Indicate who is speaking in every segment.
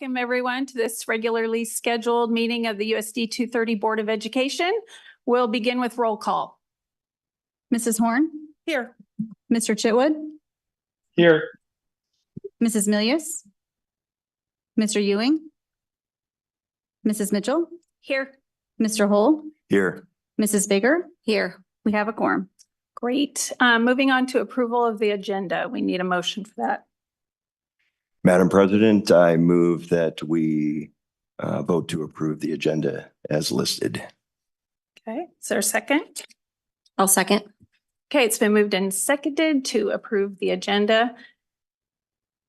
Speaker 1: Welcome everyone to this regularly scheduled meeting of the USD230 Board of Education. We'll begin with roll call.
Speaker 2: Mrs. Horn?
Speaker 1: Here.
Speaker 2: Mr. Chitwood?
Speaker 3: Here.
Speaker 2: Mrs. Milius? Mr. Ewing? Mrs. Mitchell?
Speaker 1: Here.
Speaker 2: Mr. Hull?
Speaker 3: Here.
Speaker 2: Mrs. Baker? Here. We have a quorum.
Speaker 1: Great. Moving on to approval of the agenda. We need a motion for that.
Speaker 3: Madam President, I move that we vote to approve the agenda as listed.
Speaker 1: Okay. Is there a second?
Speaker 2: I'll second.
Speaker 1: Okay. It's been moved and seconded to approve the agenda.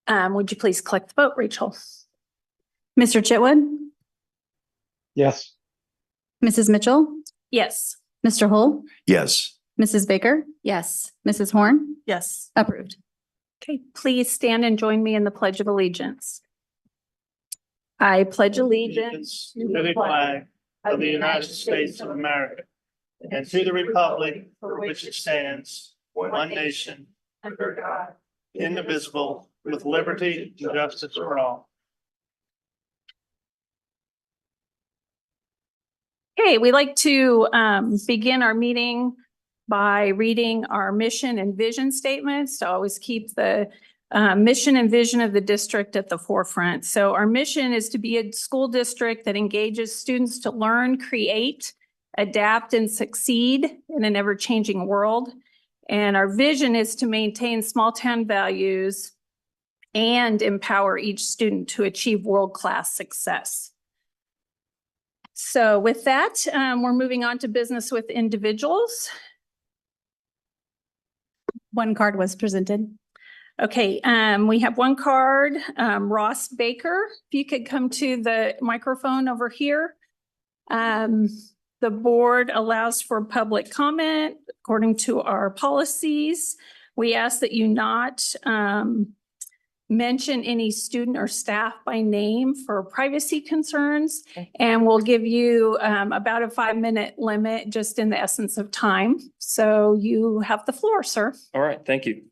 Speaker 1: Would you please collect the vote, Rachel?
Speaker 2: Mr. Chitwood?
Speaker 3: Yes.
Speaker 2: Mrs. Mitchell?
Speaker 1: Yes.
Speaker 2: Mr. Hull?
Speaker 3: Yes.
Speaker 2: Mrs. Baker? Yes. Mrs. Horn?
Speaker 1: Yes.
Speaker 2: Approved.
Speaker 1: Okay. Please stand and join me in the Pledge of Allegiance. I pledge allegiance
Speaker 4: to the flag of the United States of America and to the republic for which it stands, one nation, under God, indivisible, with liberty and justice for all.
Speaker 1: Okay, we like to begin our meeting by reading our mission and vision statements to always keep the mission and vision of the district at the forefront. So our mission is to be a school district that engages students to learn, create, adapt, and succeed in an ever-changing world. And our vision is to maintain small town values and empower each student to achieve world-class success. So with that, we're moving on to business with individuals.
Speaker 2: One card was presented.
Speaker 1: Okay, we have one card, Ross Baker. If you could come to the microphone over here. The board allows for public comment according to our policies. We ask that you not mention any student or staff by name for privacy concerns.
Speaker 2: Okay.
Speaker 1: And we'll give you about a 5-minute limit just in the essence of time. So you have the floor, sir.
Speaker 5: All right, thank you.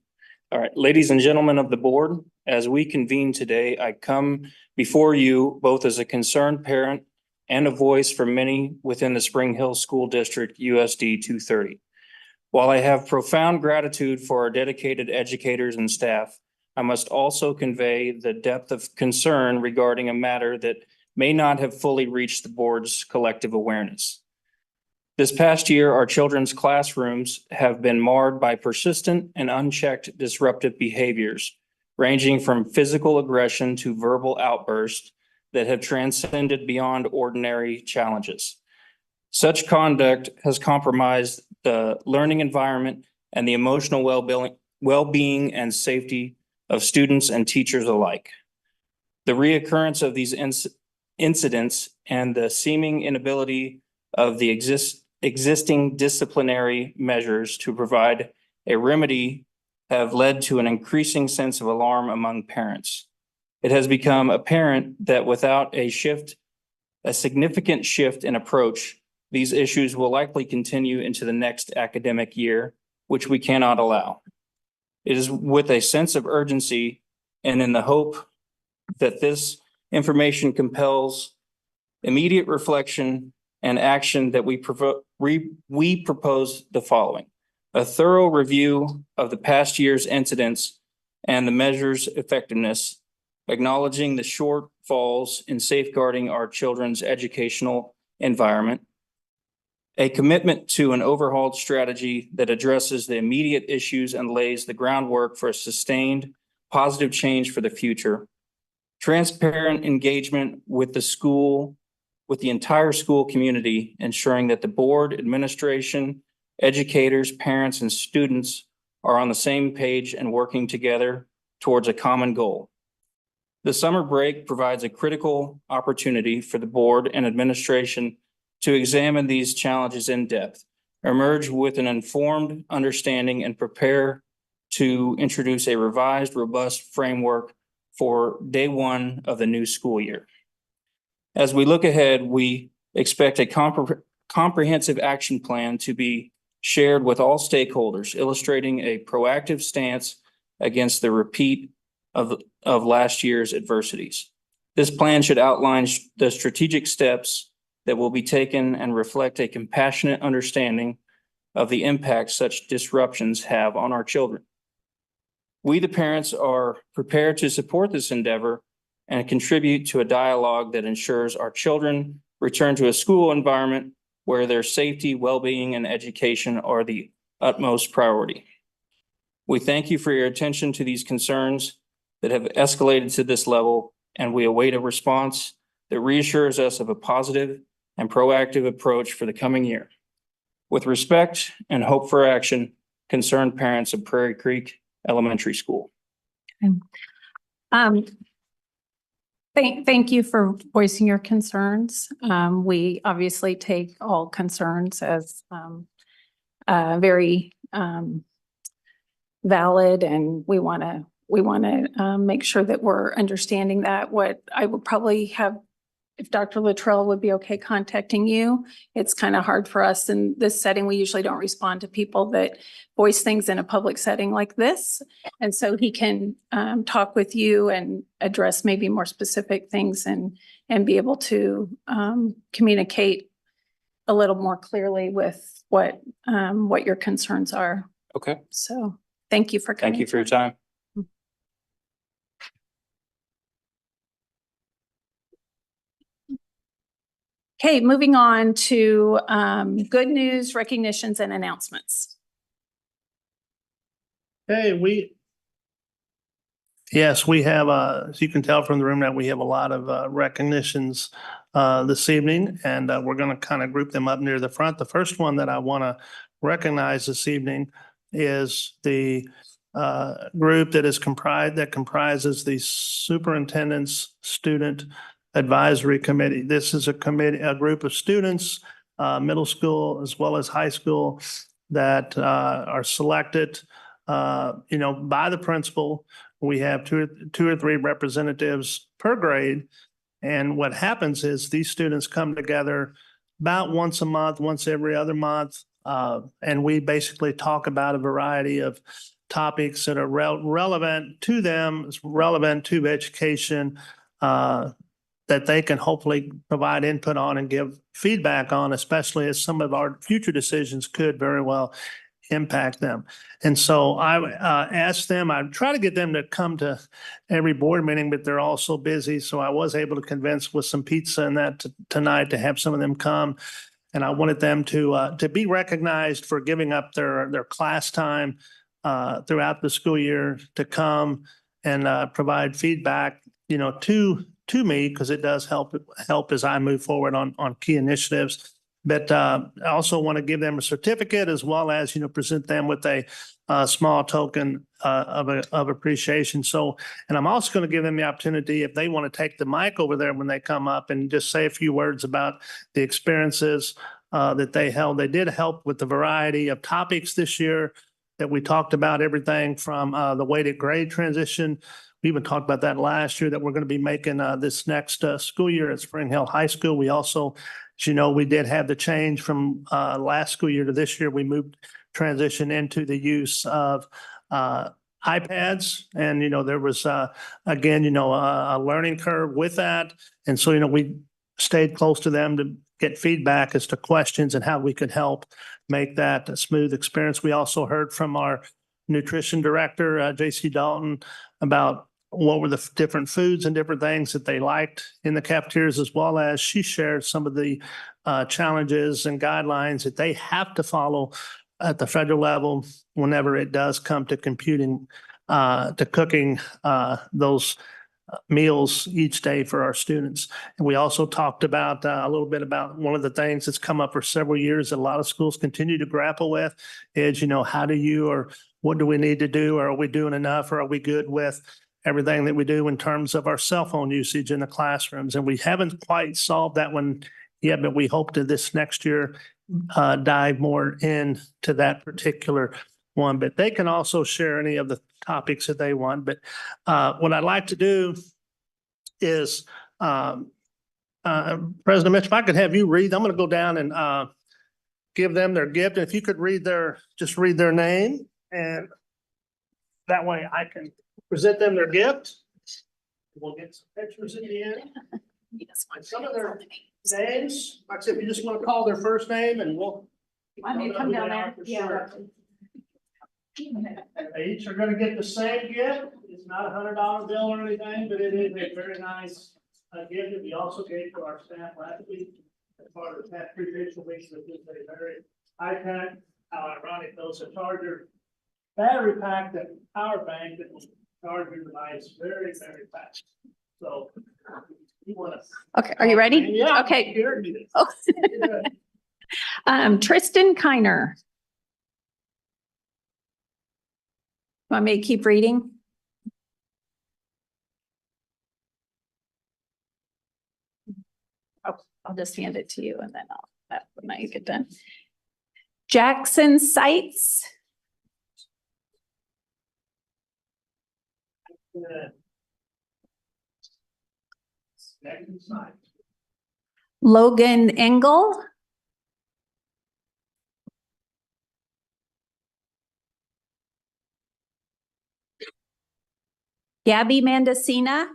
Speaker 5: All right, ladies and gentlemen of the board, as we convene today, I come before you both as a concerned parent and a voice for many within the Spring Hill School District USD 230. While I have profound gratitude for our dedicated educators and staff, I must also convey the depth of concern regarding a matter that may not have fully reached the board's collective awareness. This past year, our children's classrooms have been marred by persistent and unchecked disruptive behaviors, ranging from physical aggression to verbal outbursts that have transcended beyond ordinary challenges. Such conduct has compromised the learning environment and the emotional well-being and safety of students and teachers alike. The reoccurrence of these incidents and the seeming inability of the existing disciplinary measures to provide a remedy have led to an increasing sense of alarm among parents. It has become apparent that without a significant shift in approach, these issues will likely continue into the next academic year, which we cannot allow. It is with a sense of urgency and in the hope that this information compels immediate reflection and action that we propose the following: a thorough review of the past year's incidents and the measures' effectiveness, acknowledging the shortfalls in safeguarding our children's educational environment, a commitment to an overhauled strategy that addresses the immediate issues and lays the groundwork for a sustained positive change for the future, transparent engagement with the entire school community, ensuring that the board, administration, educators, parents, and students are on the same page and working together towards a common goal. The summer break provides a critical opportunity for the board and administration to examine these challenges in depth, emerge with an informed understanding, and prepare to introduce a revised, robust framework for day one of the new school year. As we look ahead, we expect a comprehensive action plan to be shared with all stakeholders, illustrating a proactive stance against the repeat of last year's adversities. This plan should outline the strategic steps that will be taken and reflect a compassionate understanding of the impact such disruptions have on our children. We, the parents, are prepared to support this endeavor and contribute to a dialogue that ensures our children return to a school environment where their safety, well-being, and education are the utmost priority. We thank you for your attention to these concerns that have escalated to this level, and we await a response that reassures us of a positive and proactive approach for the coming year. With respect and hope for action, concerned parents of Prairie Creek Elementary School.
Speaker 1: Thank you for voicing your concerns. We obviously take all concerns as very valid, and we want to make sure that we're understanding that. What I would probably have, if Dr. Luttrell would be okay contacting you. It's kind of hard for us in this setting. We usually don't respond to people that voice things in a public setting like this. And so he can talk with you and address maybe more specific things and be able to communicate a little more clearly with what your concerns are.
Speaker 5: Okay,
Speaker 1: So thank you for coming.
Speaker 5: thank you for your time.
Speaker 1: Okay, moving on to good news, recognitions, and announcements.
Speaker 4: Hey, we have, as you can tell from the room, that we have a lot of recognitions this evening, and we're going to kind of group them up near the front. The first one that I want to recognize this evening is the group that comprises the Superintendent's Student Advisory Committee. This is a group of students, middle school as well as high school, that are selected, by the principal. We have two or three representatives per grade. And what happens is these students come together about once a month, once every other month. And we basically talk about a variety of topics that are relevant to them, relevant to education, that they can hopefully provide input on and give feedback on, especially as some of our future decisions could very well impact them. And so I asked them, I try to get them to come to every board meeting, but they're all so busy. So I was able to convince with some pizza and that tonight to have some of them come. And I wanted them to be recognized for giving up their class time throughout the school year to come and provide feedback, to me, because it does help as I move forward on key initiatives. But I also want to give them a certificate as well as, present them with a small token of appreciation. So, and I'm also going to give them the opportunity, if they want to take the mic over there when they come up and just say a few words about the experiences that they held. They did help with the variety of topics this year that we talked about, everything from the weighted grade transition. We even talked about that last year, that we're going to be making this next school year at Spring Hill High School. We also, as you know, we did have the change from last school year to this year. We transition into the use of iPads. And, there was, again, a learning curve with that. And so, we stayed close to them to get feedback as to questions and how we could help make that a smooth experience. We also heard from our nutrition director, JC Dalton, about what were the different foods and different things that they liked in the cafeterias, as well as she shared some of the challenges and guidelines that they have to follow at the federal level whenever it does come to cooking those meals each day for our students. And we also talked about a little bit about one of the things that's come up for several years that a lot of schools continue to grapple with is, how do you, or what do we need to do? Or are we doing enough? Or are we good with everything that we do in terms of our cell phone usage in the classrooms? And we haven't quite solved that one yet, but we hope to this next year dive more into that particular one. But they can also share any of the topics that they want. But what I'd like to do is, President Mitch, if I could have you read, I'm going to go down and give them their gift. And if you could read their name, and that way I can present them their gift. We'll get some pictures in the end. And some of their names, like I said, if you just want to call their first name and we'll.
Speaker 1: Want me to come down there?
Speaker 4: For sure. They each are gonna get the same gift. It's not $100 bill or anything, but it is a very nice gift that we also gave to our staff last week. As part of the past appreciation week, so this is a very high tech, how ironic those are charger battery pack that power bank that will charge your device very, very fast. So you wanna.
Speaker 1: Okay, are you ready?
Speaker 4: Yeah.
Speaker 1: Okay.
Speaker 4: Here it is.
Speaker 1: Oh. Tristan Kiner. Want me to keep reading? I'll just hand it to you and then when I get done. Jackson Sites,
Speaker 4: Second side.
Speaker 1: Logan Engel, Gabby Mandacina,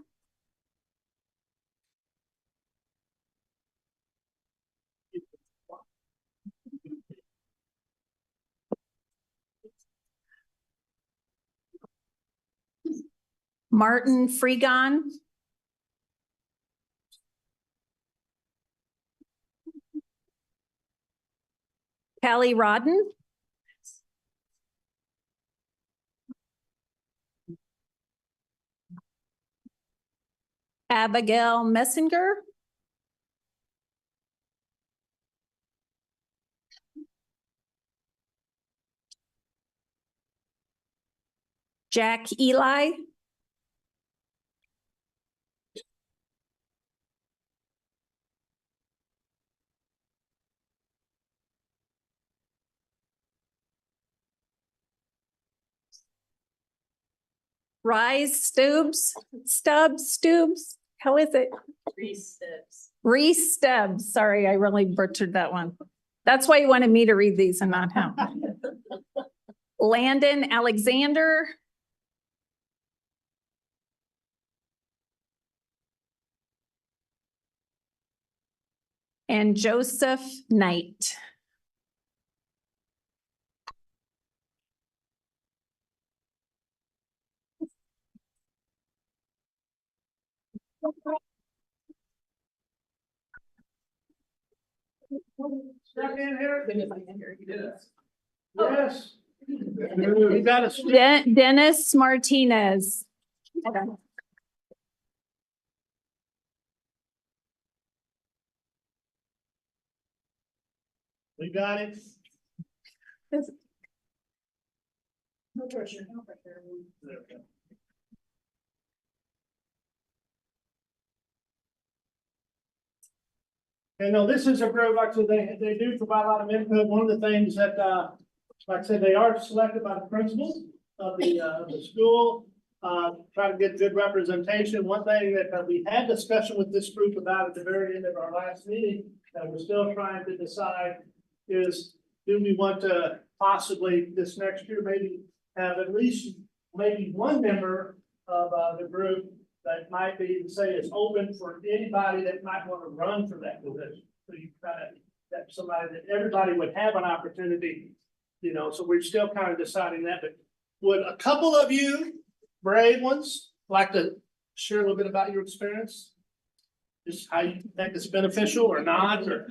Speaker 1: Martin Freegon, Callie Rodden, Abigail Messinger, Jack Eli, Rise Stubbs, how is it? Reese Stubbs, sorry, I really butchered that one. That's why you wanted me to read these and not him. Landon Alexander. And Joseph Knight.
Speaker 4: Step in here. Yes. We got a.
Speaker 1: Dennis Martinez.
Speaker 4: We got it.
Speaker 6: No pressure, no pressure.
Speaker 4: There we go. And no, this is a group, like I said, they do provide a lot of input. One of the things that, like I said, they are selected by the principals of the school, try to get good representation. One thing that we had discussion with this group about at the very end of our last meeting, that we're still trying to decide is, do we want to possibly this next year, maybe have at least maybe one member of the group that might be, say, is open for anybody that might want to run for that position. So you kind of, that somebody that everybody would have an opportunity, you know, so we're still kind of deciding that, but would a couple of you brave ones like to share a little bit about your experience? Just how you think it's beneficial or not, or?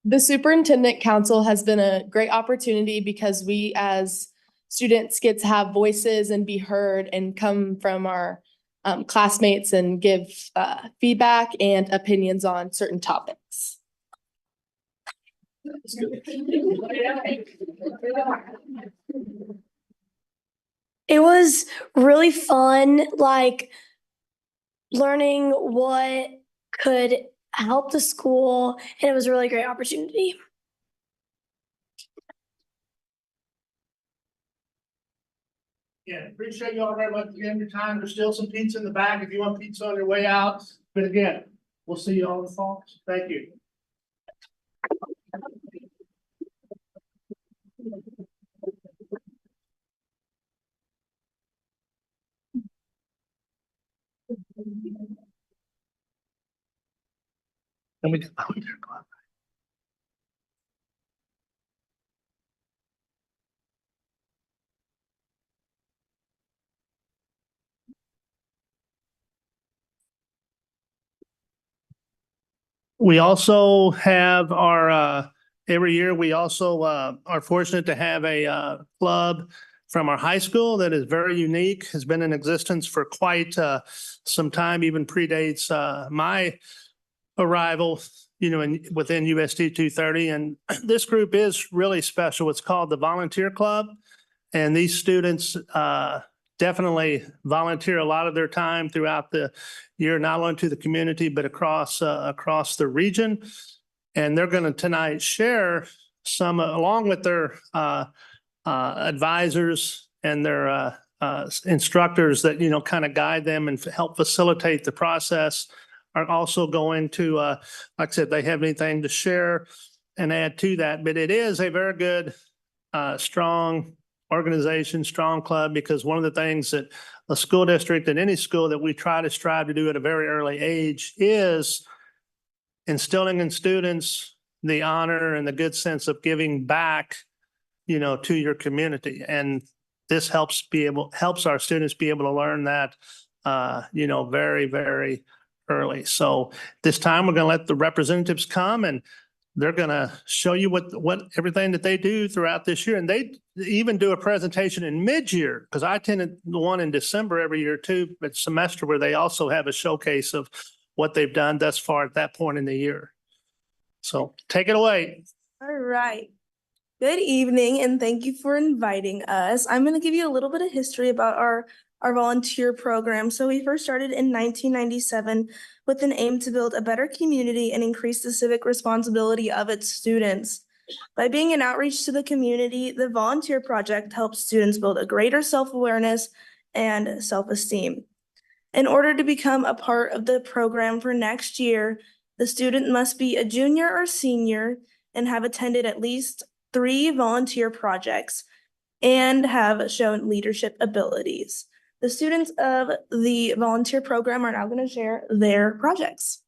Speaker 7: The Superintendent Council has been a great opportunity because we as students get to have voices and be heard and come from our classmates and give feedback and opinions on certain topics.
Speaker 8: It was really fun, like learning what could help the school, and it was a really great opportunity.
Speaker 4: Yeah, appreciate you all very much again, your time. There's still some pizza in the bag if you want pizza on your way out. But again, we'll see you all in the fall. Thank you. Let me get volunteer club. We also have our, every year, we also are fortunate to have a club from our high school that is very unique, has been in existence for quite some time, even predates my arrival, you know, within USD230. And this group is really special. It's called the Volunteer Club. And these students definitely volunteer a lot of their time throughout the year, not only to the community, but across the region. And they're going to tonight share some, along with their advisors and their instructors that, you know, kind of guide them and help facilitate the process, are also going to, like I said, they have anything to share and add to that. But it is a very good, strong organization, strong club, because one of the things that a school district and any school that we try to strive to do at a very early age is instilling in students the honor and the good sense of giving back, you know, to your community. And this helps our students be able to learn that, you know, very, very early. So this time we're going to let the representatives come and they're going to show you what everything that they do throughout this year. And they even do a presentation in mid-year, because I attended the one in December every year too, but semester, where they also have a showcase of what they've done thus far at that point in the year. So take it away.
Speaker 6: All right. Good evening, and thank you for inviting us. I'm going to give you a little bit of history about our volunteer program. So we first started in 1997 with an aim to build a better community and increase the civic responsibility of its students. By being an outreach to the community, the volunteer project helps students build a greater self-awareness and self-esteem. In order to become a part of the program for next year, the student must be a junior or senior and have attended at least 3 volunteer projects and have shown leadership abilities. The students of the volunteer program are now going to share their projects.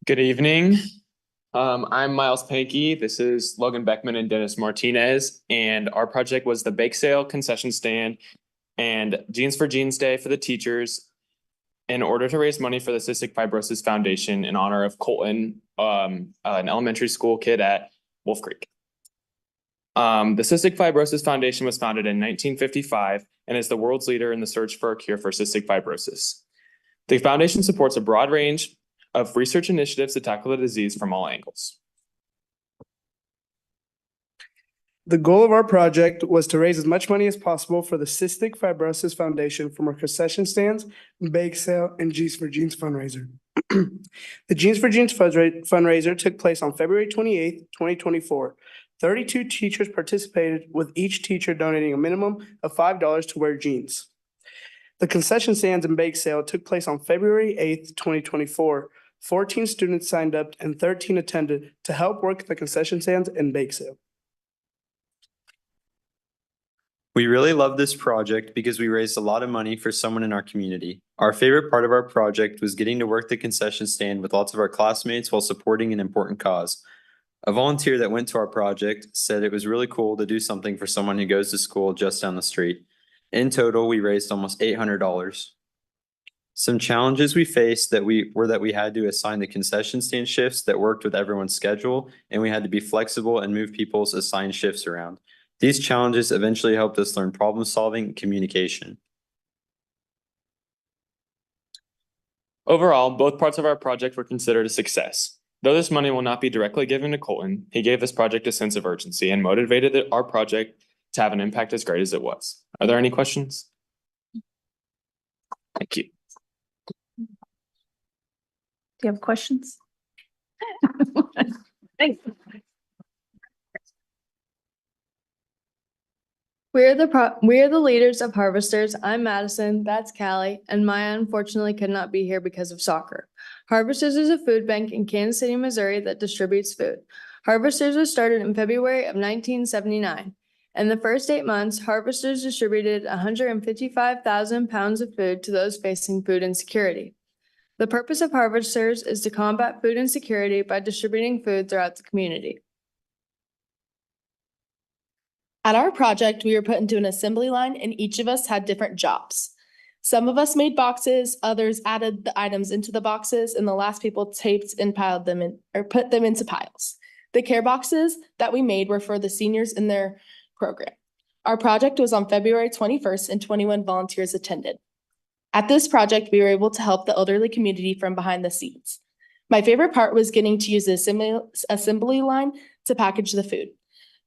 Speaker 9: Good evening. I'm Miles Pankey. This is Logan Beckman and Dennis Martinez. And our project was the bake sale, concession stand, and Jeans for Jeans Day for the teachers, in order to raise money for the Cystic Fibrosis Foundation in honor of Colton, an elementary school kid at Wolf Creek. The Cystic Fibrosis Foundation was founded in 1955 and is the world's leader in the search for a cure for cystic fibrosis. The foundation supports a broad range of research initiatives to tackle the disease from all angles.
Speaker 10: The goal of our project was to raise as much money as possible for the Cystic Fibrosis Foundation from our concession stands, bake sale, and Jeans for Jeans fundraiser. The Jeans for Jeans fundraiser took place on February 28th, 2024. 32 teachers participated, with each teacher donating a minimum of $5 to wear jeans. The concession stands and bake sale took place on February 8th, 2024. 14 students signed up and 13 attended to help work the concession stands and bake sale.
Speaker 11: We really love this project because we raised a lot of money for someone in our community. Our favorite part of our project was getting to work the concession stand with lots of our classmates while supporting an important cause. A volunteer that went to our project said it was really cool to do something for someone who goes to school just down the street. In total, we raised almost $800. Some challenges we faced that we had to assign the concession stand shifts that worked with everyone's schedule, and we had to be flexible and move people's assigned shifts around. These challenges eventually helped us learn problem solving and communication.
Speaker 9: Overall, both parts of our project were considered a success. Though this money will not be directly given to Colton, he gave this project a sense of urgency and motivated our project to have an impact as great as it was. Are there any questions? Thank you.
Speaker 1: Do you have questions? Thanks.
Speaker 12: We are the leaders of Harvesters. I'm Madison, that's Callie, and Maya unfortunately could not be here because of soccer. Harvesters is a food bank in Kansas City, Missouri that distributes food. Harvesters was started in February of 1979. In the first 8 months, harvesters distributed 155,000 pounds of food to those facing food insecurity. The purpose of harvesters is to combat food insecurity by distributing food throughout the community. At our project, we were put into an assembly line and each of us had different jobs. Some of us made boxes, others added the items into the boxes, and the last people taped and piled them in or put them into piles. The care boxes that we made were for the seniors in their program. Our project was on February 21st and 21 volunteers attended. At this project, we were able to help the elderly community from behind the scenes. My favorite part was getting to use the assembly line to package the food.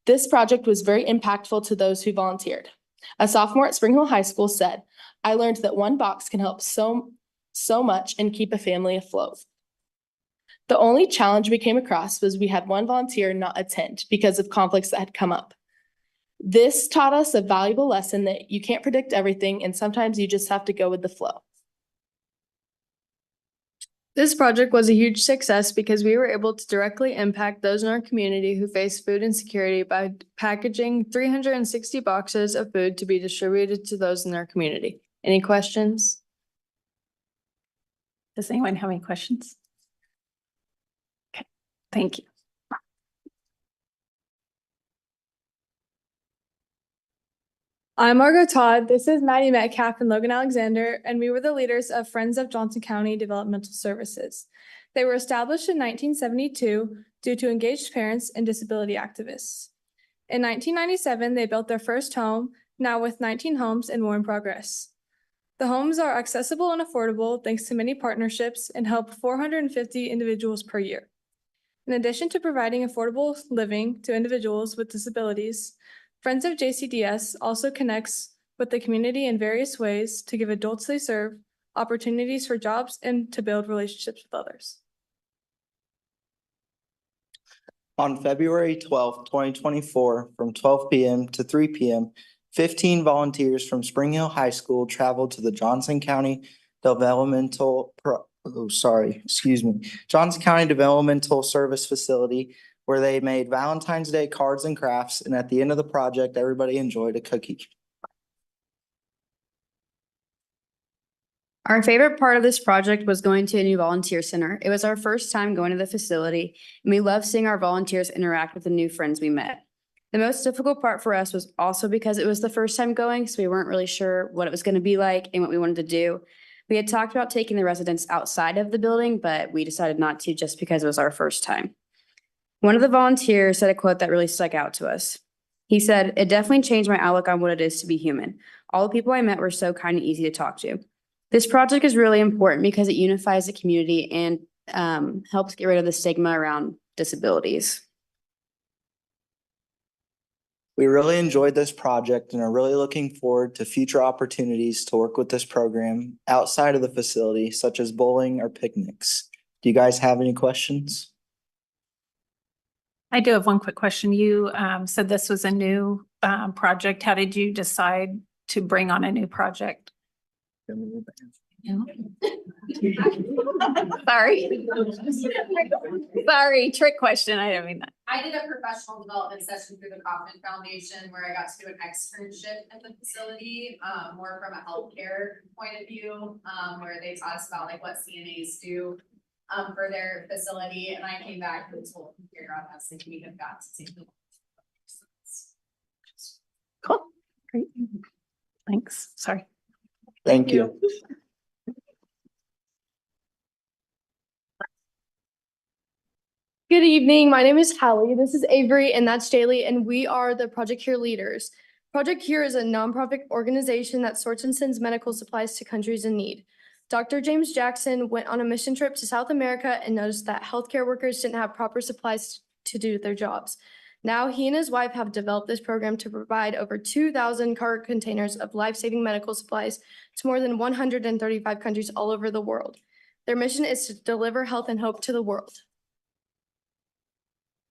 Speaker 12: This project was very impactful to those who volunteered. A sophomore at Spring Hill High School said, "I learned that one box can help so much and keep a family afloat." The only challenge we came across was we had one volunteer not attend because of conflicts that had come up. This taught us a valuable lesson that you can't predict everything and sometimes you just have to go with the flow. This project was a huge success because we were able to directly impact those in our community who face food insecurity by packaging 360 boxes of food to be distributed to those in our community. Any questions?
Speaker 1: Does anyone have any questions? Okay, thank you.
Speaker 13: I'm Margot Todd. This is Maddie Metcalf and Logan Alexander, and we were the leaders of Friends of Johnson County Developmental Services. They were established in 1972 due to engaged parents and disability activists. In 1997, they built their first home, now with 19 homes and more in progress. The homes are accessible and affordable thanks to many partnerships and help 450 individuals per year. In addition to providing affordable living to individuals with disabilities, Friends of JCDS also connects with the community in various ways to give adults they serve opportunities for jobs and to build relationships with others.
Speaker 14: On February 12th, 2024, from 12 p.m. to 3 p.m., 15 volunteers from Spring Hill High School traveled to the Johnson County Johnson County Developmental Service Facility, where they made Valentine's Day cards and crafts, and at the end of the project, everybody enjoyed a cookie.
Speaker 2: Our favorite part of this project was going to a new volunteer center. It was our first time going to the facility, and we loved seeing our volunteers interact with the new friends we met. The most difficult part for us was also because it was the first time going, so we weren't really sure what it was going to be like and what we wanted to do. We had talked about taking the residents outside of the building, but we decided not to just because it was our first time. One of the volunteers said a quote that really stuck out to us. He said, "It definitely changed my outlook on what it is to be human. All the people I met were so kind and easy to talk to." This project is really important because it unifies the community and helps get rid of the stigma around disabilities.
Speaker 14: We really enjoyed this project and are really looking forward to future opportunities to work with this program outside of the facility, such as bowling or picnics. Do you guys have any questions?
Speaker 1: I do have one quick question. You said this was a new project. How did you decide to bring on a new project? Sorry. Sorry, trick question. I didn't mean that.
Speaker 15: I did a professional development session through the Kaufman Foundation where I got to do an externship at the facility, more from a healthcare point of view, where they taught us about like what CNAs do for their facility, and I came back and told them to figure out how we have got to take the.
Speaker 1: Cool. Great. Thanks. Sorry.
Speaker 14: Thank you.
Speaker 13: Good evening. My name is Hallie. This is Avery, and that's Jaylee, and we are the Project Here leaders. Project Here is a nonprofit organization that sorts and sends medical supplies to countries in need. Dr. James Jackson went on a mission trip to South America and noticed that healthcare workers didn't have proper supplies to do their jobs. Now he and his wife have developed this program to provide over 2,000 cargo containers of life-saving medical supplies to more than 135 countries all over the world. Their mission is to deliver health and hope to the world.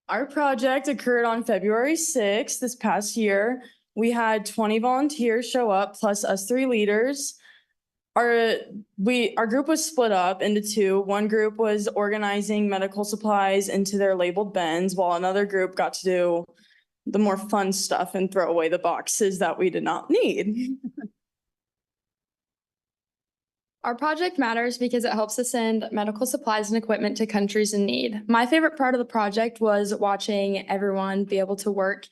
Speaker 16: Our project occurred on February 6th this past year. We had 20 volunteers show up, plus us 3 leaders. Our group was split up into 2. One group was organizing medical supplies into their labeled bins, while another group got to do the more fun stuff and throw away the boxes that we did not need.
Speaker 2: Our project matters because it helps us send medical supplies and equipment to countries in need. My favorite part of the project was watching everyone be able to work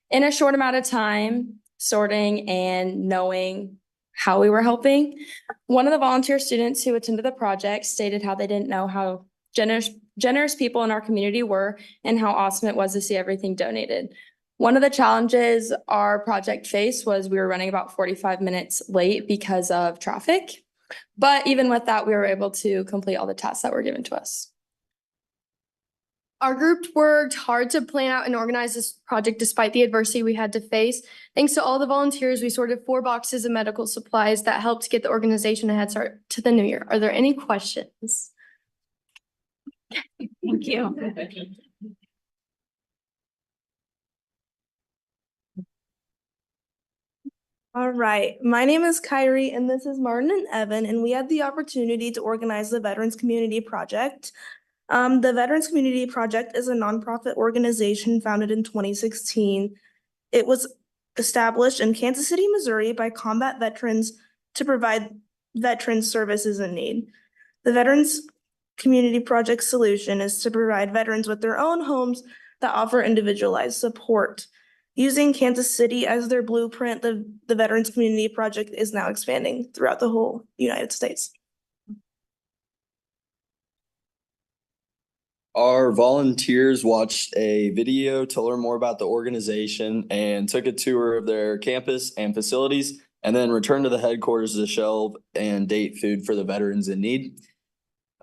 Speaker 2: in a short amount of time, sorting and knowing how we were helping. One of the volunteer students who attended the project stated how they didn't know how generous people in our community were and how awesome it was to see everything donated. One of the challenges our project faced was we were running about 45 minutes late because of traffic. But even with that, we were able to complete all the tasks that were given to us. Our group worked hard to plan out and organize this project despite the adversity we had to face. Thanks to all the volunteers, we sorted 4 boxes of medical supplies that helped get the organization a head start to the new year. Are there any questions?
Speaker 1: Thank you.
Speaker 6: All right, my name is Kyrie and this is Martin and Evan, and we had the opportunity to organize the Veterans Community Project. The Veterans Community Project is a nonprofit organization founded in 2016. It was established in Kansas City, Missouri by combat veterans to provide veterans services in need. The Veterans Community Project solution is to provide veterans with their own homes that offer individualized support. Using Kansas City as their blueprint, the Veterans Community Project is now expanding throughout the whole United States.
Speaker 17: Our volunteers watched a video to learn more about the organization and took a tour of their campus and facilities, and then returned to the headquarters to shelve and date food for the veterans in need.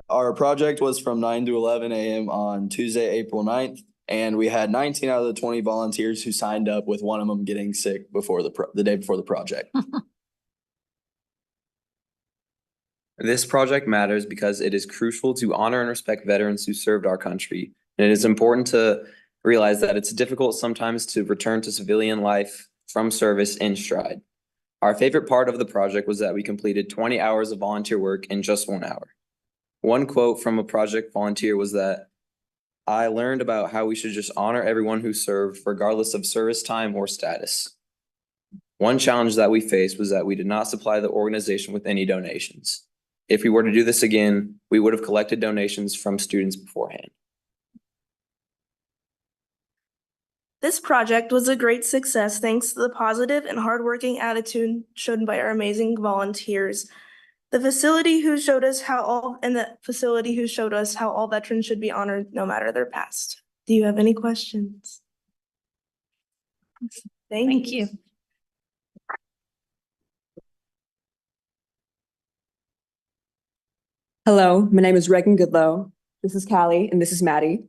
Speaker 17: Our project was from 9 to 11 a.m. on Tuesday, April 9th. And we had 19 out of the 20 volunteers who signed up, with one of them getting sick before the day before the project.
Speaker 11: This project matters because it is crucial to honor and respect veterans who served our country. And it is important to realize that it's difficult sometimes to return to civilian life from service in stride. Our favorite part of the project was that we completed 20 hours of volunteer work in just 1 hour. One quote from a project volunteer was that, "I learned about how we should just honor everyone who served regardless of service time or status." One challenge that we faced was that we did not supply the organization with any donations. If we were to do this again, we would have collected donations from students beforehand.
Speaker 6: This project was a great success thanks to the positive and hardworking attitude shown by our amazing volunteers. The facility who showed us how all veterans should be honored no matter their past. Do you have any questions?
Speaker 1: Thank you.
Speaker 18: Hello, my name is Regan Goodlow. This is Callie, and this is Maddie.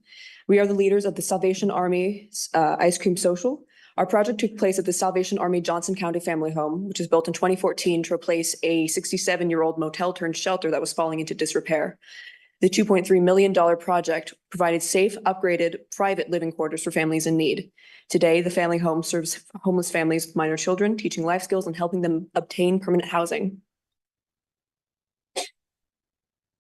Speaker 18: We are the leaders of the Salvation Army Ice Cream Social. Our project took place at the Salvation Army Johnson County Family Home, which was built in 2014 to replace a 67-year-old motel turned shelter that was falling into disrepair. The $2.3 million project provided safe, upgraded, private living quarters for families in need. Today, the family home serves homeless families with minor children, teaching life skills and helping them obtain permanent housing.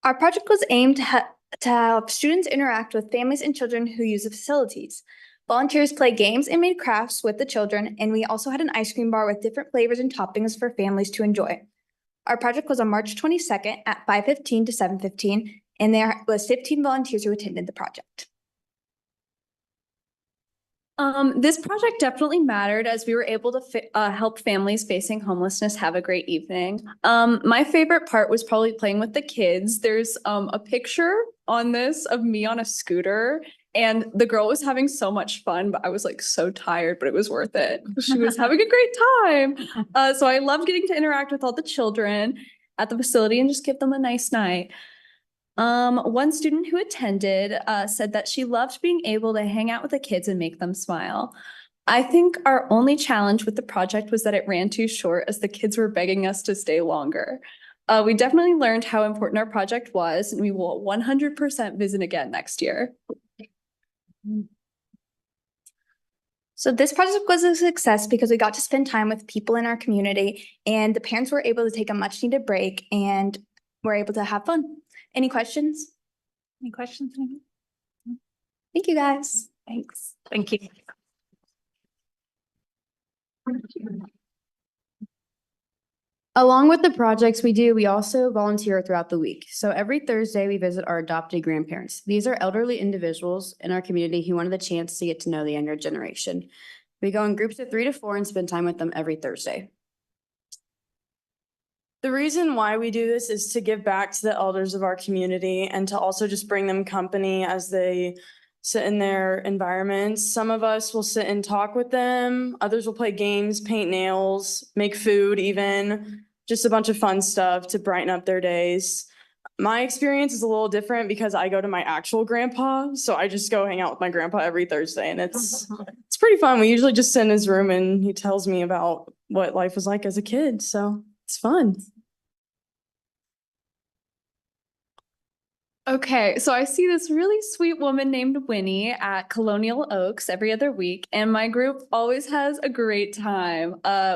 Speaker 2: Our project was aimed to help students interact with families and children who use the facilities. Volunteers played games and made crafts with the children, and we also had an ice cream bar with different flavors and toppings for families to enjoy. Our project was on March 22nd at 5:15 to 7:15, and there was 15 volunteers who attended the project.
Speaker 19: This project definitely mattered as we were able to help families facing homelessness have a great evening. My favorite part was probably playing with the kids. There's a picture on this of me on a scooter, and the girl was having so much fun, but I was like so tired, but it was worth it. She was having a great time. So I loved getting to interact with all the children at the facility and just give them a nice night. One student who attended said that she loved being able to hang out with the kids and make them smile. I think our only challenge with the project was that it ran too short as the kids were begging us to stay longer. We definitely learned how important our project was, and we will 100% visit again next year.
Speaker 2: So this project was a success because we got to spend time with people in our community, and the parents were able to take a much needed break and were able to have fun. Any questions?
Speaker 1: Any questions?
Speaker 2: Thank you, guys.
Speaker 1: Thanks. Thank you.
Speaker 2: Along with the projects we do, we also volunteer throughout the week. So every Thursday, we visit our adopted grandparents. These are elderly individuals in our community who wanted the chance to get to know the younger generation. We go in groups of 3 to 4 and spend time with them every Thursday.
Speaker 16: The reason why we do this is to give back to the elders of our community and to also just bring them company as they sit in their environments. Some of us will sit and talk with them. Others will play games, paint nails, make food even, just a bunch of fun stuff to brighten up their days. My experience is a little different because I go to my actual grandpa. So I just go hang out with my grandpa every Thursday and it's pretty fun. We usually just sit in his room and he tells me about what life was like as a kid. So it's fun.
Speaker 19: Okay, so I see this really sweet woman named Winnie at Colonial Oaks every other week, and my group always has a great time.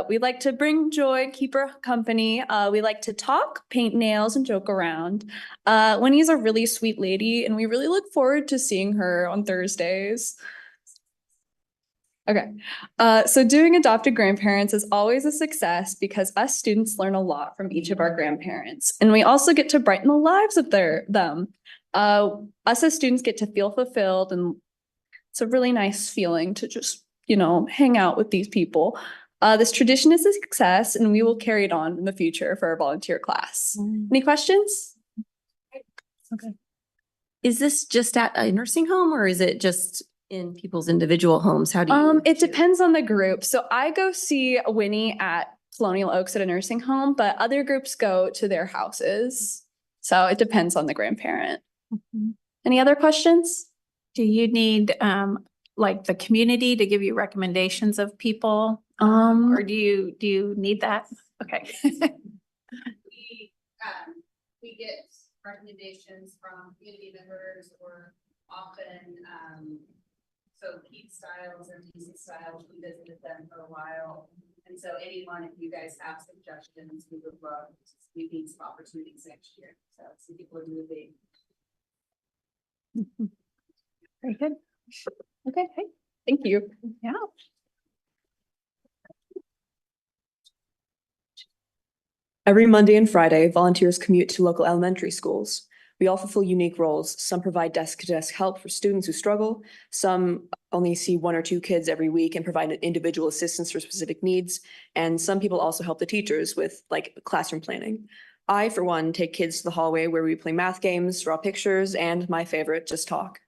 Speaker 19: We like to bring joy, keep her company. We like to talk, paint nails, and joke around. Winnie's a really sweet lady, and we really look forward to seeing her on Thursdays. Okay, so doing adopted grandparents is always a success because us students learn a lot from each of our grandparents, and we also get to brighten the lives of them. Us as students get to feel fulfilled, and it's a really nice feeling to just, hang out with these people. This tradition is a success, and we will carry it on in the future for our volunteer class. Any questions?
Speaker 20: Okay. Is this just at a nursing home or is it just in people's individual homes? How do you?
Speaker 19: It depends on the group. So I go see Winnie at Colonial Oaks at a nursing home, but other groups go to their houses. So it depends on the grandparent. Any other questions?
Speaker 1: Do you need like the community to give you recommendations of people? Or do you need that? Okay.
Speaker 15: We get recommendations from community members or often, so Pete Styles and DC Styles, we visited them for a while. And so anyone, if you guys have suggestions, we would love, we need some opportunities next year. So some people are moving.
Speaker 19: Very good. Okay, thank you.
Speaker 1: Yeah.
Speaker 18: Every Monday and Friday, volunteers commute to local elementary schools. We all fulfill unique roles. Some provide desk-to-desk help for students who struggle. Some only see 1 or 2 kids every week and provide individual assistance for specific needs. And some people also help the teachers with classroom planning. I, for one, take kids to the hallway where we play math games, draw pictures, and my favorite, just talk.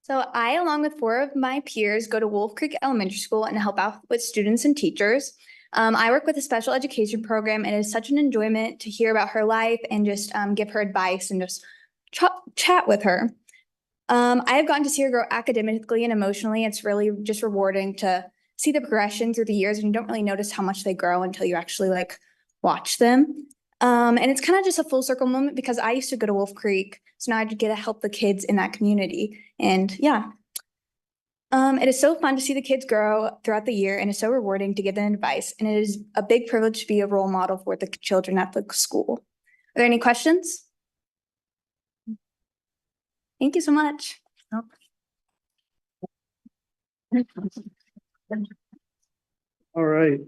Speaker 2: So I, along with 4 of my peers, go to Wolf Creek Elementary School and help out with students and teachers. I work with a special education program, and it is such an enjoyment to hear about her life and just give her advice and just chat with her. I have gotten to see her grow academically and emotionally. It's really just rewarding to see the progression through the years, and you don't really notice how much they grow until you actually watch them. And it's kind of just a full circle moment because I used to go to Wolf Creek, so now I get to help the kids in that community. And yeah. It is so fun to see the kids grow throughout the year, and it's so rewarding to give them advice. And it is a big privilege to be a role model for the children at the school. Are there any questions? Thank you so much.
Speaker 10: All right.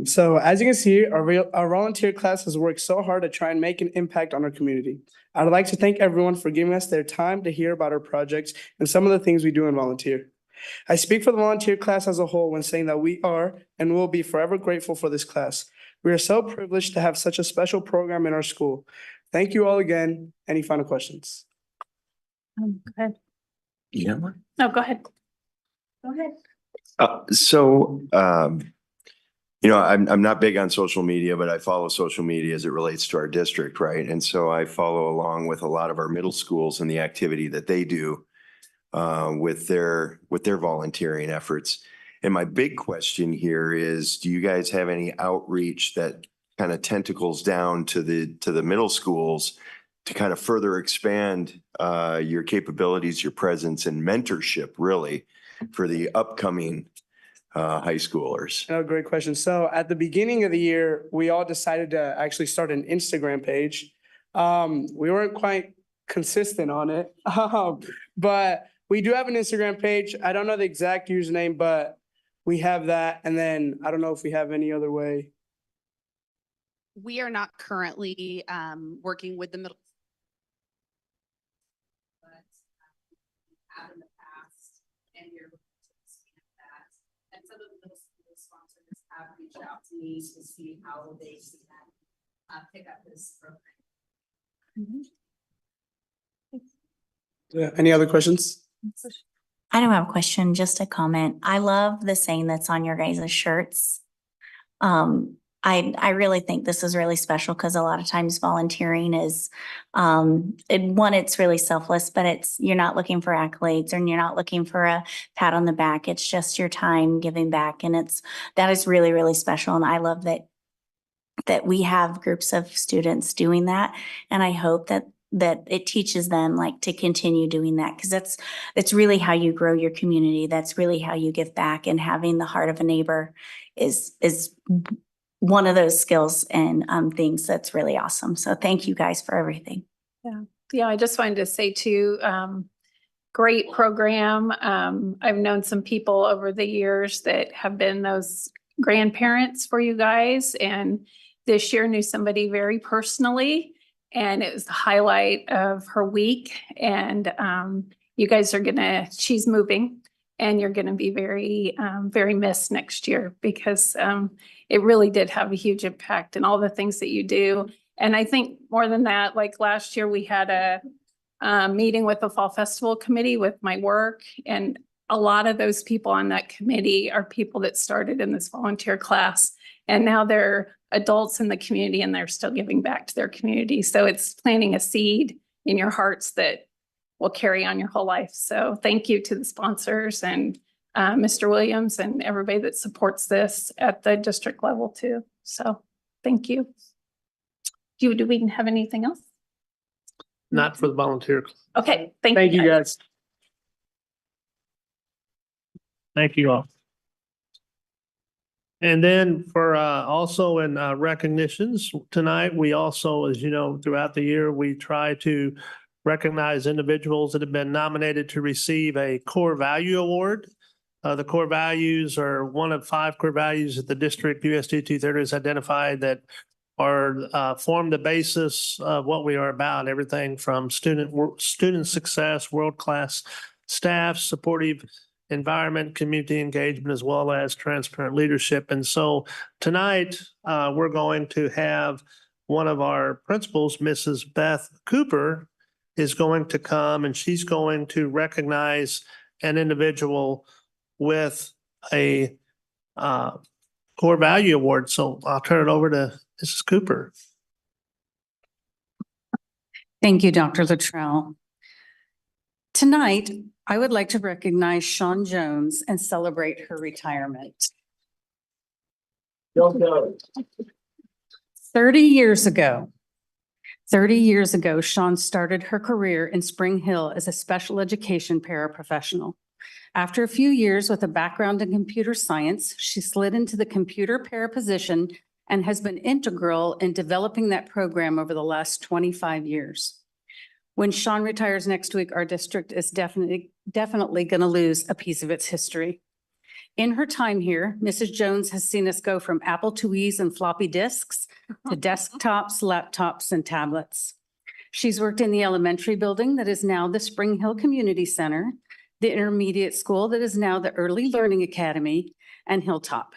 Speaker 10: So as you can see, our volunteer class has worked so hard to try and make an impact on our community. I'd like to thank everyone for giving us their time to hear about our projects and some of the things we do in volunteer. I speak for the volunteer class as a whole when saying that we are and will be forever grateful for this class. We are so privileged to have such a special program in our school. Thank you all again. Any final questions?
Speaker 1: Go ahead.
Speaker 3: You got one?
Speaker 1: No, go ahead. Go ahead.
Speaker 3: I'm not big on social media, but I follow social media as it relates to our district, right? And so I follow along with a lot of our middle schools and the activity that they do with their volunteering efforts. And my big question here is, do you guys have any outreach that kind of tentacles down to the middle schools to kind of further expand your capabilities, your presence, and mentorship, really, for the upcoming high schoolers?
Speaker 10: Oh, great question. So at the beginning of the year, we all decided to actually start an Instagram page. We weren't quite consistent on it, but We do have an Instagram page. I don't know the exact username, but we have that. And then I don't know if we have any other way.
Speaker 21: We are not currently working with the middle. But have in the past, and we're looking to expand that. And some of the middle school sponsors have reached out to me to see how they can pick up this program.
Speaker 10: Any other questions?
Speaker 22: I don't have a question, just a comment. I love the saying that's on your guys' shirts. I really think this is really special because a lot of times volunteering is, it's really selfless, but you're not looking for accolades and you're not looking for a pat on the back. It's just your time giving back. And that is really, really special. And I love that we have groups of students doing that. And I hope that it teaches them like to continue doing that because it's really how you grow your community. That's really how you give back, and having the heart of a neighbor is one of those skills and things that's really awesome. So thank you guys for everything.
Speaker 1: Yeah, I just wanted to say too, great program. I've known some people over the years that have been those grandparents for you guys, and this year knew somebody very personally, and it was the highlight of her week. And you guys are she's moving, and you're gonna be very, very missed next year because it really did have a huge impact in all the things that you do. And I think more than that, like last year we had a meeting with the Fall Festival Committee with my work, and a lot of those people on that committee are people that started in this volunteer class, and now they're adults in the community and they're still giving back to their community. So it's planting a seed in your hearts that will carry on your whole life. So thank you to the sponsors and Mr. Williams and everybody that supports this at the district level too. So thank you. Do we have anything else?
Speaker 4: Not for the volunteer.
Speaker 1: Okay,
Speaker 10: Thank you guys.
Speaker 4: Thank you all. And then for also in recognitions tonight, we also, as you know, throughout the year, we try to recognize individuals that have been nominated to receive a core value award. The core values are one of 5 core values that the district USD230 has identified that are form the basis of what we are about. Everything from student success, world-class staff, supportive environment, community engagement, as well as transparent leadership. And so tonight, we're going to have one of our principals, Mrs. Beth Cooper, is going to come and she's going to recognize an individual with a core value award. So I'll turn it over to Mrs. Cooper.
Speaker 23: Thank you, Dr. Luttrell. Tonight, I would like to recognize Shawn Jones and celebrate her retirement. 30 years ago, Shawn started her career in Spring Hill as a special education paraprofessional. After a few years with a background in computer science, she slid into the computer para position and has been integral in developing that program over the last 25 years. When Shawn retires next week, our district is definitely going to lose a piece of its history. In her time here, Mrs. Jones has seen us go from Apple IIes and floppy disks to desktops, laptops, and tablets. She's worked in the elementary building that is now the Spring Hill Community Center, the intermediate school that is now the Early Learning Academy, and Hilltop.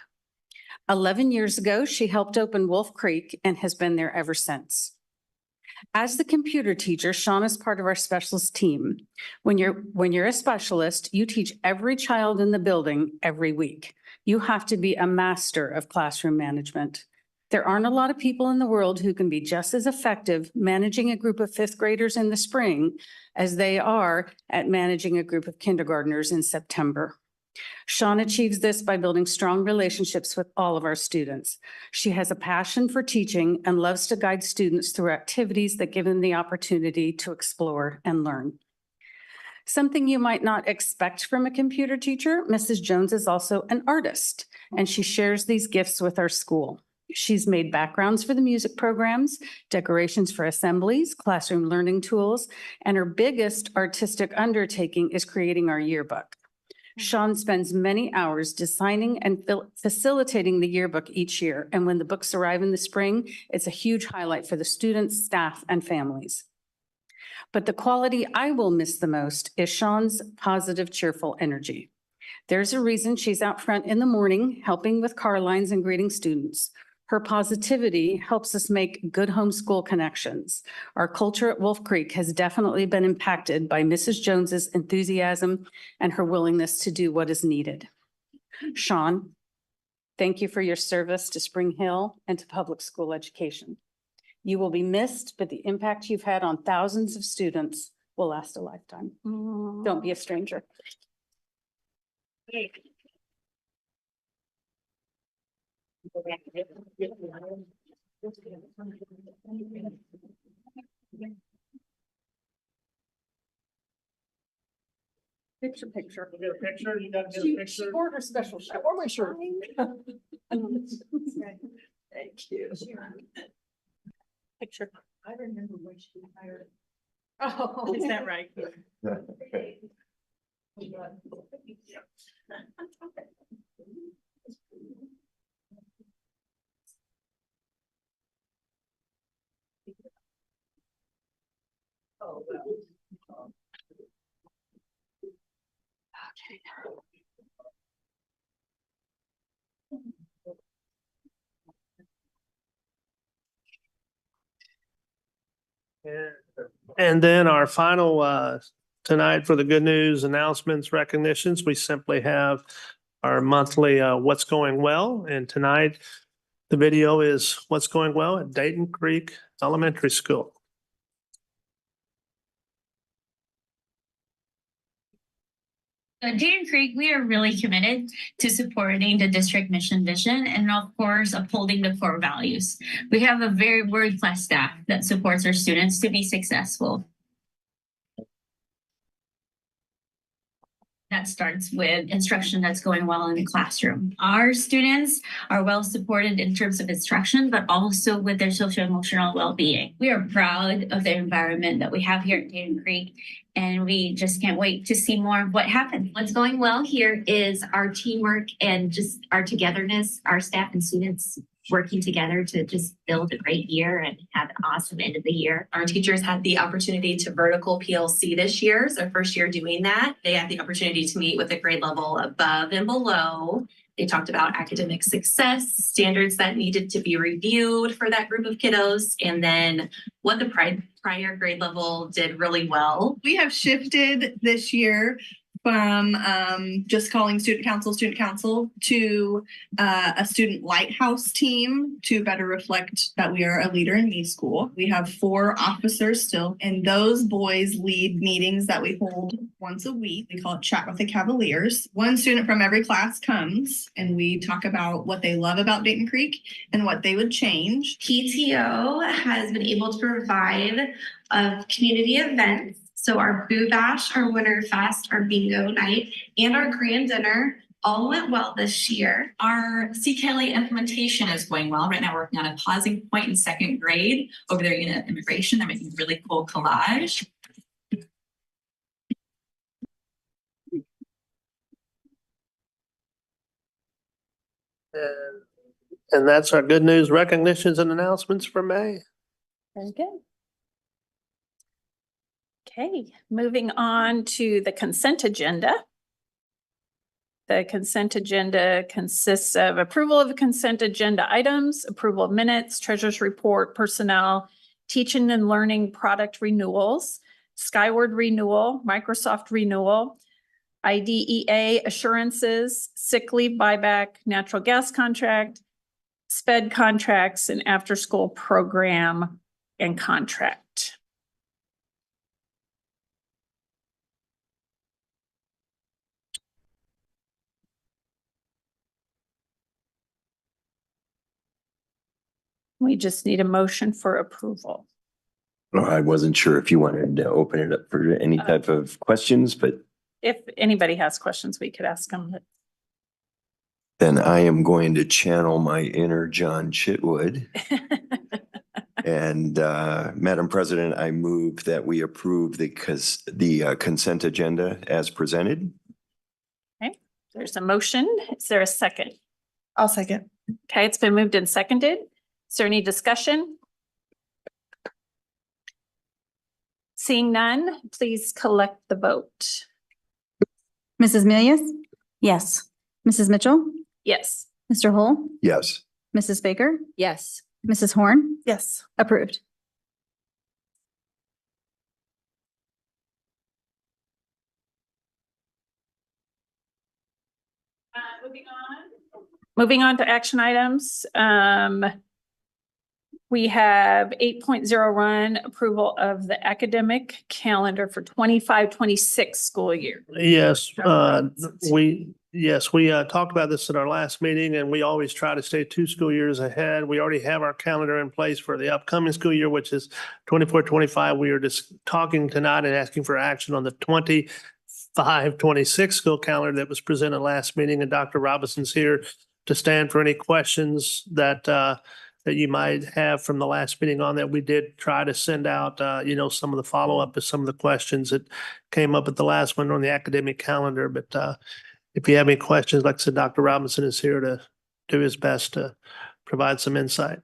Speaker 23: 11 years ago, she helped open Wolf Creek and has been there ever since. As the computer teacher, Shawn is part of our specialist team. When you're a specialist, you teach every child in the building every week. You have to be a master of classroom management. There aren't a lot of people in the world who can be just as effective managing a group of 5th graders in the spring as they are at managing a group of kindergartners in September. Shawn achieves this by building strong relationships with all of our students. She has a passion for teaching and loves to guide students through activities that give them the opportunity to explore and learn. Something you might not expect from a computer teacher, Mrs. Jones is also an artist, and she shares these gifts with our school. She's made backgrounds for the music programs, decorations for assemblies, classroom learning tools, and her biggest artistic undertaking is creating our yearbook. Sean spends many hours designing and facilitating the yearbook each year, and when the books arrive in the spring, it's a huge highlight for the students, staff, and families. But the quality I will miss the most is Sean's positive, cheerful energy. There's a reason she's out front in the morning, helping with car lines and greeting students. Her positivity helps us make good homeschool connections. Our culture at Wolf Creek has definitely been impacted by Mrs. Jones's enthusiasm and her willingness to do what is needed. Sean, thank you for your service to Spring Hill and to public school education. You will be missed, but the impact you've had on thousands of students will last a lifetime. Don't be a stranger. Picture.
Speaker 4: You get a picture? You gotta get a
Speaker 23: She
Speaker 4: picture?
Speaker 23: wore her special shirt. I wore my shirt.
Speaker 20: Thank you.
Speaker 23: Picture.
Speaker 20: I remember when she hired.
Speaker 23: Oh, is that right?
Speaker 20: Oh, well.
Speaker 4: And then our final tonight for the good news announcements, recognitions, we simply have our monthly What's Going Well. And tonight, the video is What's Going Well at Dayton Creek Elementary School.
Speaker 5: At Dayton Creek, we are really committed to supporting the district mission vision and of course upholding the core values. We have a very world-class staff that supports our students to be successful. That starts with instruction that's going well in the classroom. Our students are well supported in terms of instruction, but also with their social emotional well-being. We are proud of the environment that we have here at Dayton Creek, and we just can't wait to see more of what happens.
Speaker 7: What's going well here is our teamwork and just our togetherness, our staff and students working together to just build a great year and have an awesome end of the year.
Speaker 8: Our teachers had the opportunity to vertical PLC this year. It's their first year doing that. They had the opportunity to meet with a grade level above and below. They talked about academic success, standards that needed to be reviewed for that group of kiddos, and then what the prior grade level did really well.
Speaker 24: We have shifted this year from just calling student council to a student lighthouse team to better reflect that we are a leader in me school. We have 4 officers still, and those boys lead meetings that we hold once a week. We call it Chat with the Cavaliers. One student from every class comes and we talk about what they love about Dayton Creek and what they would change.
Speaker 8: PTO has been able to provide community events. So our Boo Bash, our Winter Fest, our Bingo Night, and our Grand Dinner all went well this year.
Speaker 7: Our CKLE implementation is going well. Right now, we're working on a pausing point in 2nd grade over there in immigration. They're making a really cool collage.
Speaker 4: And that's our good news recognitions and announcements for May.
Speaker 1: Very good. Okay, moving on to the consent agenda. The consent agenda consists of approval of consent agenda items, approval of minutes, treasurer's report, personnel, teaching and learning product renewals, Skyward renewal, Microsoft renewal, IDEA assurances, sick leave buyback, natural gas contract, SPED contracts, and after-school program and contract. We just need a motion for approval.
Speaker 3: I wasn't sure if you wanted to open it up for any type of questions, but
Speaker 1: If anybody has questions, we could ask them.
Speaker 3: Then I am going to channel my inner John Chitwood. And Madam President, I move that we approve the consent agenda as presented.
Speaker 1: Okay, there's a motion. Is there a second?
Speaker 6: I'll second.
Speaker 1: Okay, it's been moved and seconded. Is there any discussion? Seeing none, please collect the vote.
Speaker 19: Mrs. Milius,
Speaker 22: Yes.
Speaker 19: Mrs. Mitchell,
Speaker 1: Yes.
Speaker 19: Mr. Hull,
Speaker 3: Yes.
Speaker 19: Mrs. Baker,
Speaker 2: Yes.
Speaker 19: Mrs. Horn,
Speaker 6: Yes.
Speaker 19: approved.
Speaker 1: Moving on to action items. We have 8.01 approval of the academic calendar for 25-26 school year.
Speaker 4: Yes, we talked about this at our last meeting, and we always try to stay 2 school years ahead. We already have our calendar in place for the upcoming school year, which is 24-25. We are just talking tonight and asking for action on the 25-26 school calendar that was presented last meeting, and Dr. Robinson's here to stand for any questions that you might have from the last meeting on that. We did try to send out, some of the follow-up to some of the questions that came up at the last one on the academic calendar. But if you have any questions, like I said, Dr. Robinson is here to do his best to provide some insight.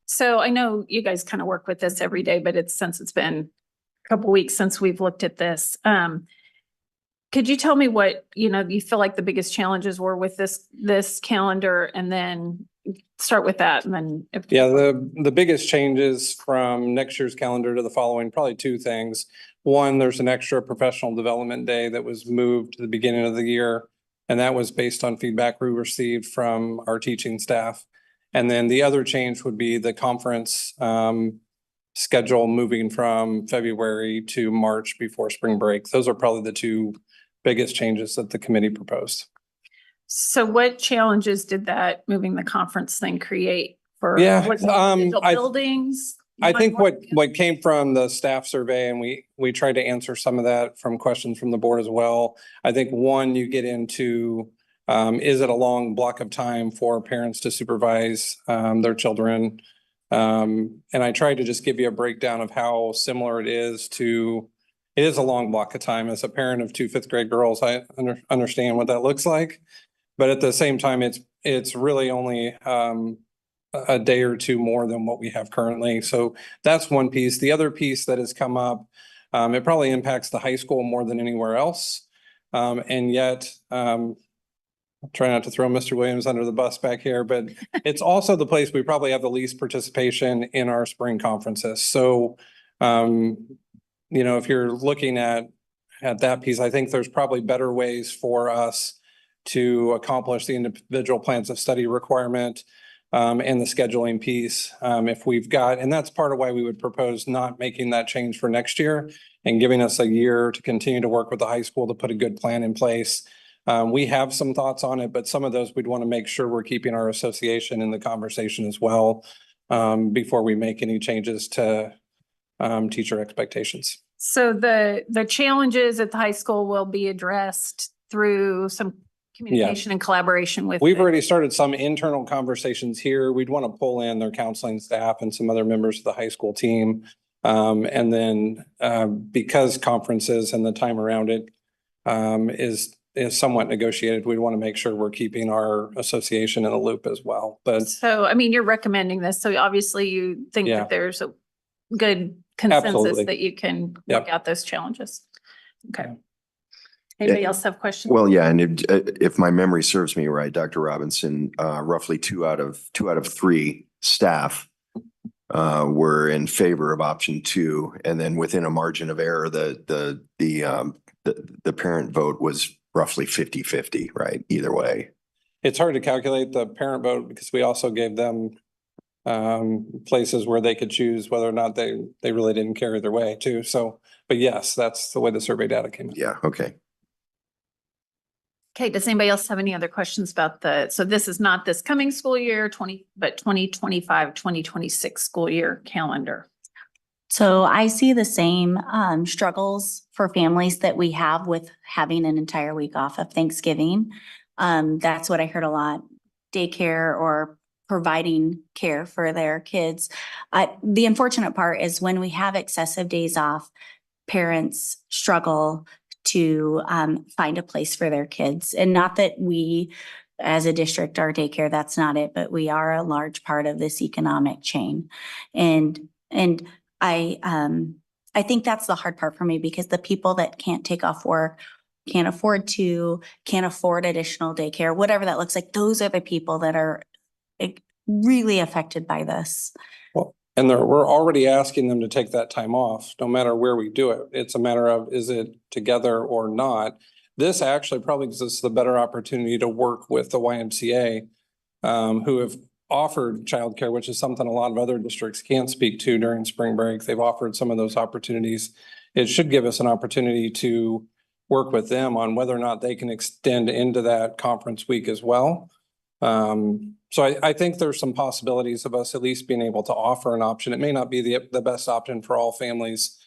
Speaker 1: So I know you guys kind of work with this every day, but since it's been a couple weeks since we've looked at this. Could you tell me what, you feel like the biggest challenges were with this calendar, and then start with that, and then
Speaker 9: Yeah, the biggest changes from next year's calendar to the following, probably 2 things. One, there's an extra professional development day that was moved to the beginning of the year, and that was based on feedback we received from our teaching staff. And then the other change would be the conference schedule moving from February to March before spring break. Those are probably the 2 biggest changes that the committee proposed.
Speaker 1: So what challenges did that moving the conference thing create for?
Speaker 9: Yeah,
Speaker 1: Buildings?
Speaker 9: I think what came from the staff survey, and we tried to answer some of that from questions from the board as well. I think one, you get into, is it a long block of time for parents to supervise their children? And I tried to just give you a breakdown of how similar it is a long block of time. As a parent of 2 5th-grade girls, I understand what that looks like. But at the same time, it's really only a day or 2 more than what we have currently. So that's one piece. The other piece that has come up, it probably impacts the high school more than anywhere else. And yet, I'll try not to throw Mr. Williams under the bus back here, but it's also the place we probably have the least participation in our spring conferences. So, if you're looking at that piece, I think there's probably better ways for us to accomplish the individual plans of study requirement and the scheduling piece. If we've got, and that's part of why we would propose not making that change for next year and giving us a year to continue to work with the high school to put a good plan in place. We have some thoughts on it, but some of those we'd want to make sure we're keeping our association in the conversation as well before we make any changes to teacher expectations.
Speaker 1: So the challenges at the high school will be addressed through some communication and collaboration with.
Speaker 9: We've already started some internal conversations here. We'd want to pull in their counseling staff and some other members of the high school team. And then because conferences and the time around it is somewhat negotiated, we want to make sure we're keeping our association in the loop as well. But
Speaker 1: so, you're recommending this. So obviously you think that there's a good consensus
Speaker 9: Absolutely.
Speaker 1: that you can
Speaker 9: Yep.
Speaker 1: work out those challenges. Okay. Anybody else have questions?
Speaker 3: Well, yeah, and if my memory serves me right, Dr. Robinson, roughly 2 out of 3 staff were in favor of option 2, and then within a margin of error, the parent vote was roughly 50-50, right? Either way.
Speaker 9: it's hard to calculate the parent vote because we also gave them places where they could choose whether or not they really didn't care either way too. So, but yes, that's the way the survey data came out.
Speaker 3: Yeah, okay.
Speaker 1: Okay, does anybody else have any other questions about so this is not this coming school year, but 2025-2026 school year calendar?
Speaker 22: So I see the same struggles for families that we have with having an entire week off of Thanksgiving. That's what I heard a lot, daycare or providing care for their kids. The unfortunate part is when we have excessive days off, parents struggle to find a place for their kids. And not that we, as a district, are daycare, that's not it, but we are a large part of this economic chain. And I think that's the hard part for me, because the people that can't take off work, can't afford additional daycare, whatever that looks like, those are the people that are really affected by this.
Speaker 9: Well, and we're already asking them to take that time off, no matter where we do it. It's a matter of, is it together or not? This actually probably gives us the better opportunity to work with the YMCA, who have offered childcare, which is something a lot of other districts can't speak to during spring break. They've offered some of those opportunities. It should give us an opportunity to work with them on whether or not they can extend into that conference week as well. So I think there's some possibilities of us at least being able to offer an option. It may not be the best option for all families,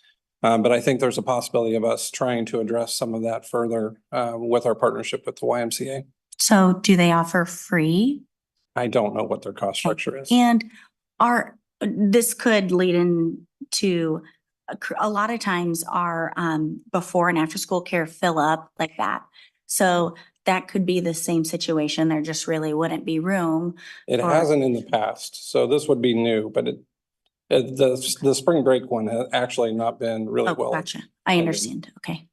Speaker 9: but I think there's a possibility of us trying to address some of that further with our partnership with the YMCA.
Speaker 22: So do they offer free?
Speaker 9: I don't know what their cost structure is.
Speaker 22: And this could lead into a lot of times our before and after school care fill up like that. So that could be the same situation. There just really wouldn't be room.
Speaker 9: It hasn't in the past, so this would be new, but the spring break one has actually not been really well.
Speaker 22: Gotcha. I understand. Okay.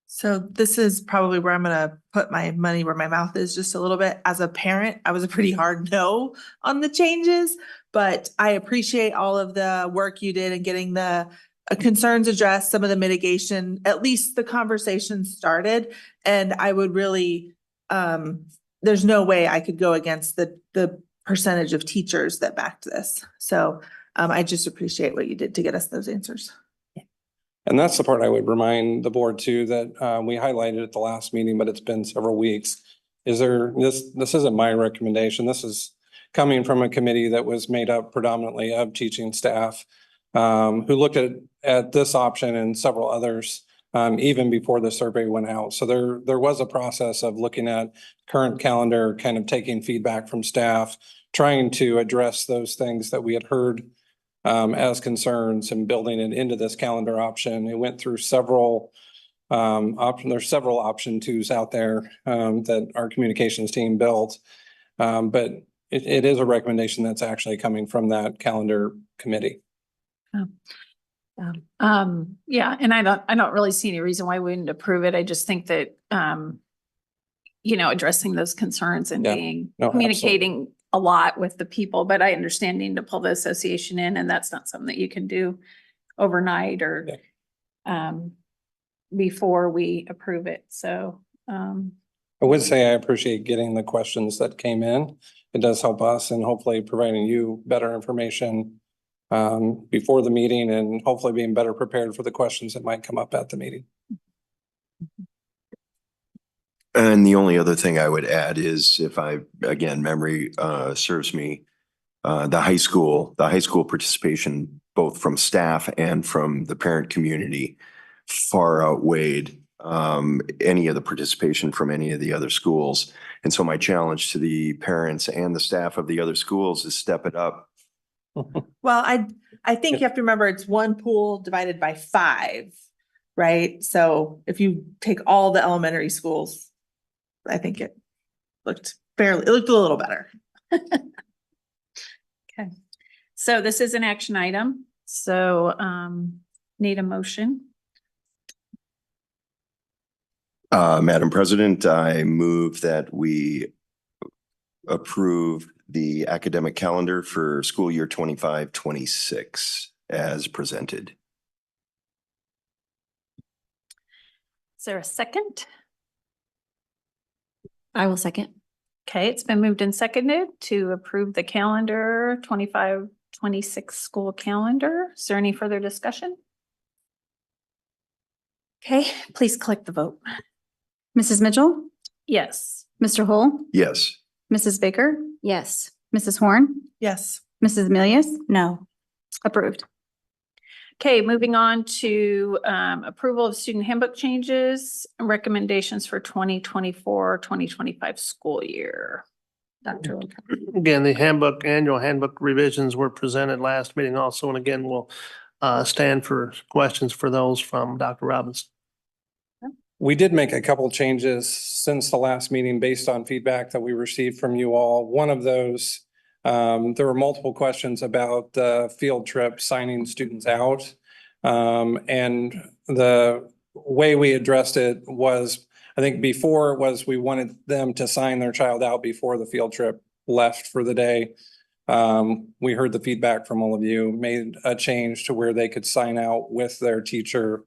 Speaker 12: So this is probably where I'm gonna put my money where my mouth is just a little bit. As a parent, I was a pretty hard no on the changes, but I appreciate all of the work you did in getting the concerns addressed, some of the mitigation, at least the conversation started. And I would really, there's no way I could go against the percentage of teachers that backed this. So I just appreciate what you did to get us those answers.
Speaker 9: And that's the part I would remind the board too, that we highlighted at the last meeting, but it's been several weeks. This isn't my recommendation. This is coming from a committee that was made up predominantly of teaching staff, who looked at this option and several others, even before the survey went out. So there was a process of looking at current calendar, kind of taking feedback from staff, trying to address those things that we had heard as concerns and building it into this calendar option. It went through several there's several option twos out there that our communications team built. But it is a recommendation that's actually coming from that calendar committee.
Speaker 1: Yeah, and I don't really see any reason why we wouldn't approve it. I just think that, addressing those concerns and communicating a lot with the people, but I understand needing to pull the association in, and that's not something that you can do overnight or, before we approve it. So,
Speaker 9: I would say I appreciate getting the questions that came in. It does help us and hopefully providing you better information before the meeting and hopefully being better prepared for the questions that might come up at the meeting.
Speaker 3: And the only other thing I would add is memory serves me, the high school participation, both from staff and from the parent community, far outweighed any of the participation from any of the other schools. And so my challenge to the parents and the staff of the other schools is step it up.
Speaker 12: Well, I think you have to remember it's one pool divided by 5, right? So if you take all the elementary schools, I think it looked a little better.
Speaker 1: okay. So this is an action item. So need a motion.
Speaker 3: Madam President, I move that we approve the academic calendar for school year 25-26 as presented.
Speaker 1: Is there a second?
Speaker 20: I will second.
Speaker 1: Okay, it's been moved and seconded to approve the calendar 25-26 school calendar. Is there any further discussion? Okay, please click the vote.
Speaker 19: Mrs. Mitchell,
Speaker 1: Yes.
Speaker 19: Mr. Hull,
Speaker 3: Yes.
Speaker 19: Mrs. Baker,
Speaker 20: Yes.
Speaker 19: Mrs. Horn,
Speaker 12: Yes.
Speaker 19: Mrs. Milius,
Speaker 22: No.
Speaker 19: approved.
Speaker 1: Okay, moving on to approval of student handbook changes and recommendations for 2024-2025 school year. Dr. O'Connor.
Speaker 4: Again, the annual handbook revisions were presented last meeting also, and again, we'll stand for questions for those from Dr. Robbins.
Speaker 9: We did make a couple changes since the last meeting based on feedback that we received from you all. One of those, there were multiple questions about the field trip signing students out. And the way we addressed it was, I think before it was we wanted them to sign their child out before the field trip left for the day. We heard the feedback from all of you, made a change to where they could sign out with their teacher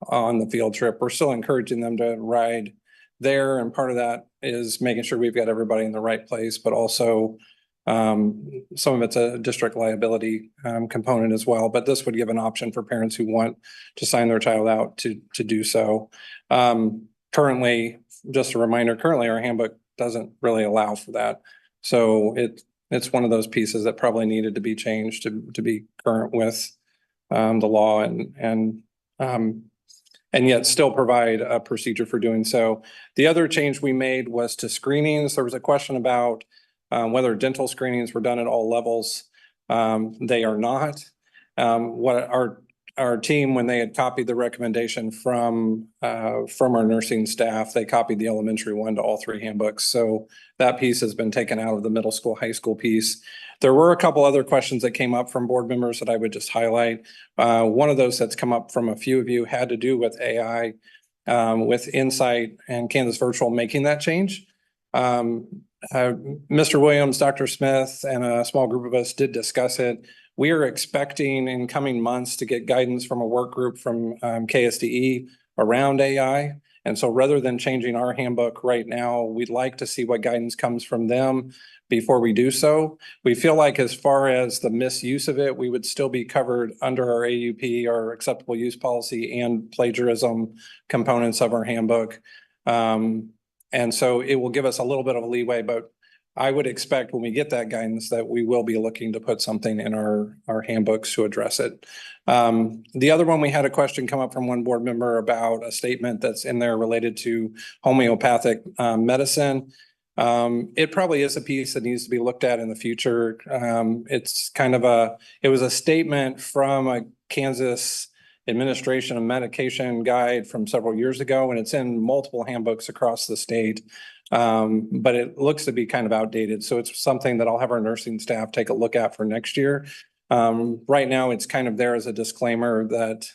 Speaker 9: on the field trip. We're still encouraging them to ride there, and part of that is making sure we've got everybody in the right place, but also some of it's a district liability component as well. But this would give an option for parents who want to sign their child out to do so. Currently, just a reminder, currently our handbook doesn't really allow for that. So it's one of those pieces that probably needed to be changed to be current with the law and yet still provide a procedure for doing so. The other change we made was to screenings. There was a question about whether dental screenings were done at all levels. They are not. What our team, when they had copied the recommendation from our nursing staff, they copied the elementary one to all three handbooks. So that piece has been taken out of the middle school, high school piece. There were a couple other questions that came up from board members that I would just highlight. One of those that's come up from a few of you had to do with AI, with Insight and Kansas Virtual making that change. Mr. Williams, Dr. Smith, and a small group of us did discuss it. We are expecting in coming months to get guidance from a work group from KSDE around AI. And so rather than changing our handbook right now, we'd like to see what guidance comes from them before we do so. We feel like as far as the misuse of it, we would still be covered under our AUP, our acceptable use policy, and plagiarism components of our handbook. And so it will give us a little bit of a leeway, but I would expect when we get that guidance that we will be looking to put something in our handbooks to address it. The other one, we had a question come up from one board member about a statement that's in there related to homeopathic medicine. It probably is a piece that needs to be looked at in the future. It's kind of it was a statement from a Kansas Administration of Medication guide from several years ago, and it's in multiple handbooks across the state. But it looks to be kind of outdated. So it's something that I'll have our nursing staff take a look at for next year. Right now, it's kind of there as a disclaimer that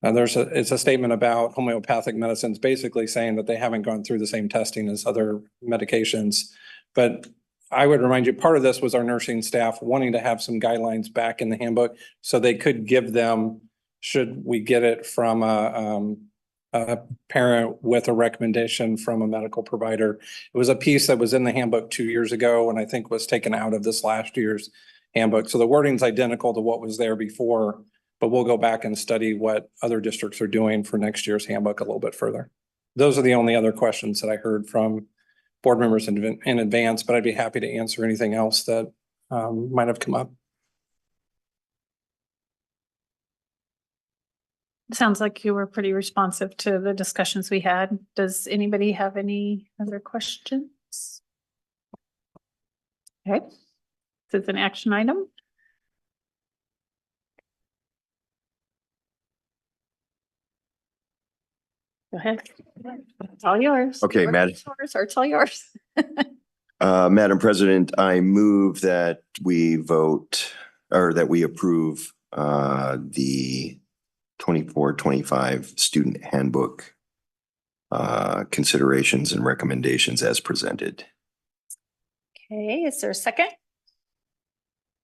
Speaker 9: it's a statement about homeopathic medicines, basically saying that they haven't gone through the same testing as other medications. But I would remind you, part of this was our nursing staff wanting to have some guidelines back in the handbook so they could give them, should we get it from a parent with a recommendation from a medical provider. It was a piece that was in the handbook 2 years ago and I think was taken out of this last year's handbook. So the wording's identical to what was there before, but we'll go back and study what other districts are doing for next year's handbook a little bit further. Those are the only other questions that I heard from board members in advance, but I'd be happy to answer anything else that might have come up.
Speaker 1: Sounds like you were pretty responsive to the discussions we had. Does anybody have any other questions? Okay, this is an action item. Go ahead. It's all yours.
Speaker 3: Okay, Madam.
Speaker 1: It's all yours.
Speaker 3: Madam President, I move that we vote or that we approve the 24-25 student handbook considerations and recommendations as presented.
Speaker 1: Okay, is there a second?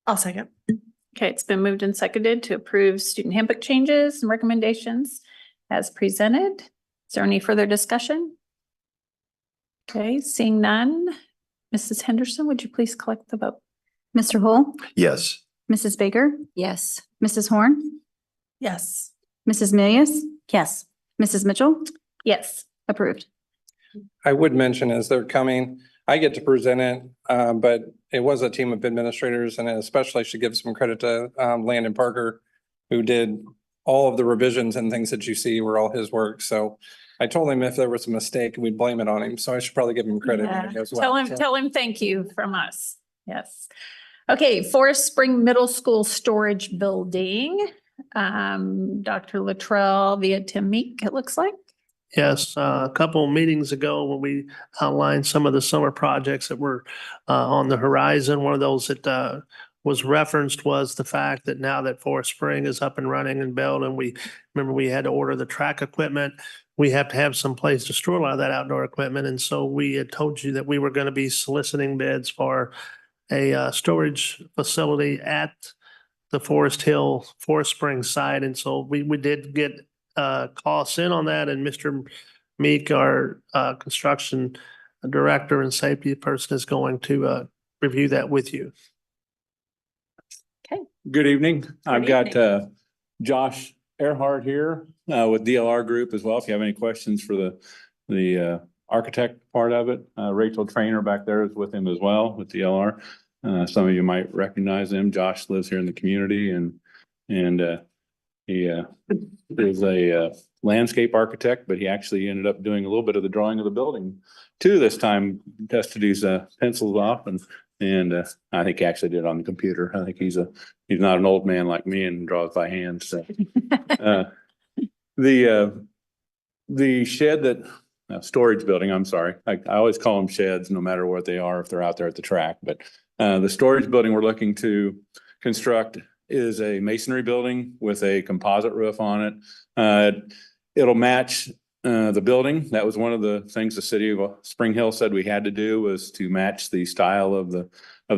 Speaker 12: I'll second.
Speaker 1: Okay, it's been moved and seconded to approve student handbook changes and recommendations as presented. Is there any further discussion? Okay, seeing none. Mrs. Henderson, would you please collect the vote?
Speaker 22: Mr. Hull,
Speaker 3: Yes.
Speaker 22: Mrs. Baker,
Speaker 20: Yes.
Speaker 22: Mrs. Horn,
Speaker 12: Yes.
Speaker 22: Mrs. Milius, yes. Mrs. Mitchell,
Speaker 1: Yes.
Speaker 22: approved.
Speaker 9: I would mention as they're coming, I get to present it, but it was a team of administrators, and especially should give some credit to Landon Parker who did all of the revisions and things that you see were all his work. So I told him if there was a mistake, we'd blame it on him. So I should probably give him credit
Speaker 1: Yeah.
Speaker 9: as well.
Speaker 1: Tell him thank you from us. Yes. Okay, Forest Spring Middle School Storage Building. Dr. Luttrell via Tim Meek, it looks like.
Speaker 4: Yes, a couple of meetings ago when we outlined some of the summer projects that were on the horizon, one of those that was referenced was the fact that now that Forest Spring is up and running and built, and we had to order the track equipment, we have to have some place to store a lot of that outdoor equipment. And so we had told you that we were going to be soliciting bids for a storage facility at the Forest Spring site. And so we did get costs in on that, and Mr. Meek, our construction director and safety person, is going to review that with you.
Speaker 1: Okay.
Speaker 11: Good evening. I've got Josh Earhart here with DLR Group as well. If you have any questions for the architect part of it, Rachel Trainer back there is with him as well with DLR. Some of you might recognize him. Josh lives here in the community, and he is a landscape architect, but he actually ended up doing a little bit of the drawing of the building too this time. Tested his pencils off, and I think he actually did it on the computer. I think he's not an old man like me and draws by hand. So the shed that storage building, I'm sorry, I always call them sheds no matter what they are if they're out there at the track, but the storage building we're looking to construct is a masonry building with a composite roof on it. It'll match the building. That was one of the things the city of Spring Hill said we had to do, was to match the style of the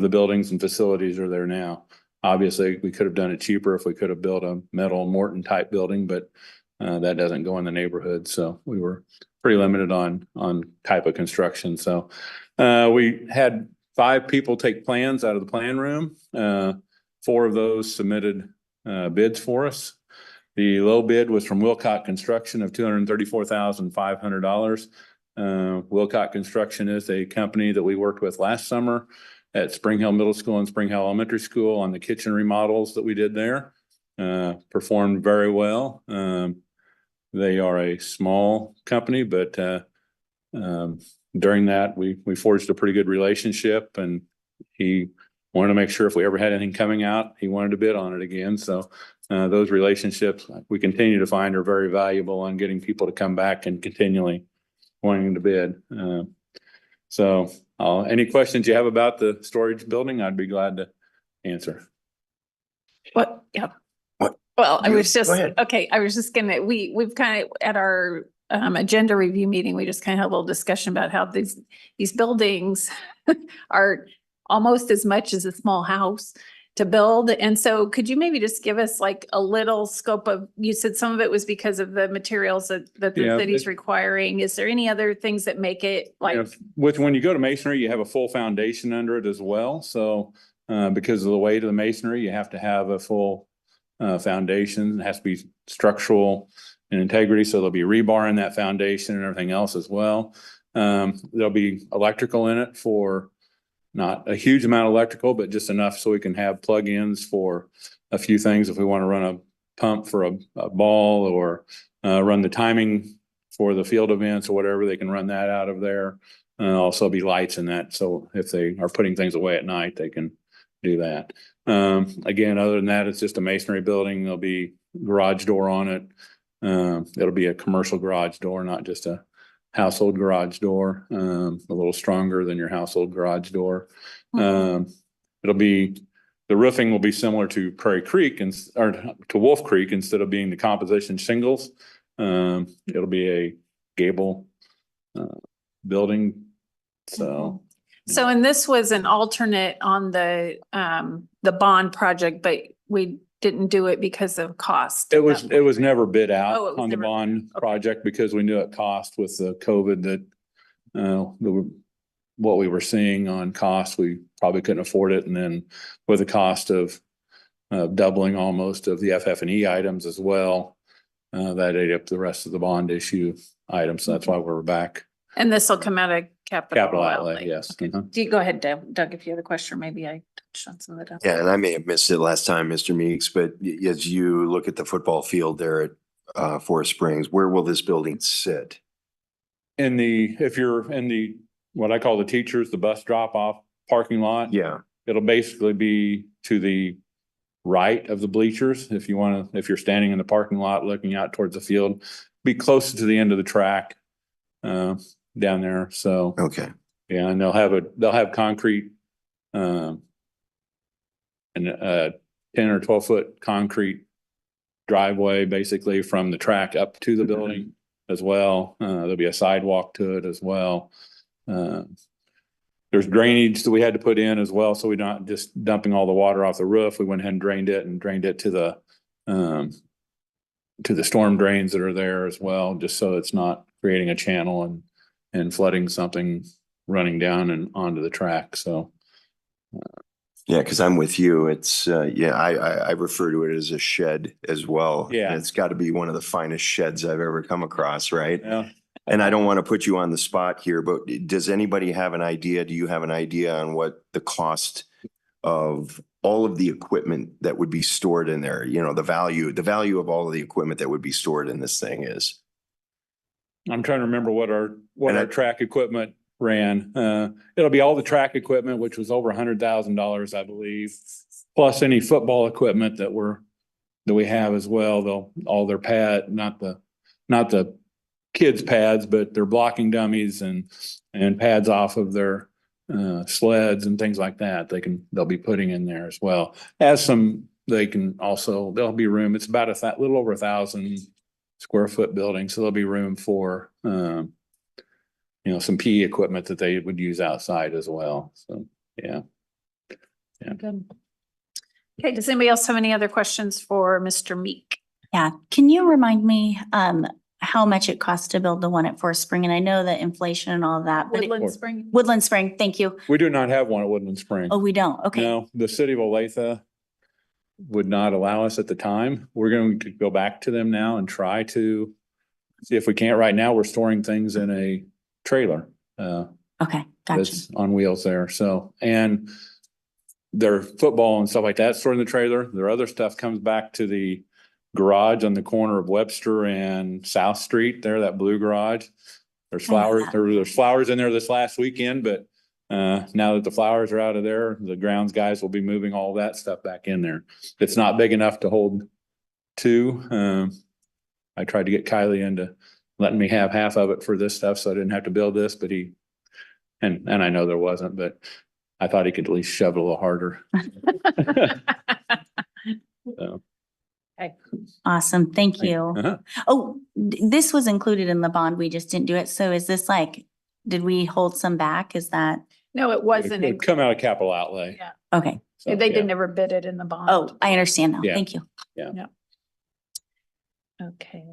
Speaker 11: buildings and facilities are there now. Obviously, we could have done it cheaper if we could have built a metal Morton type building, but that doesn't go in the neighborhood. So we were pretty limited on type of construction. So we had 5 people take plans out of the plan room. 4 of those submitted bids for us. The low bid was from Wilcott Construction of $234,500. Wilcott Construction is a company that we worked with last summer at Spring Hill Middle School and Spring Hill Elementary School on the kitchen remodels that we did there. Performed very well. They are a small company, but during that, we forged a pretty good relationship, and he wanted to make sure if we ever had anything coming out, he wanted to bid on it again. So those relationships we continue to find are very valuable on getting people to come back and continually wanting to bid. So any questions you have about the storage building, I'd be glad to answer.
Speaker 1: What? Yeah. Well, I was just gonna, we've kind of at our agenda review meeting, we just kind of had a little discussion about how these buildings are almost as much as a small house to build. And so could you maybe just give us like a little scope of, you said some of it was because of the materials that the city's requiring. Is there any other things that make it like?
Speaker 11: When you go to masonry, you have a full foundation under it as well. So because of the weight of the masonry, you have to have a full foundation. It has to be structural and integrity. So there'll be rebar in that foundation and everything else as well. There'll be electrical in it for not a huge amount of electrical, but just enough so we can have plug-ins for a few things. If we want to run a pump for a ball or run the timing for the field events or whatever, they can run that out of there. Also be lights in that. So if they are putting things away at night, they can do that. Again, other than that, it's just a masonry building. There'll be garage door on it. It'll be a commercial garage door, not just a household garage door, a little stronger than your household garage door. The roofing will be similar to Prairie Creek or to Wolf Creek instead of being the composition shingles. It'll be a gable building.
Speaker 1: And this was an alternate on the bond project, but we didn't do it because of cost.
Speaker 11: It was never bid out on the bond project because we knew it cost with the COVID that what we were seeing on cost, we probably couldn't afford it. And then with the cost of doubling almost of the FF&E items as well, that ate up the rest of the bond issue items. So that's why we're back.
Speaker 1: And this will come out of Capital
Speaker 11: outlay, yes. Mhm.
Speaker 1: Do you go ahead, Doug, if you have a question, maybe I touched on some of that.
Speaker 3: Yeah, and I may have missed it last time, Mr. Meeks, but as you look at the football field there at Forest Springs, where will this building sit?
Speaker 11: If you're in what I call the bus drop off parking lot.
Speaker 3: Yeah.
Speaker 11: It'll basically be to the right of the bleachers. If you're standing in the parking lot looking out towards the field, be closer to the end of the track, down there. So.
Speaker 3: Okay.
Speaker 11: Yeah, and they'll have concrete, and 10 or 12-foot concrete driveway basically from the track up to the building as well. There'll be a sidewalk to it as well. There's drainage that we had to put in as well, so we're not just dumping all the water off the roof. We went ahead and drained it to the storm drains that are there as well, just so it's not creating a channel and flooding something running down and onto the track. So.
Speaker 3: Yeah, because I'm with you. It's, I refer to it as a shed as well.
Speaker 11: Yeah.
Speaker 3: And it's got to be one of the finest sheds I've ever come across, right?
Speaker 11: Yeah.
Speaker 3: And I don't want to put you on the spot here, but does anybody have an idea? Do you have an idea on what the cost of all of the equipment that would be stored in there? You know, the value of all of the equipment that would be stored in this thing is?
Speaker 11: I'm trying to remember what our track equipment ran. It'll be all the track equipment, which was over $100,000, I believe, plus any football equipment that we have as well. All their not the kids pads, but their blocking dummies and pads off of their sleds and things like that. They'll be putting in there as well. There'll be room. It's about a little over 1,000 square foot building. So there'll be room for, some PE equipment that they would use outside as well. So, yeah. Yeah.
Speaker 1: Good. Okay, does anybody else have any other questions for Mr. Meek?
Speaker 22: Yeah, can you remind me how much it costs to build the one at Forest Spring? And I know the inflation and all that, but
Speaker 1: Woodland Spring?
Speaker 22: Woodland Spring, thank you.
Speaker 11: We do not have one at Woodland Spring.
Speaker 22: Oh, we don't? Okay.
Speaker 11: No, the city of Olathe would not allow us at the time. We're going to go back to them now and try to see if we can't. Right now, we're storing things in a trailer.
Speaker 22: Okay, gotcha.
Speaker 11: That's on wheels there. So, and their football and stuff like that stored in the trailer. Their other stuff comes back to the garage on the corner of Webster and South Street there, that blue garage. There's flowers in there this last weekend, but now that the flowers are out of there, the grounds guys will be moving all that stuff back in there. It's not big enough to hold two. I tried to get Kylie into letting me have half of it for this stuff, so I didn't have to build this, but and I know there wasn't, but I thought he could at least shove it a little harder. So.
Speaker 22: Okay. Awesome. Thank you.
Speaker 11: Uh-huh.
Speaker 22: Oh, this was included in the bond. We just didn't do it. So is this did we hold some back? Is that?
Speaker 1: No, it wasn't.
Speaker 11: It'd come out of capital outlay.
Speaker 1: Yeah.
Speaker 22: Okay.
Speaker 11: So,
Speaker 1: They
Speaker 11: yeah.
Speaker 1: did never bid it in the bond.
Speaker 22: Oh, I understand now.
Speaker 11: Yeah.
Speaker 22: Thank you.
Speaker 11: Yeah.
Speaker 1: Okay.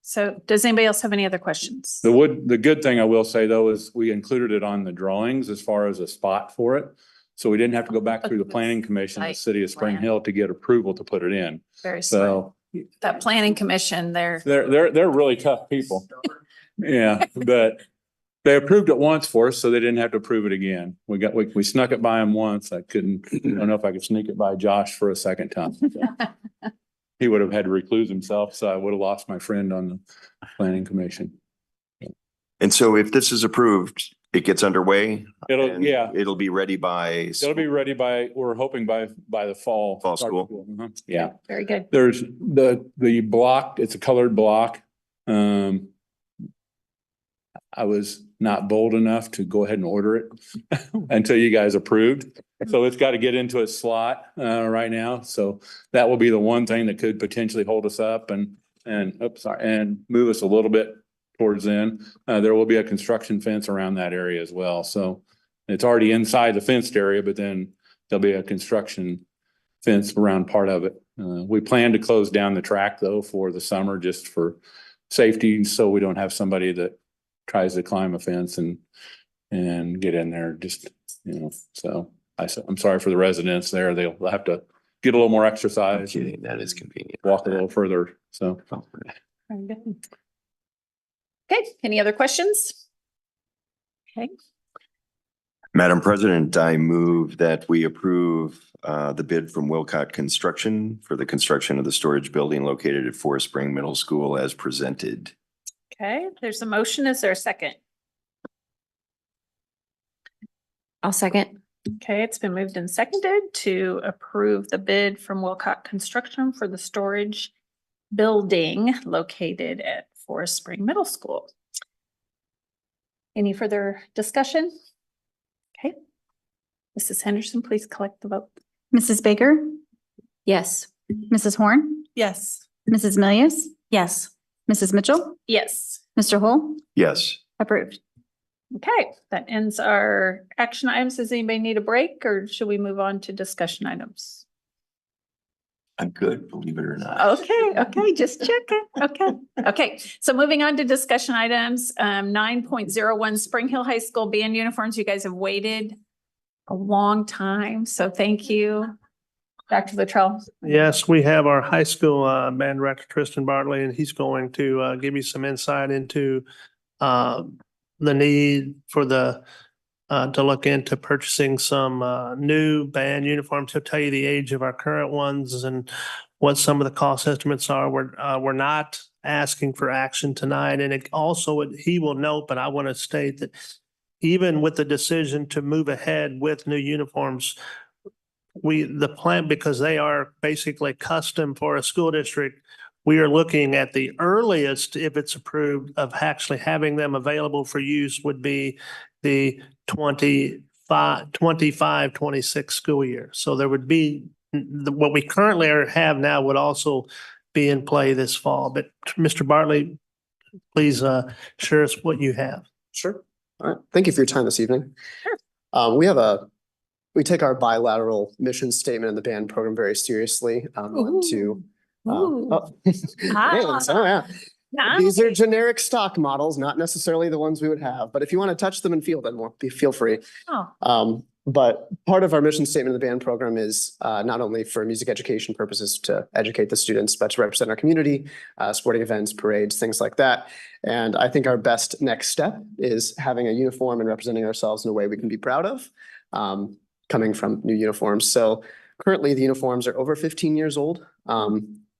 Speaker 1: So does anybody else have any other questions?
Speaker 11: The good thing I will say though, is we included it on the drawings as far as a spot for it. So we didn't have to go back through the planning commission, the city of Spring Hill to get approval to put it in.
Speaker 1: Very smart.
Speaker 11: So
Speaker 1: That planning commission, they're
Speaker 11: really tough people. Yeah, but they approved it once for us, so they didn't have to approve it again. We snuck it by them once. I don't know if I could sneak it by Josh for a second time. So. He would have had to recluse himself, so I would have lost my friend on the planning commission.
Speaker 3: And so if this is approved, it gets underway?
Speaker 11: It'll
Speaker 3: be ready by?
Speaker 11: We're hoping by the fall.
Speaker 3: Fall school.
Speaker 11: Uh-huh. Yeah.
Speaker 1: very good.
Speaker 11: There's the block, it's a colored block. I was not bold enough to go ahead and order it until you guys approved. So it's got to get into its slot right now. So that will be the one thing that could potentially hold us up and move us a little bit towards then. There will be a construction fence around that area as well. So it's already inside the fenced area, but then there'll be a construction fence around part of it. We plan to close down the track though for the summer, just for safety. So we don't have somebody that tries to climb a fence and get in there, so I'm sorry for the residents there. They'll have to get a little more exercise.
Speaker 3: That is convenient.
Speaker 11: Walk a little further, so.
Speaker 1: Very good. Okay, any other questions? Okay,
Speaker 3: Madam President, I move that we approve the bid from Wilcott Construction for the construction of the storage building located at Forest Spring Middle School as presented.
Speaker 1: Okay, there's a motion. Is there a second?
Speaker 20: I'll second.
Speaker 1: Okay, it's been moved and seconded to approve the bid from Wilcott Construction for the storage building located at Forest Spring Middle School. Any further discussion? Okay. Mrs. Henderson, please collect the vote.
Speaker 19: Mrs. Baker,
Speaker 20: Yes.
Speaker 19: Mrs. Horn,
Speaker 12: Yes.
Speaker 19: Mrs. Milius,
Speaker 22: Yes.
Speaker 19: Mrs. Mitchell,
Speaker 1: Yes.
Speaker 19: Mr. Hull,
Speaker 3: Yes.
Speaker 19: approved.
Speaker 1: Okay, that ends our action items. Does anybody need a break or should we move on to discussion items?
Speaker 3: I'm good, believe it or not.
Speaker 1: Okay, just checking. Okay. So moving on to discussion items, 9.01 Spring Hill High School band uniforms. You guys have waited a long time, so thank you. Dr. Luttrell.
Speaker 4: Yes, we have our high school band director, Tristan Bartley, and he's going to give you some insight into the need for to look into purchasing some new band uniforms. He'll tell you the age of our current ones and what some of the cost estimates are. We're not asking for action tonight. And it also, he will note, but I want to state that even with the decision to move ahead with new uniforms, the plan, because they are basically custom for a school district, we are looking at the earliest, if it's approved, of actually having them available for use would be the 25-26 school year. So there would be, what we currently have now would also be in play this fall. But Mr. Bartley, please share us what you have.
Speaker 13: Sure. All right. Thank you for your time this evening.
Speaker 1: Sure.
Speaker 13: We take our bilateral mission statement in the band program very seriously. These are generic stock models, not necessarily the ones we would have, but if you want to touch them and feel them more, feel free. But part of our mission statement of the band program is not only for music education purposes to educate the students, but to represent our community, sporting events, parades, things like that. And I think our best next step is having a uniform and representing ourselves in a way we can be proud of, coming from new uniforms. So currently the uniforms are over 15 years old.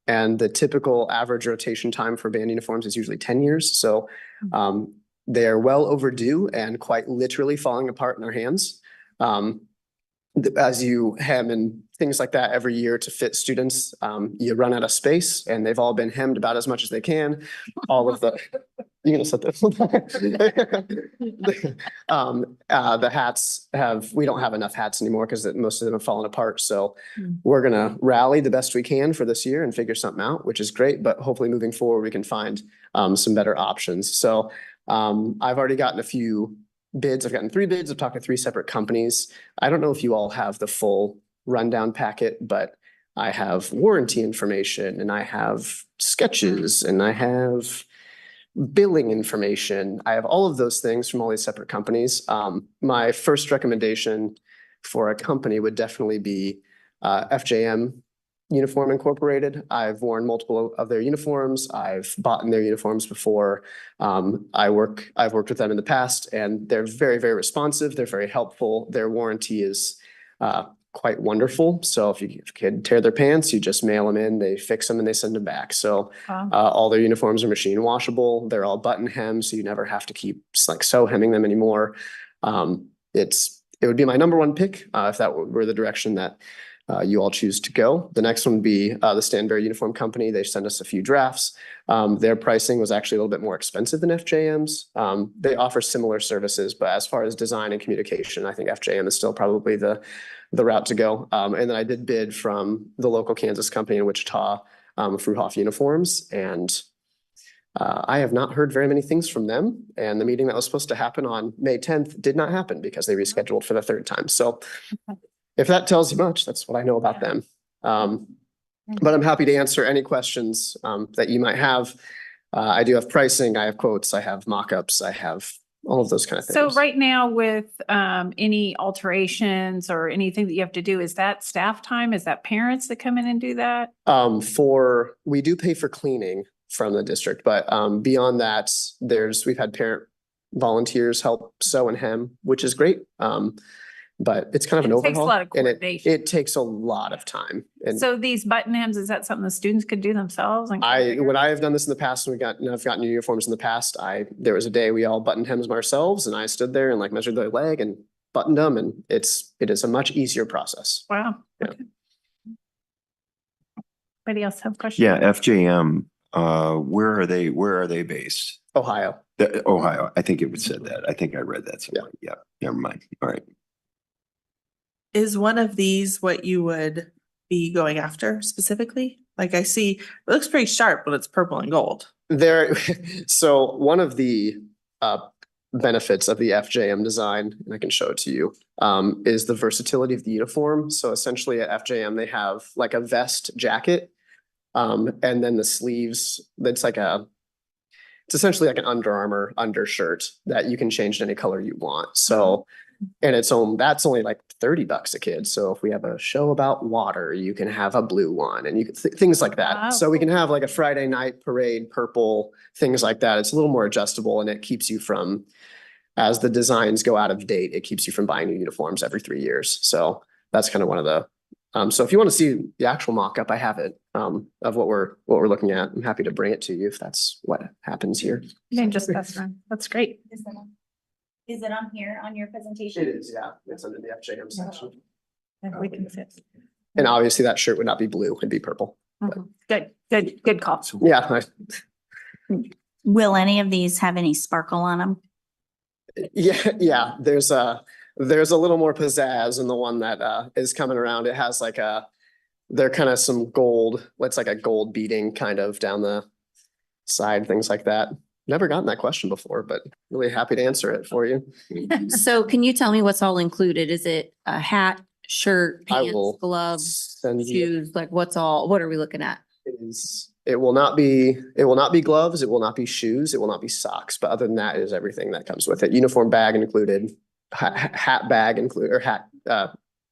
Speaker 13: And the typical average rotation time for band uniforms is usually 10 years. So they are well overdue and quite literally falling apart in our hands. As you hem and things like that every year to fit students, you run out of space, and they've all been hemmed about as much as they can. All of the, you're gonna set this. The hats we don't have enough hats anymore because most of them have fallen apart. So we're gonna rally the best we can for this year and figure something out, which is great. But hopefully moving forward, we can find some better options. So I've already gotten a few bids. I've gotten 3 bids. I've talked to 3 separate companies. I don't know if you all have the full rundown packet, but I have warranty information and I have sketches and I have billing information. I have all of those things from all these separate companies. My first recommendation for a company would definitely be FJM Uniform Incorporated. I've worn multiple of their uniforms. I've bought in their uniforms before. I've worked with them in the past, and they're very, very responsive. They're very helpful. Their warranty is quite wonderful. So if you could tear their pants, you just mail them in, they fix them and they send them back. So all their uniforms are machine washable. They're all button hem, so you never have to keep like sew hemming them anymore. It would be my number 1 pick if that were the direction that you all choose to go. The next one would be the Stanberry Uniform Company. They sent us a few drafts. Their pricing was actually a little bit more expensive than FJM's. They offer similar services, but as far as design and communication, I think FJM is still probably the route to go. And then I did bid from the local Kansas company in Wichita, Fruhoff Uniforms, and I have not heard very many things from them. And the meeting that was supposed to happen on May 10th did not happen because they rescheduled for the 3rd time. So if that tells you much, that's what I know about them. But I'm happy to answer any questions that you might have. I do have pricing, I have quotes, I have mock-ups, I have all of those kind of things.
Speaker 1: So right now with any alterations or anything that you have to do, is that staff time? Is that parents that come in and do that?
Speaker 13: We do pay for cleaning from the district, but beyond that, we've had parent volunteers help sew and hem, which is great. But it's kind of an
Speaker 1: It takes a
Speaker 13: overhaul.
Speaker 1: lot of
Speaker 13: And
Speaker 1: coordination.
Speaker 13: it takes a lot of time. And
Speaker 1: So these button hems, is that something the students could do themselves? And
Speaker 13: when I have done this in the past, and I've gotten new uniforms in the past, there was a day we all buttoned hems ourselves and I stood there and like measured their leg and buttoned them, and it is a much easier process.
Speaker 1: Wow.
Speaker 13: Yeah.
Speaker 1: Okay. Anybody else have questions?
Speaker 3: Yeah, FJM, where are they based?
Speaker 13: Ohio.
Speaker 3: Ohio, I think it said that. I think I read that somewhere. Yeah, never mind. All right.
Speaker 12: Is one of these what you would be going after specifically? Like I see, it looks pretty sharp, but it's purple and gold.
Speaker 13: So one of the benefits of the FJM design, and I can show it to you, is the versatility of the uniform. So essentially at FJM, they have like a vest jacket, and then the sleeves, it's essentially like an Under Armour undershirt that you can change to any color you want. So, and that's only like $30 a kid. So if we have a show about water, you can have a blue one, and you can things like that.
Speaker 1: Wow.
Speaker 13: So we can have like a Friday night parade, purple, things like that. It's a little more adjustable, and it keeps you from, as the designs go out of date, it keeps you from buying new uniforms every 3 years. So that's kind of one of the, so if you want to see the actual mock-up, I have it, of what we're looking at. I'm happy to bring it to you if that's what happens here.
Speaker 1: You can just pass around. That's great.
Speaker 22: Is it on here on your presentation?
Speaker 13: It is, yeah. It's under the FJM section.
Speaker 1: Yeah, we can fit.
Speaker 13: And obviously that shirt would not be blue, it'd be purple.
Speaker 1: Good call.
Speaker 13: Yeah,
Speaker 22: Will any of these have any sparkle on them?
Speaker 13: yeah. There's a little more pizzazz in the one that is coming around. It has like they're kind of some gold, it's like a gold beading kind of down the side, things like that. Never gotten that question before, but really happy to answer it for you.
Speaker 20: So can you tell me what's all included? Is it a hat, shirt,
Speaker 13: I
Speaker 20: pants,
Speaker 13: will
Speaker 20: gloves,
Speaker 13: send you.
Speaker 20: shoes? Like what are we looking at?
Speaker 13: It will not be gloves, it will not be shoes, it will not be socks, but other than that, it is everything that comes with it. Uniform bag included, hat bag included, or hat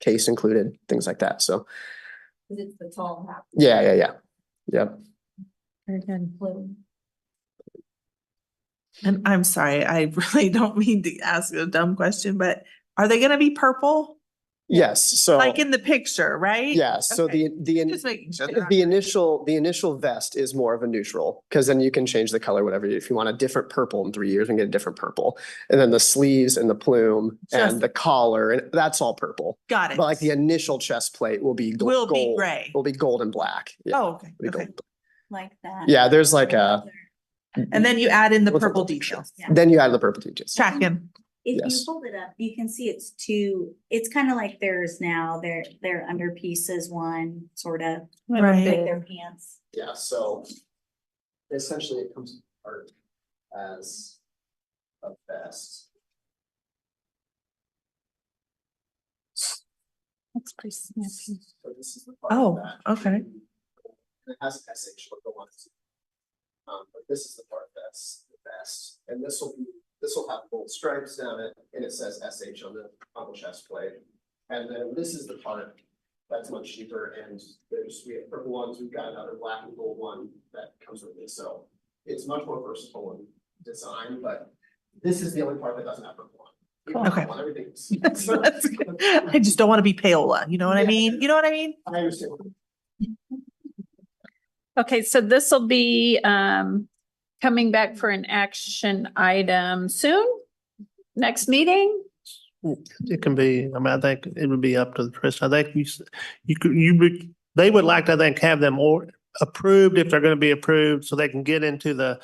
Speaker 13: case included, things like that. So
Speaker 22: It's the tall hat.
Speaker 13: yeah. Yep.
Speaker 1: Very good.
Speaker 12: And I'm sorry, I really don't mean to ask a dumb question, but are they gonna be purple?
Speaker 13: Yes, so.
Speaker 12: Like in the picture, right?
Speaker 13: Yeah, so
Speaker 12: Okay.
Speaker 13: the
Speaker 12: Just making sure. they're not-
Speaker 13: the initial vest is more of a neutral, because then you can change the color, whatever. If you want a different purple in 3 years, and get a different purple. And then the sleeves and the plume
Speaker 12: Just-
Speaker 13: and the collar, and that's all purple.
Speaker 12: Got it.
Speaker 13: But like the initial chest plate will be
Speaker 12: Will be
Speaker 13: gold.
Speaker 12: gray.
Speaker 13: Will be gold and black. Yeah,
Speaker 12: Oh, okay,
Speaker 13: will be
Speaker 12: okay.
Speaker 13: gold.
Speaker 22: Like that.
Speaker 13: Yeah, there's like a,
Speaker 12: And then you add in the
Speaker 13: What's
Speaker 12: purple
Speaker 13: up?
Speaker 12: details.
Speaker 13: then you add the purple details.
Speaker 12: Tracking.
Speaker 22: If you
Speaker 13: Yes.
Speaker 22: hold it up, you can see it's kind of like theirs now. Their underpiece is one sort of
Speaker 12: Right.
Speaker 22: like their pants.
Speaker 13: Yeah, so essentially it comes apart as a vest.
Speaker 1: That's pretty snappy.
Speaker 13: So this is the part
Speaker 12: Oh,
Speaker 13: that-
Speaker 12: okay.
Speaker 13: It has an SH logo on it. But this is the part that's the best, and this will have gold stripes down it, and it says SH on the chest plate. And then this is the part that's much cheaper, and we have purple ones, we've got another black and gold one that comes with it, so it's much more versatile in design, but this is the only part that doesn't have purple on.
Speaker 12: Cool. Okay.
Speaker 13: Everything's.
Speaker 12: That's good. I just don't want to be Paola, you know what I mean? You know what I mean?
Speaker 13: I understand.
Speaker 1: Okay, so this will be coming back for an action item soon? Next meeting?
Speaker 4: It can be, I mean, I think it would be up to the president. I think they would like to, I think, have them approved if they're going to be approved, so they can get into the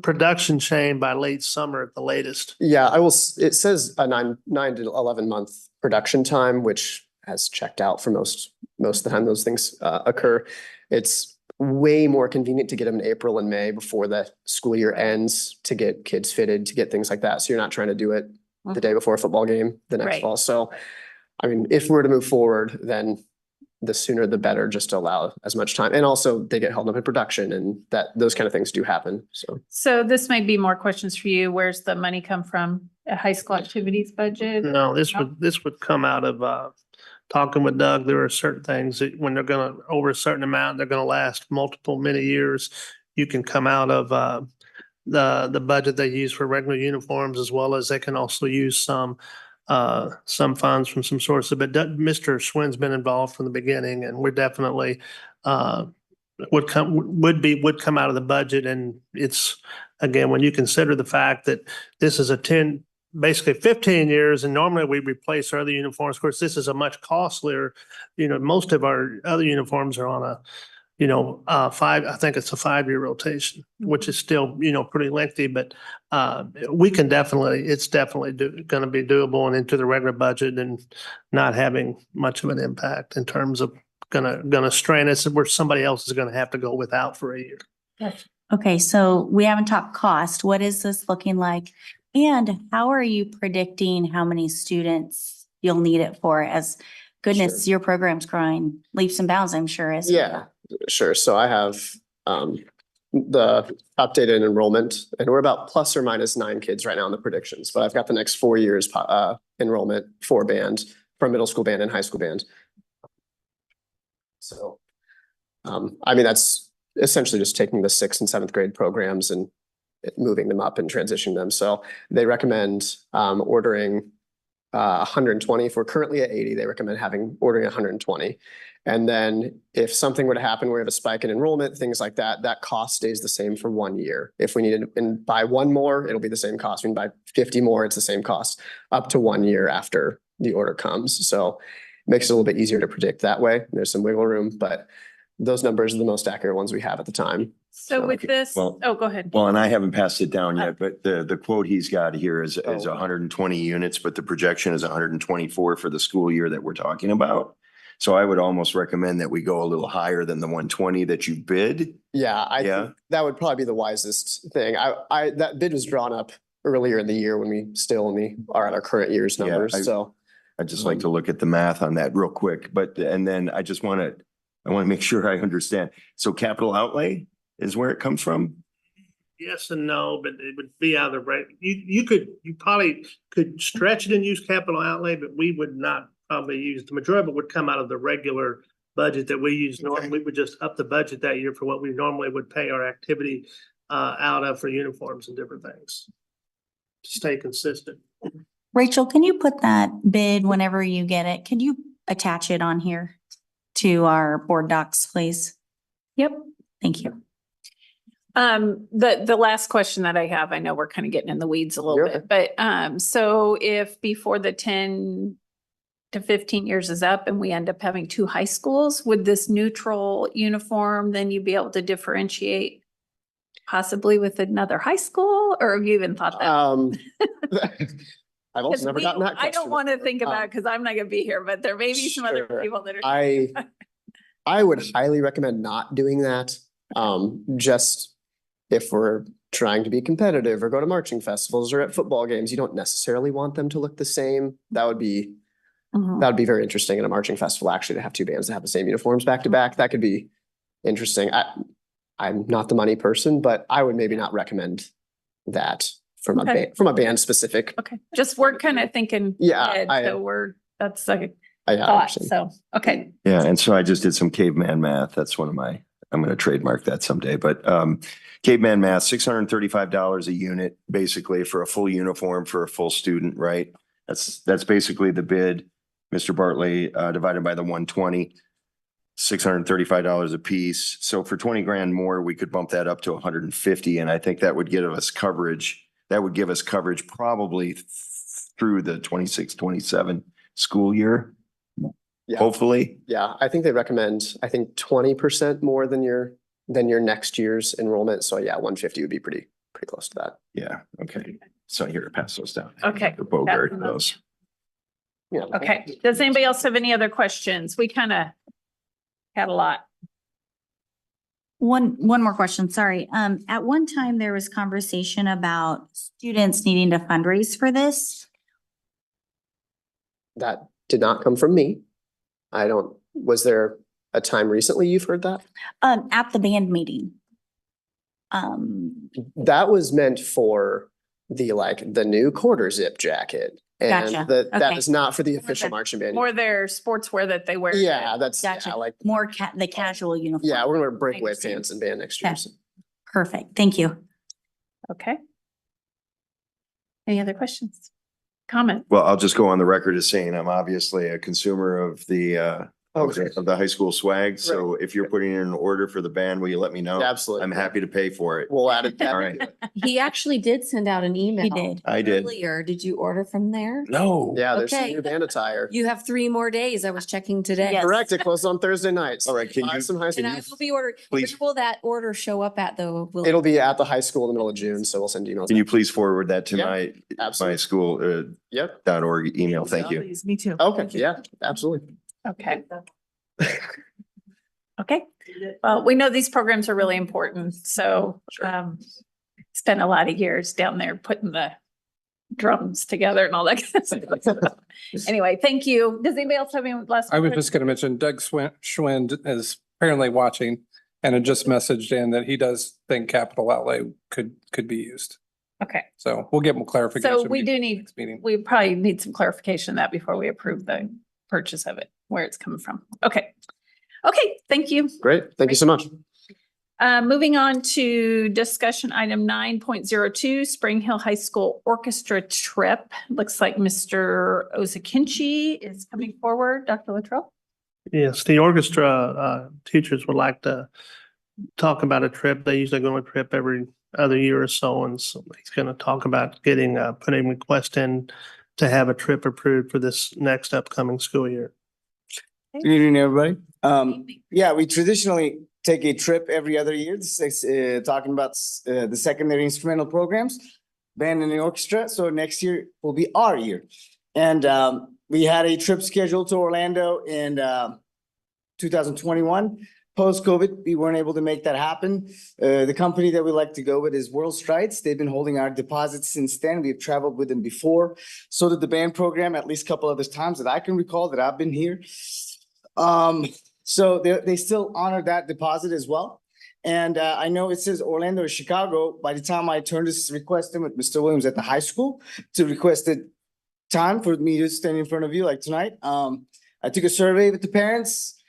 Speaker 4: production chain by late summer at the latest.
Speaker 13: Yeah, it says a 9 to 11 month production time, which has checked out for most of the time those things occur. It's way more convenient to get them in April and May before the school year ends, to get kids fitted, to get things like that. So you're not trying to do it the day before a football game the next
Speaker 1: Right.
Speaker 13: fall. So, I mean, if we're to move forward, then the sooner the better, just to allow as much time. And also they get held up in production, and those kind of things do happen.
Speaker 1: So this might be more questions for you. Where's the money come from? A high school activities budget?
Speaker 4: No, this would come out of talking with Doug. There are certain things that when they're gonna, over a certain amount, they're gonna last many years. You can come out of the budget they use for regular uniforms, as well as they can also use some funds from some sources. But Mr. Swin's been involved from the beginning, and we're definitely would come out of the budget. And it's, again, when you consider the fact that this is basically 15 years, and normally we replace our other uniforms. Of course, this is a much costlier, most of our other uniforms are on I think it's a 5-year rotation, which is still, pretty lengthy, but it's definitely going to be doable and into the regular budget and not having much of an impact in terms of gonna strain us where somebody else is gonna have to go without for a year.
Speaker 22: Okay, so we haven't talked cost. What is this looking like? And how are you predicting how many students you'll need it for? As goodness, your program's growing leaps and bounds, I'm sure.
Speaker 13: Yeah, sure. So I have the updated enrollment, and we're about plus or minus 9 kids right now in the predictions, but I've got the next 4 years enrollment for band, for middle school band and high school band. So, that's essentially just taking the 6th and 7th grade programs and moving them up and transitioning them. So they recommend ordering 120. If we're currently at 80, they recommend ordering 120. And then if something were to happen, where we have a spike in enrollment, things like that, that cost stays the same for 1 year. If we need to buy 1 more, it'll be the same cost. We can buy 50 more, it's the same cost up to 1 year after the order comes. So it makes it a little bit easier to predict that way. There's some wiggle room, but those numbers are the most accurate ones we have at the time.
Speaker 1: So with this,
Speaker 3: Well-
Speaker 1: go ahead.
Speaker 3: Well, and I haven't passed it down yet, but the quote he's got here is 120 units, but the projection is 124 for the school year that we're talking about. So I would almost recommend that we go a little higher than the 120 that you bid.
Speaker 13: Yeah, I think that would probably be the wisest thing. That bid was drawn up earlier in the year when we still only are at our current year's
Speaker 3: Yeah,
Speaker 13: numbers, so.
Speaker 3: I'd just like to look at the math on that real quick, and then I want to make sure I understand. So capital outlay is where it comes from?
Speaker 4: Yes and no, but it would be out of the rate. You probably could stretch it and use capital outlay, but we would not probably use, the majority of it would come out of the regular budget that we use. Normally, we would just up the budget that year for what we normally would pay our activity out of for uniforms and different things. To stay consistent.
Speaker 22: Rachel, can you put that bid whenever you get it? Can you attach it on here to our board docs, please?
Speaker 1: Yep.
Speaker 22: Thank you.
Speaker 1: The last question that I have, I know we're kind of getting in the weeds a little bit, but so if before the 10 to 15 years is up and we end up having 2 high schools, would this neutral uniform, then you'd be able to differentiate possibly with another high school, or have you even thought that?
Speaker 13: I've also never gotten that question.
Speaker 1: I don't want to think about it because I'm not going to be here, but there may be some other people that are.
Speaker 13: I would highly recommend not doing that. Just if we're trying to be competitive or go to marching festivals or at football games, you don't necessarily want them to look the same. That would be very interesting at a marching festival, actually, to have 2 bands that have the same uniforms back to back. That could be interesting. I'm not the money person, but I would maybe not recommend that from a band specific.
Speaker 1: Okay, just we're kind of thinking.
Speaker 13: Yeah,
Speaker 1: that's like
Speaker 13: I
Speaker 1: a thought,
Speaker 13: understand.
Speaker 1: so, okay.
Speaker 3: Yeah, and so I just did some caveman math. That's I'm going to trademark that someday, but caveman math, $635 a unit, basically for a full uniform for a full student, right? That's basically the bid, Mr. Bartley, divided by the 120, $635 a piece. So for 20 grand more, we could bump that up to 150. And I think that would give us coverage. That would give us coverage probably through the 26-27 school year.
Speaker 13: Yeah.
Speaker 3: Hopefully.
Speaker 13: Yeah, I think they recommend, 20% more than your next year's enrollment. So yeah, 150 would be pretty close to that.
Speaker 3: Yeah, okay. So here to pass those down.
Speaker 1: Okay.
Speaker 3: The Bogart those.
Speaker 13: Yeah.
Speaker 1: Okay, does anybody else have any other questions? We kind of had a lot.
Speaker 22: One more question, sorry. At one time, there was conversation about students needing to fundraise for this.
Speaker 13: That did not come from me. Was there a time recently you've heard that?
Speaker 22: At the band meeting.
Speaker 13: That was meant for the new quarter zip jacket. And
Speaker 22: Gotcha.
Speaker 13: that is not for the official marching band.
Speaker 1: More their sportswear that they wear.
Speaker 13: Yeah, that's
Speaker 22: Gotcha. More the casual uniform.
Speaker 13: Yeah, we're gonna wear breakaway pants and band next year.
Speaker 22: Okay. Perfect. Thank you.
Speaker 1: Okay. Any other questions? Comment?
Speaker 3: Well, I'll just go on the record as saying I'm obviously a consumer of the of the high school swag. So if you're putting in an order for the band, will you let me know?
Speaker 13: Absolutely.
Speaker 3: I'm happy to pay for it.
Speaker 13: We'll add it.
Speaker 3: All right.
Speaker 20: He actually did send out an email.
Speaker 22: He did.
Speaker 3: I did.
Speaker 20: Earlier. Did you order from there?
Speaker 3: No.
Speaker 13: Yeah, there's some
Speaker 20: Okay.
Speaker 13: new band attire.
Speaker 20: You have 3 more days. I was checking today.
Speaker 22: Yes.
Speaker 13: Correct, it closed on Thursday nights.
Speaker 3: All right, can
Speaker 13: Buy
Speaker 3: you-
Speaker 13: some high school.
Speaker 20: And I will be ordering. Where
Speaker 3: Please.
Speaker 20: will that order show up at though? Will
Speaker 13: It'll be at the high school in the middle of June, so we'll send emails.
Speaker 3: Can you please forward that to
Speaker 13: Yeah,
Speaker 3: my
Speaker 13: absolutely.
Speaker 3: school
Speaker 13: Yep.
Speaker 3: .org email? Thank you.
Speaker 12: Please, me too.
Speaker 13: Okay,
Speaker 12: Thank you.
Speaker 13: yeah, absolutely.
Speaker 1: Okay. Okay. Well, we know these programs are really important. So spent a lot of years down there putting the drums together and all that kind of stuff. Anyway, thank you. Does anybody else have any last?
Speaker 9: I was just gonna mention Doug Schwind is apparently watching and had just messaged in that he does think capital outlay could be used.
Speaker 1: Okay.
Speaker 9: So we'll get more clarification.
Speaker 1: So we do need,
Speaker 9: next meeting.
Speaker 1: we probably need some clarification of that before we approve the purchase of it, where it's coming from. Okay. Okay, thank you.
Speaker 13: Great, thank you so much.
Speaker 1: Moving on to discussion item 9.02, Spring Hill High School Orchestra Trip. Looks like Mr. Ozakinchi is coming forward. Dr. Luttrell?
Speaker 4: Yes, the orchestra teachers would like to talk about a trip. They usually go on a trip every other year or so, and so he's going to talk about getting putting a request in to have a trip approved for this next upcoming school year.
Speaker 14: Good evening, everybody. Yeah, we traditionally take a trip every other year. This is talking about the secondary instrumental programs, band and the orchestra. So next year will be our year. And we had a trip scheduled to Orlando in 2021. Post-COVID, we weren't able to make that happen. The company that we like to go with is World Strides. They've been holding our deposits since then. We've traveled with them before. So did the band program at least a couple other times that I can recall that I've been here. So they still honor that deposit as well. And I know it says Orlando or Chicago. By the time I turned this request in with Mr. Williams at the high school to request a time for me to stand in front of you like tonight, I took a survey with the parents.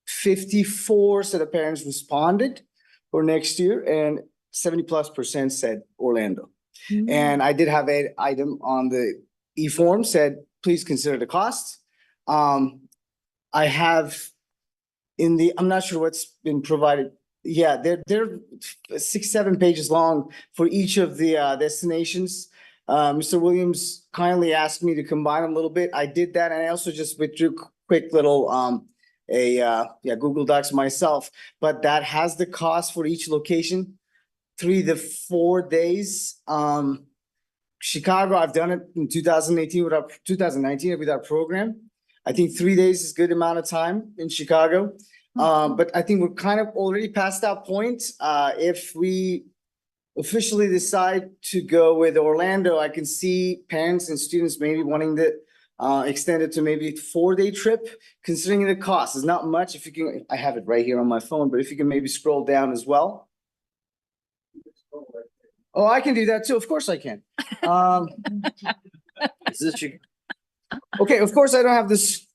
Speaker 14: 54 set of parents responded for next year and 70+% said Orlando. And I did have an item on the e-form said, please consider the cost. I have in the, I'm not sure what's been provided. Yeah, they're 6-7 pages long for each of the destinations. Mr. Williams kindly asked me to combine them a little bit. I did that, and I also just withdrew quick little Google Docs myself. But that has the cost for each location, 3 to 4 days. Chicago, I've done it in 2018 with our 2019 with our program. I think 3 days is a good amount of time in Chicago. But I think we're kind of already past that point. If we officially decide to go with Orlando, I can see parents and students maybe wanting to extend it to maybe a 4-day trip, considering the cost. It's not much. If you can, I have it right here on my phone, but if you can maybe scroll down as well. Oh, I can do that too. Of course I can. Is this your? Okay, of course I don't have this.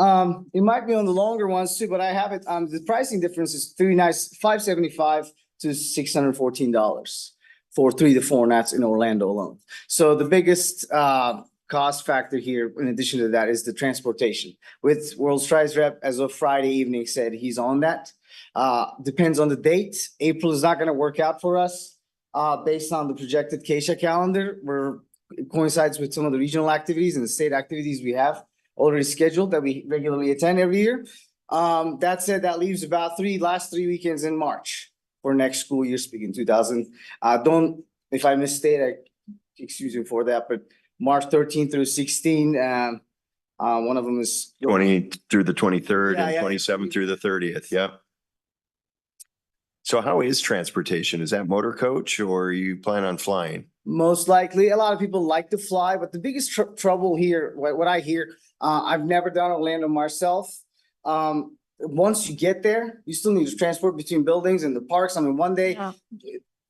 Speaker 14: It might be on the longer ones too, but I have it. The pricing difference is $575 to $614 for 3 to 4 nights in Orlando alone. So the biggest cost factor here, in addition to that, is the transportation. With World Strides rep, as of Friday evening, said he's on that. Depends on the date. April is not going to work out for us based on the projected Keisha calendar. It coincides with some of the regional activities and the state activities we have already scheduled that we regularly attend every year. That said, that leaves about last 3 weekends in March for next school year, speaking 2000. If I misstate, excuse me for that, but March 13th through 16, one of them is
Speaker 3: 20 through the 23rd
Speaker 14: Yeah,
Speaker 3: and
Speaker 14: yeah.
Speaker 3: 27th through the 30th. Yeah. So how is transportation? Is that motor coach or you plan on flying?
Speaker 14: Most likely, a lot of people like to fly, but the biggest trouble here, what I hear, I've never done Orlando myself. Once you get there, you still need to transport between buildings and the parks. I mean, one day,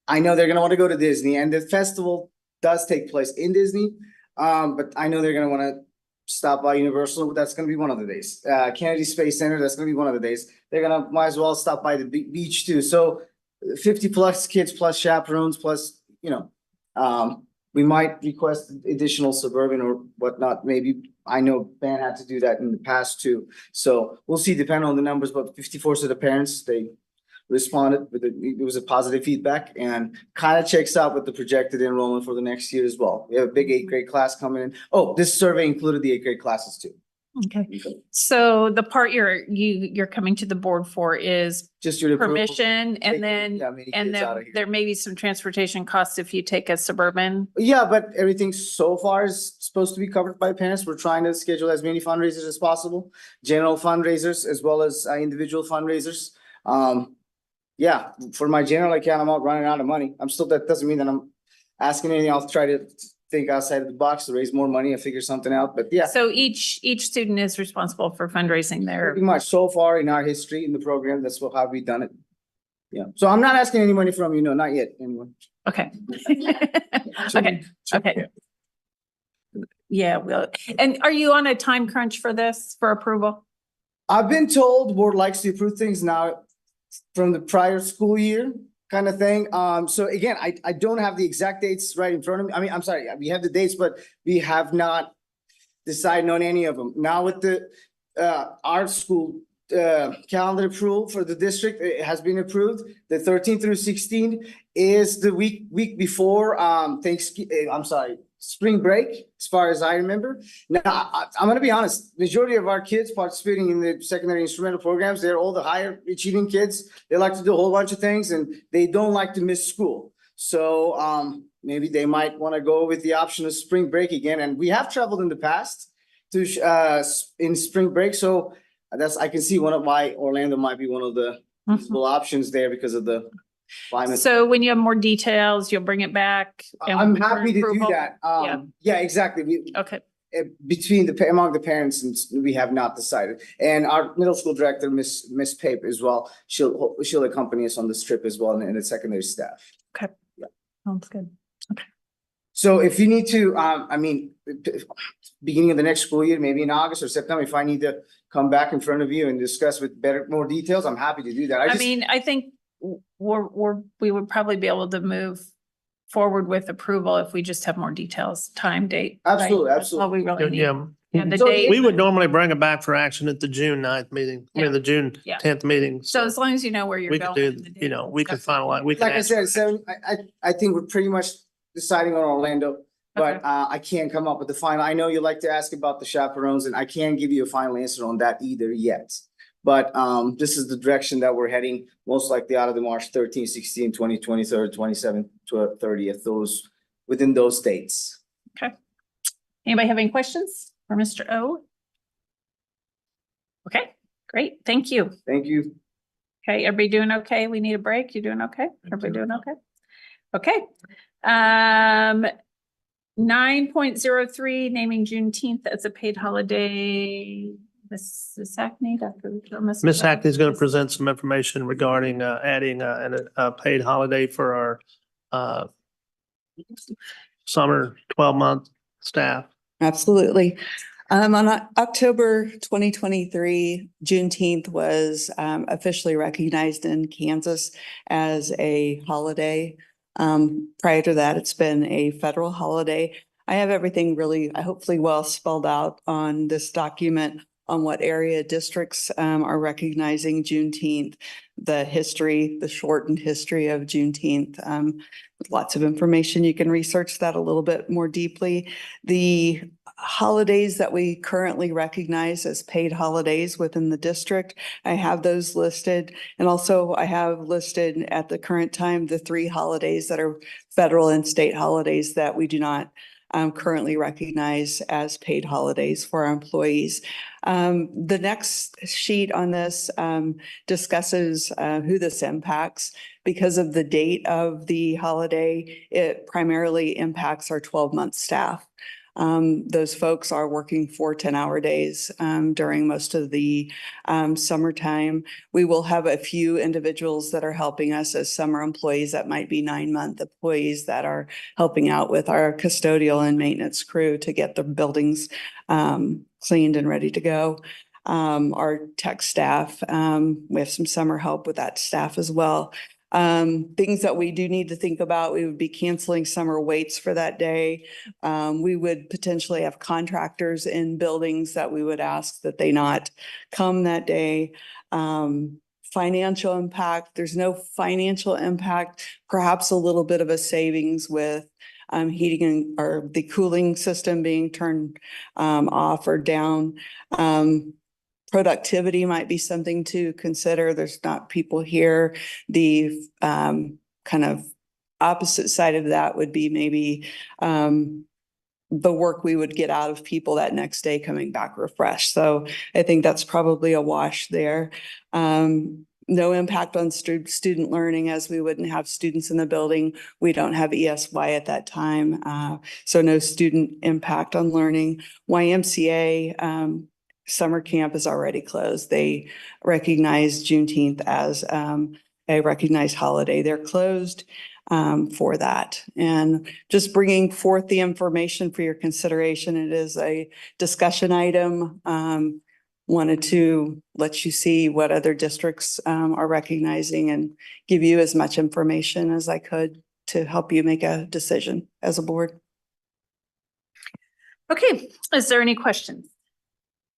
Speaker 14: I know they're gonna want to go to Disney, and the festival does take place in Disney. But I know they're gonna want to stop by Universal. That's gonna be one of the days. Kennedy Space Center, that's gonna be one of the days. They're gonna might as well stop by the beach too. So 50 plus kids plus chaperones plus, we might request additional suburban or whatnot. Maybe I know Ben had to do that in the past too. So we'll see, depending on the numbers, but 54 of the parents, they responded with it was a positive feedback and kind of checks out with the projected enrollment for the next year as well. We have a big 8th grade class coming in. Oh, this survey included the 8th grade classes too.
Speaker 1: Okay. So the part you're coming to the board for is
Speaker 14: Just your approval.
Speaker 1: permission, and then,
Speaker 14: Yeah, many
Speaker 1: and
Speaker 14: kids out
Speaker 1: then
Speaker 14: of here.
Speaker 1: there may be some transportation costs if you take a suburban.
Speaker 14: Yeah, but everything so far is supposed to be covered by parents. We're trying to schedule as many fundraisers as possible, general fundraisers as well as individual fundraisers. Yeah, for my general account, I'm not running out of money. That doesn't mean that I'm asking anything. I'll try to think outside of the box to raise more money and figure something out, but yeah.
Speaker 1: So each student is responsible for fundraising their.
Speaker 14: Pretty much so far in our history in the program, that's how we've done it. Yeah, so I'm not asking any money from you, no, not yet, anyone.
Speaker 1: Okay. Okay, okay. Yeah, well, and are you on a time crunch for this, for approval?
Speaker 14: I've been told board likes to approve things now from the prior school year kind of thing. So again, I don't have the exact dates right in front of me. I mean, I'm sorry, we have the dates, but we have not decided on any of them. Now with the our school calendar approval for the district, it has been approved. The 13th through 16th is the week before spring break, as far as I remember. Now, I'm gonna be honest, majority of our kids participating in the secondary instrumental programs, they're all the higher achieving kids. They like to do a whole bunch of things and they don't like to miss school. So maybe they might want to go with the option of spring break again. And we have traveled in the past to in spring break. So I can see why Orlando might be one of the feasible options there because of the climate.
Speaker 1: So when you have more details, you'll bring it back. and
Speaker 14: I'm happy to do
Speaker 1: approval?
Speaker 14: that. Yeah, exactly.
Speaker 1: Okay.
Speaker 14: Among the parents, and we have not decided. And our middle school director, Miss Pape as well, she'll accompany us on this trip as well, and the secondary staff.
Speaker 1: Okay.
Speaker 14: Yeah.
Speaker 1: Sounds good.
Speaker 14: So if you need to, beginning of the next school year, maybe in August or September, if I need to come back in front of you and discuss with more details, I'm happy to do that.
Speaker 1: I think we would probably be able to move forward with approval if we just have more details, time, date. right?
Speaker 14: Absolutely,
Speaker 1: That's all we really need.
Speaker 4: Yeah.
Speaker 1: And the
Speaker 14: So
Speaker 1: date.
Speaker 4: We would normally bring it back for action at the June 9th meeting, the June
Speaker 1: Yeah.
Speaker 4: 10th meeting.
Speaker 1: So as long as you know where you're
Speaker 4: we could
Speaker 1: going.
Speaker 4: do,
Speaker 1: and the date.
Speaker 4: we could finalize, we could.
Speaker 14: Like I
Speaker 4: ask-
Speaker 14: said, I think we're pretty much deciding on Orlando, but
Speaker 1: Okay.
Speaker 14: I can't come up with the final. I know you like to ask about the chaperones, and I can't give you a final answer on that either yet. But this is the direction that we're heading, most likely out of the March 13, 16, 20, 23rd, 27th, 30th, within those dates.
Speaker 1: Okay. Anybody have any questions for Mr. O? Okay, great. Thank you.
Speaker 14: Thank you.
Speaker 1: Okay, everybody doing okay? We need a break? You doing okay? Everybody doing okay? Okay. 9.03, naming Juneteenth as a paid holiday. Mrs. Hackney, Dr.
Speaker 4: Ms. Hackney is going to present some information regarding adding a paid holiday for our summer 12-month staff.
Speaker 15: Absolutely. On October 2023, Juneteenth was officially recognized in Kansas as a holiday. Prior to that, it's been a federal holiday. I have everything really, hopefully well spelled out on this document on what area districts are recognizing Juneteenth, the history, the shortened history of Juneteenth. Lots of information. You can research that a little bit more deeply. The holidays that we currently recognize as paid holidays within the district, I have those listed. And also I have listed at the current time, the 3 holidays that are federal and state holidays that we do not currently recognize as paid holidays for our employees. The next sheet on this discusses who this impacts. Because of the date of the holiday, it primarily impacts our 12-month staff. Those folks are working 4 10-hour days during most of the summertime. We will have a few individuals that are helping us as summer employees that might be 9-month employees that are helping out with our custodial and maintenance crew to get the buildings cleaned and ready to go. Our tech staff, we have some summer help with that staff as well. Things that we do need to think about, we would be canceling summer waits for that day. We would potentially have contractors in buildings that we would ask that they not come that day. Financial impact, there's no financial impact, perhaps a little bit of a savings with heating or the cooling system being turned off or down. Productivity might be something to consider. There's not people here. The kind of opposite side of that would be maybe the work we would get out of people that next day coming back refreshed. So I think that's probably a wash there. No impact on student learning, as we wouldn't have students in the building. We don't have ESY at that time. So no student impact on learning. YMCA summer camp is already closed. They recognize Juneteenth as a recognized holiday. They're closed for that. And just bringing forth the information for your consideration. It is a discussion item. Wanted to let you see what other districts are recognizing and give you as much information as I could to help you make a decision as a board.
Speaker 1: Okay, is there any questions?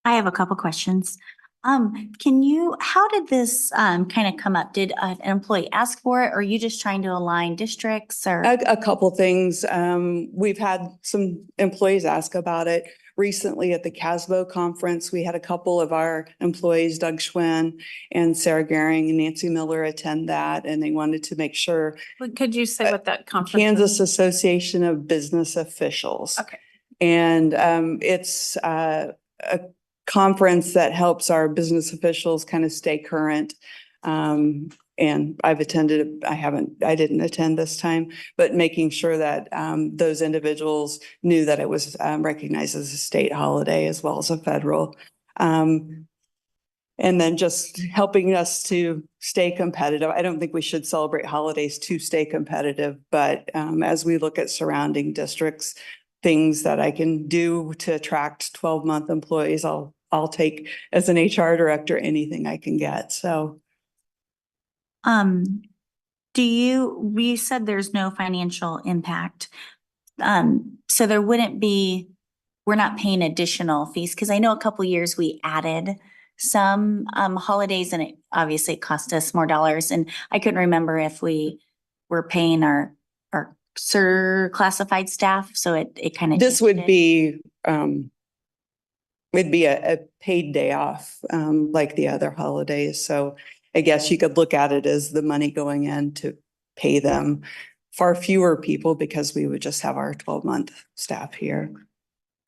Speaker 22: I have a couple questions. How did this kind of come up? Did an employee ask for it, or are you just trying to align districts or?
Speaker 15: A couple things. We've had some employees ask about it. Recently at the CASBO conference, we had a couple of our employees, Doug Schwinn and Sarah Gehring and Nancy Miller, attend that, and they wanted to make sure.
Speaker 1: Could you say what that conference is?
Speaker 15: Kansas Association of Business Officials.
Speaker 1: Okay.
Speaker 15: And it's a conference that helps our business officials kind of stay current. And I've attended, I didn't attend this time, but making sure that those individuals knew that it was recognized as a state holiday as well as a federal. And then just helping us to stay competitive. I don't think we should celebrate holidays to stay competitive, but as we look at surrounding districts, things that I can do to attract 12-month employees, I'll take as an HR director anything I can get. So.
Speaker 22: We said there's no financial impact. So there wouldn't be, we're not paying additional fees, because I know a couple years we added some holidays, and it obviously cost us more dollars. And I couldn't remember if we were paying our classified staff. So it kind of.
Speaker 15: This would be, it'd be a paid day off, like the other holidays. So I guess you could look at it as the money going in to pay them. Far fewer people, because we would just have our 12-month staff here.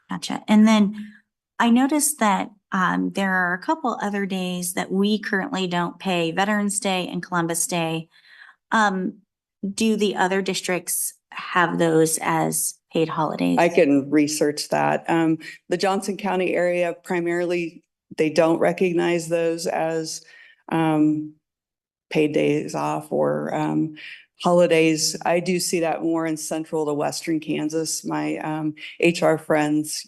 Speaker 22: Gotcha. And then I noticed that there are a couple other days that we currently don't pay, Veterans Day and Columbus Day. Do the other districts have those as paid holidays?
Speaker 15: I can research that. The Johnson County area, primarily, they don't recognize those as paid days off or holidays. I do see that more in central to western Kansas. My HR friends,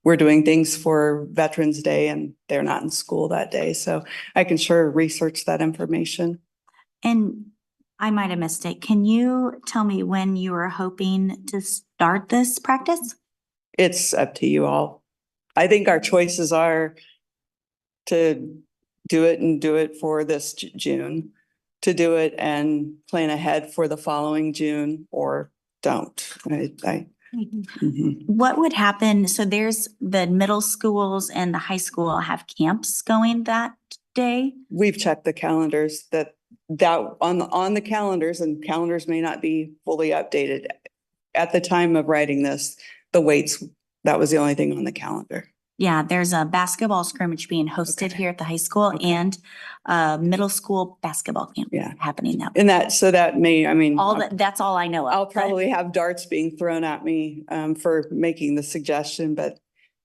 Speaker 15: we're doing things for Veterans Day and they're not in school that day. So I can sure research that information.
Speaker 22: And I might have missed it. Can you tell me when you were hoping to start this practice?
Speaker 15: It's up to you all. I think our choices are to do it for this June, to do it and plan ahead for the following June, or don't.
Speaker 22: What would happen? So there's the middle schools and the high school have camps going that day.
Speaker 15: We've checked the calendars that on the calendars, and calendars may not be fully updated. At the time of writing this, the weights, that was the only thing on the calendar.
Speaker 22: Yeah, there's a basketball scrimmage being hosted here at the high school and middle school basketball camp happening now.
Speaker 15: And that may,
Speaker 22: that's all I know of.
Speaker 15: I'll probably have darts being thrown at me for making the suggestion, but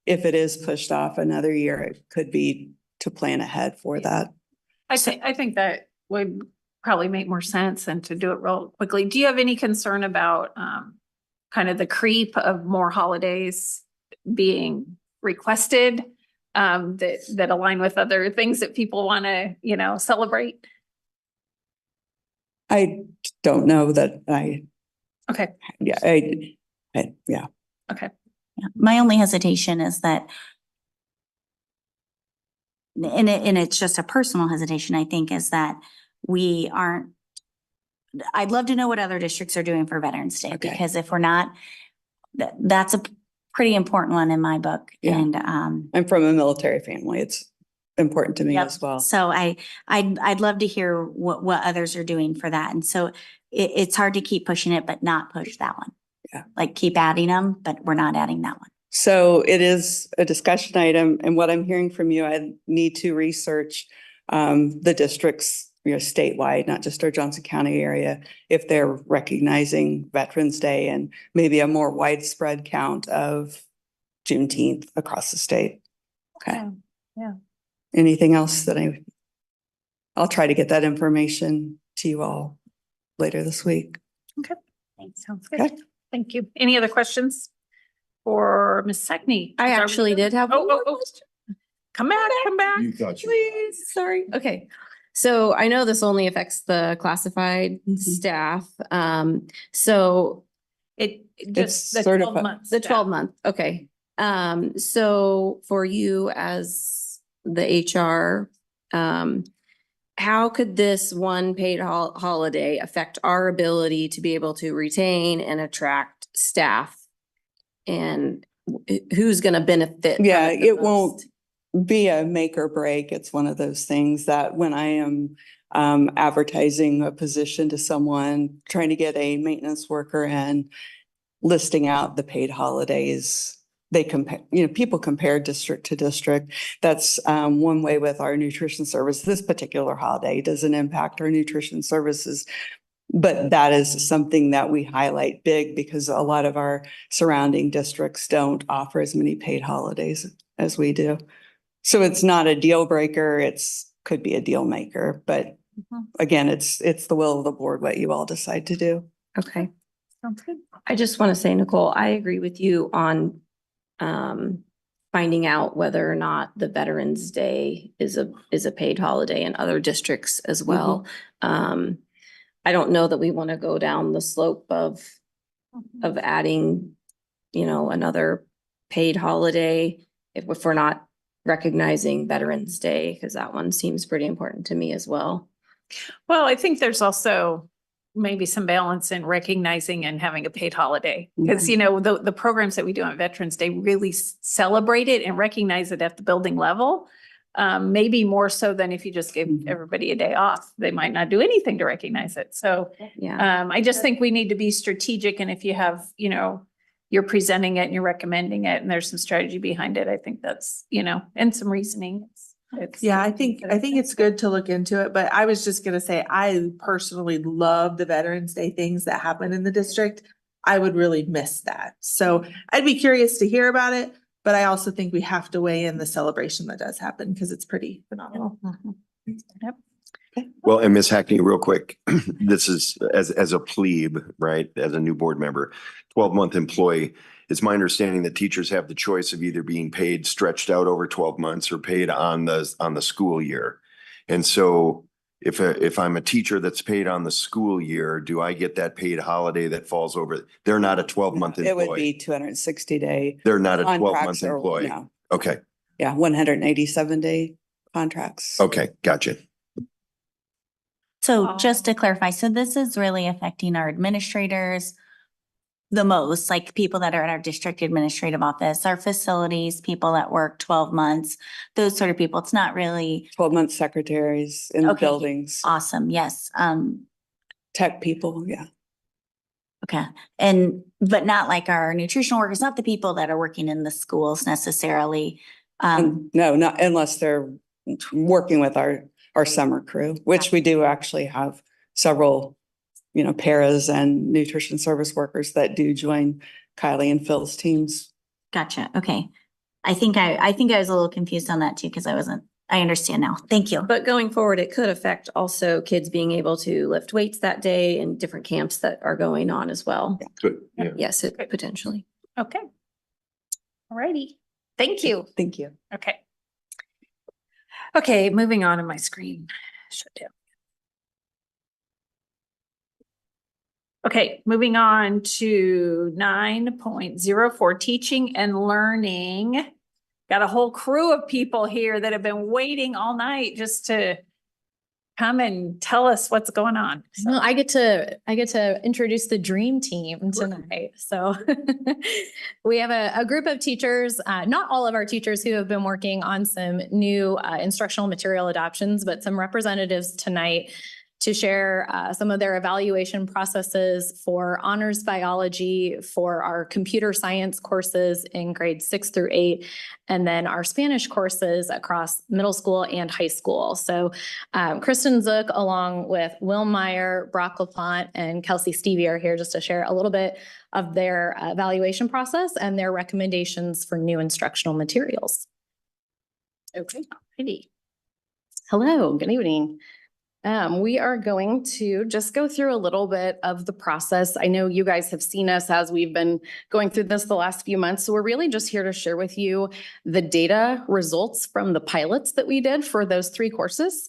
Speaker 15: if it is pushed off another year, it could be to plan ahead for that.
Speaker 1: I think that would probably make more sense than to do it real quickly. Do you have any concern about kind of the creep of more holidays being requested that align with other things that people want to, celebrate?
Speaker 15: I don't know that
Speaker 1: Okay.
Speaker 15: yeah, yeah.
Speaker 1: Okay.
Speaker 22: Yeah. My only hesitation is that, and it's just a personal hesitation, I think, is that we aren't, I'd love to know what other districts are doing for Veterans Day,
Speaker 15: Okay.
Speaker 22: because if we're not, that's a pretty important one in my book.
Speaker 15: Yeah.
Speaker 22: And,
Speaker 15: I'm from a military family. It's important to me
Speaker 22: yep.
Speaker 15: as well.
Speaker 22: So I'd love to hear what others are doing for that. And so it's hard to keep pushing it, but not push that one.
Speaker 15: Yeah.
Speaker 22: Like keep adding them, but we're not adding that one.
Speaker 15: So it is a discussion item, and what I'm hearing from you, I need to research the districts, statewide, not just our Johnson County area, if they're recognizing Veterans Day and maybe a more widespread count of Juneteenth across the state. Okay.
Speaker 1: Yeah.
Speaker 15: Anything else that I'll try to get that information to you all later this week.
Speaker 1: Okay. Sounds good.
Speaker 15: Okay.
Speaker 1: Thank you. Any other questions for Ms. Sackney?
Speaker 19: I actually did have one more question.
Speaker 1: Come back.
Speaker 3: You thought you.
Speaker 19: Please, sorry. Okay. So I know this only affects the classified staff. So
Speaker 1: It
Speaker 15: It's
Speaker 1: just the 12
Speaker 15: certified.
Speaker 1: months.
Speaker 19: the 12 month, okay. So for you as the HR, how could this one paid holiday affect our ability to be able to retain and attract staff? And who's going to benefit? from
Speaker 15: Yeah,
Speaker 19: the
Speaker 15: it won't
Speaker 19: most?
Speaker 15: be a make or break. It's one of those things that when I am advertising a position to someone, trying to get a maintenance worker and listing out the paid holidays, they compare, people compare district to district. That's one way with our nutrition service. This particular holiday doesn't impact our nutrition services, but that is something that we highlight big because a lot of our surrounding districts don't offer as many paid holidays as we do. So it's not a deal breaker. Could be a deal maker, but again, it's the will of the board, what you all decide to do.
Speaker 19: Okay.
Speaker 1: Sounds good.
Speaker 19: I just want to say, Nicole, I agree with you on finding out whether or not the Veterans Day is a paid holiday in other districts as well. I don't know that we want to go down the slope of adding, another paid holiday if we're not recognizing Veterans Day, because that one seems pretty important to me as well.
Speaker 1: Well, I think there's also maybe some balance in recognizing and having a paid holiday. Because, the programs that we do on Veterans Day really celebrate it and recognize it at the building level. Maybe more so than if you just gave everybody a day off, they might not do anything to recognize it. So
Speaker 19: Yeah.
Speaker 1: I just think we need to be strategic. And if you have, you're presenting it and you're recommending it and there's some strategy behind it, I think that's, and some reasoning.
Speaker 12: Yeah, I think it's good to look into it, but I was just gonna say, I personally love the Veterans Day things that happen in the district. I would really miss that. So I'd be curious to hear about it, but I also think we have to weigh in the celebration that does happen because it's pretty phenomenal.
Speaker 1: Yep.
Speaker 3: Well, and Ms. Hackney, real quick, this is as a plebe, right? As a new board member, 12-month employee. It's my understanding that teachers have the choice of either being paid stretched out over 12 months or paid on the school year. And so if I'm a teacher that's paid on the school year, do I get that paid holiday that falls over? They're not a 12-month employee.
Speaker 15: It would be 260-day.
Speaker 3: They're not a 12-month
Speaker 15: contracts or-
Speaker 3: employee.
Speaker 15: no.
Speaker 3: Okay.
Speaker 15: Yeah, 187-day contracts.
Speaker 3: Okay. Gotcha.
Speaker 22: So just to clarify, so this is really affecting our administrators the most, like people that are at our district administrative office, our facilities, people that work 12 months, those sort of people. It's not really
Speaker 15: 12-month secretaries in the
Speaker 22: Okay.
Speaker 15: buildings,
Speaker 22: awesome. Yes.
Speaker 15: tech people, yeah.
Speaker 22: Okay. But not like our nutritional workers, not the people that are working in the schools necessarily.
Speaker 15: No, not unless they're working with our summer crew, which we do actually have several, paras and nutrition service workers that do join Kylie and Phil's teams.
Speaker 22: Gotcha. Okay. I think I was a little confused on that too, because I understand now. Thank you.
Speaker 19: But going forward, it could affect also kids being able to lift weights that day and different camps that are going on as well.
Speaker 3: Good. Yeah.
Speaker 19: Yes, potentially.
Speaker 1: Okay. All righty. Thank you.
Speaker 15: Thank you.
Speaker 1: Okay. Okay, moving on to my screen. Shut down. Okay, moving on to 9.04, teaching and learning. Got a whole crew of people here that have been waiting all night just to come and tell us what's going on.
Speaker 16: No, I get to introduce the dream team tonight. So we have a group of teachers, not all of our teachers who have been working on some new instructional material adoptions, but some representatives tonight to share some of their evaluation processes for honors biology, for our computer science courses in grades 6 through 8, and then our Spanish courses across middle school and high school. So Kristen Zook, along with Will Meyer, Brock LaPlante, and Kelsey Stevie are here just to share a little bit of their evaluation process and their recommendations for new instructional materials. Okay, alrighty. Hello, good evening. We are going to just go through a little bit of the process. I know you guys have seen us as we've been going through this the last few months. So we're really just here to share with you the data results from the pilots that we did for those 3 courses.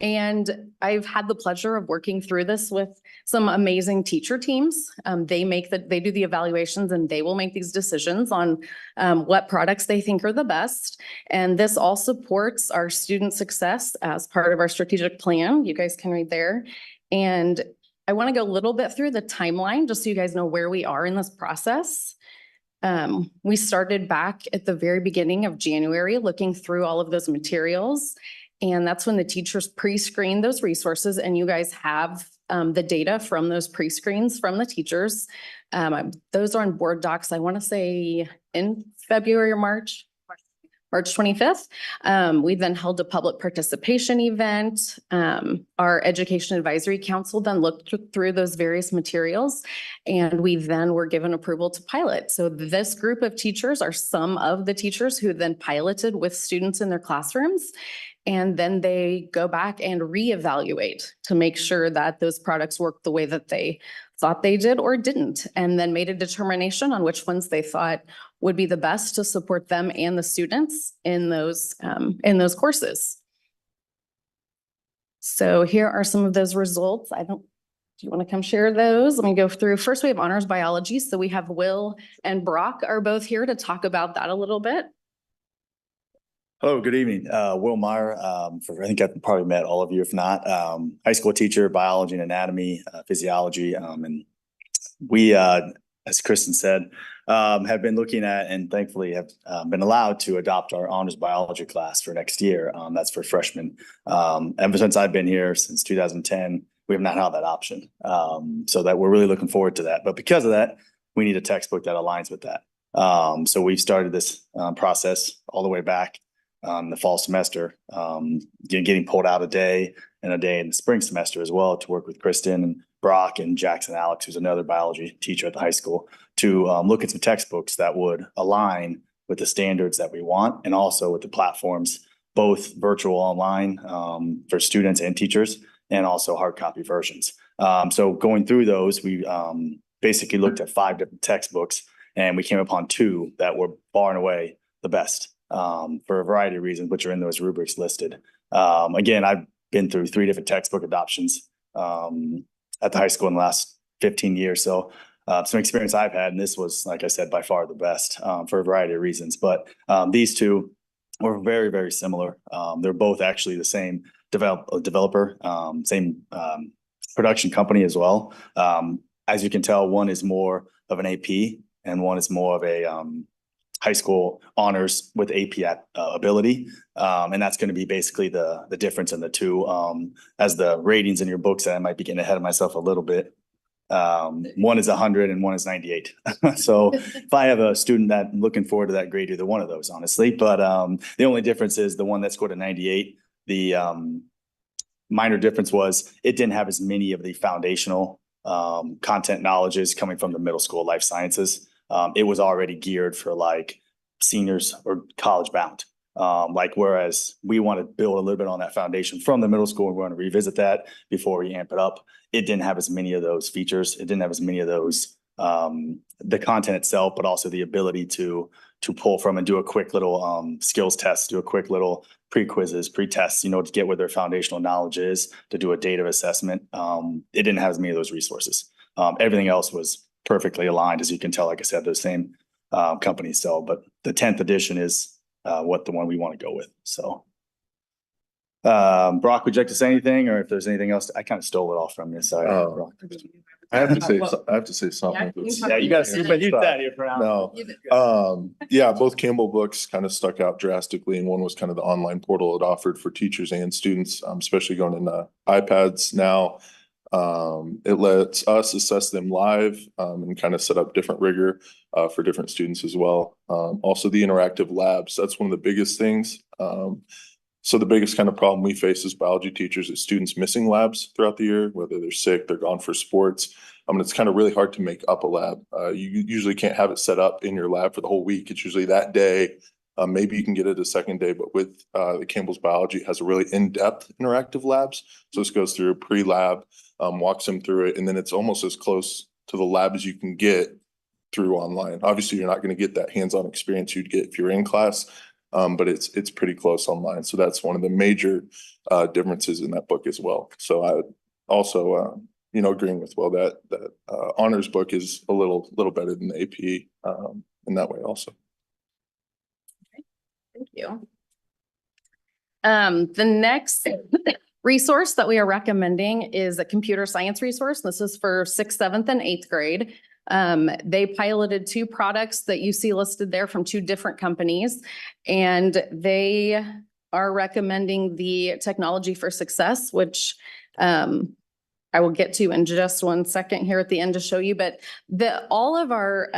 Speaker 16: And I've had the pleasure of working through this with some amazing teacher teams. They do the evaluations and they will make these decisions on what products they think are the best. And this all supports our student success as part of our strategic plan. You guys can read there. And I want to go a little bit through the timeline just so you guys know where we are in this process. We started back at the very beginning of January looking through all of those materials. And that's when the teachers pre-screen those resources, and you guys have the data from those pre-screens from the teachers. Those are on board docs, I want to say in February or March 25th. We then held a public participation event. Our Education Advisory Council then looked through those various materials, and we then were given approval to pilot. So this group of teachers are some of the teachers who then piloted with students in their classrooms. And then they go back and reevaluate to make sure that those products work the way that they thought they did or didn't, and then made a determination on which ones they thought would be the best to support them and the students in those courses. So here are some of those results. Do you want to come share those? Let me go through. First, we have honors biology. So we have Will and Brock are both here to talk about that a little bit.
Speaker 17: Hello, good evening. Will Meyer, I think I've probably met all of you, if not, high school teacher, biology and anatomy, physiology. And we, as Kristen said, have been looking at and thankfully have been allowed to adopt our honors biology class for next year. That's for freshmen. Ever since I've been here since 2010, we have not had that option. So that we're really looking forward to that. But because of that, we need a textbook that aligns with that. So we've started this process all the way back the fall semester, getting pulled out a day in the spring semester as well to work with Kristen and Brock and Jackson Alex, who's another biology teacher at the high school, to look at some textbooks that would align with the standards that we want and also with the platforms, both virtual online for students and teachers, and also hard copy versions. So going through those, we basically looked at 5 different textbooks and we came upon 2 that were far and away the best. For a variety of reasons, which are in those rubrics listed. Again, I've been through 3 different textbook adoptions at the high school in the last 15 years. So some experience I've had, and this was, like I said, by far the best for a variety of reasons. But these 2 were very, very similar. They're both actually the same developer, same production company as well. As you can tell, one is more of an AP and one is more of a high school honors with AP ability. And that's going to be basically the difference in the 2. As the ratings in your books, I might be getting ahead of myself a little bit. One is 100 and one is 98. So if I have a student that looking forward to that grade, either one of those, honestly. But the only difference is the one that scored a 98, the minor difference was it didn't have as many of the foundational content knowledges coming from the middle school life sciences. It was already geared for like seniors or college bound. Whereas we want to build a little bit on that foundation from the middle school, and we want to revisit that before we amp it up. It didn't have as many of those features. It didn't have as many of those the content itself, but also the ability to pull from and do a quick little skills test, do a quick little pre-quizzes, pre-tests, you know, to get where their foundational knowledge is, to do a data assessment. It didn't have as many of those resources. Everything else was perfectly aligned, as you can tell, like I said, those same companies sell, but the 10th edition is the one we want to go with. So Brock, would you like to say anything, or if there's anything else? I kind of stole it all from you. Sorry. Brock.
Speaker 10: I have to say something.
Speaker 17: Yeah, you got to see, but you said it for now.
Speaker 10: No, yeah, both Campbell books kind of stuck out drastically, and one was kind of the online portal it offered for teachers and students, especially going into iPads now. It lets us assess them live and kind of set up different rigor for different students as well. Also the interactive labs, that's one of the biggest things. So the biggest kind of problem we face as biology teachers is students missing labs throughout the year, whether they're sick, they're gone for sports. It's kind of really hard to make up a lab. You usually can't have it set up in your lab for the whole week. It's usually that day. Maybe you can get it a second day, but with the Campbell's Biology, it has a really in-depth interactive labs. So this goes through a pre-lab, walks them through it, and then it's almost as close to the lab as you can get through online. Obviously, you're not going to get that hands-on experience you'd get if you're in class, but it's pretty close online. So that's one of the major differences in that book as well. So I would also, agreeing with that honors book is a little better than the AP in that way also.
Speaker 16: Thank you. The next resource that we are recommending is a computer science resource. This is for 6th, 7th, and 8th grade. They piloted 2 products that you see listed there from 2 different companies, and they are recommending the Technology for Success, which I will get to in just one second here at the end to show you, but all of our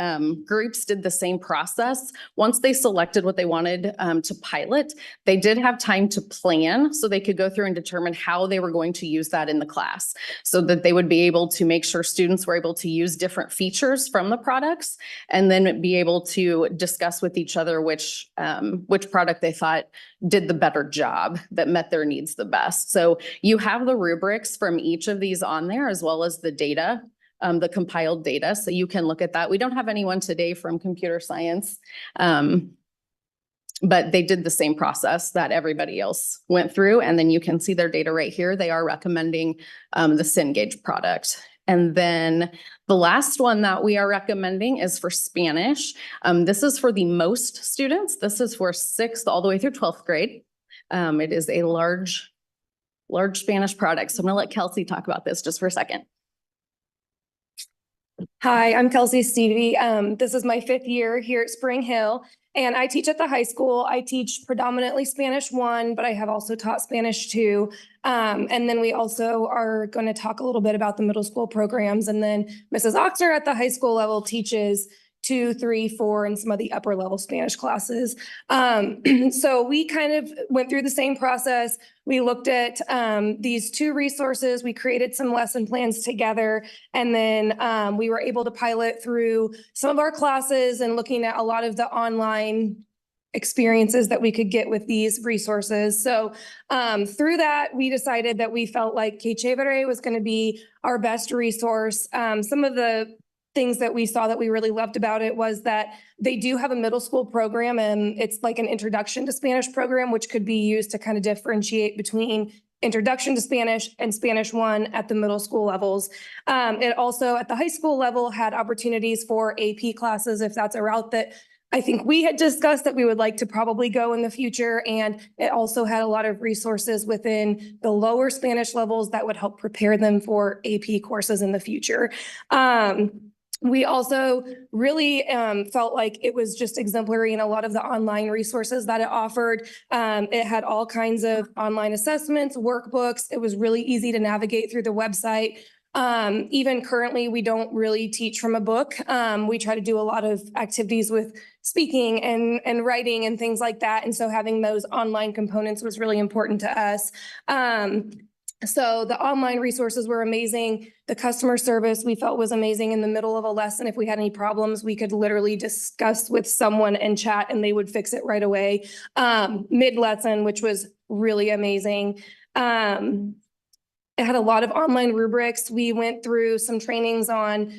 Speaker 16: groups did the same process. Once they selected what they wanted to pilot, they did have time to plan so they could go through and determine how they were going to use that in the class so that they would be able to make sure students were able to use different features from the products and then be able to discuss with each other which product they thought did the better job, that met their needs the best. So you have the rubrics from each of these on there, as well as the data, the compiled data. So you can look at that. We don't have anyone today from computer science, but they did the same process that everybody else went through. And then you can see their data right here. They are recommending the Cengage product. And then the last one that we are recommending is for Spanish. This is for the most students. This is for 6th all the way through 12th grade. It is a large Spanish product. So I'm gonna let Kelsey talk about this just for a second.
Speaker 18: Hi, I'm Kelsey Stevie. This is my 5th year here at Spring Hill, and I teach at the high school. I teach predominantly Spanish 1, but I have also taught Spanish 2. And then we also are going to talk a little bit about the middle school programs. And then Mrs. Oxner at the high school level teaches 2, 3, 4, and some of the upper level Spanish classes. So we kind of went through the same process. We looked at these 2 resources. We created some lesson plans together, and then we were able to pilot through some of our classes and looking at a lot of the online experiences that we could get with these resources. So through that, we decided that we felt like Que Chévere was going to be our best resource. Some of the things that we saw that we really loved about it was that they do have a middle school program, and it's like an introduction to Spanish program, which could be used to kind of differentiate between introduction to Spanish and Spanish 1 at the middle school levels. It also at the high school level had opportunities for AP classes, if that's a route that I think we had discussed that we would like to probably go in the future. And it also had a lot of resources within the lower Spanish levels that would help prepare them for AP courses in the future. We also really felt like it was just exemplary in a lot of the online resources that it offered. It had all kinds of online assessments, workbooks. It was really easy to navigate through the website. Even currently, we don't really teach from a book. We try to do a lot of activities with speaking and writing and things like that. And so having those online components was really important to us. So the online resources were amazing. The customer service we felt was amazing. In the middle of a lesson, if we had any problems, we could literally discuss with someone and chat and they would fix it right away. Mid-lesson, which was really amazing. It had a lot of online rubrics. We went through some trainings on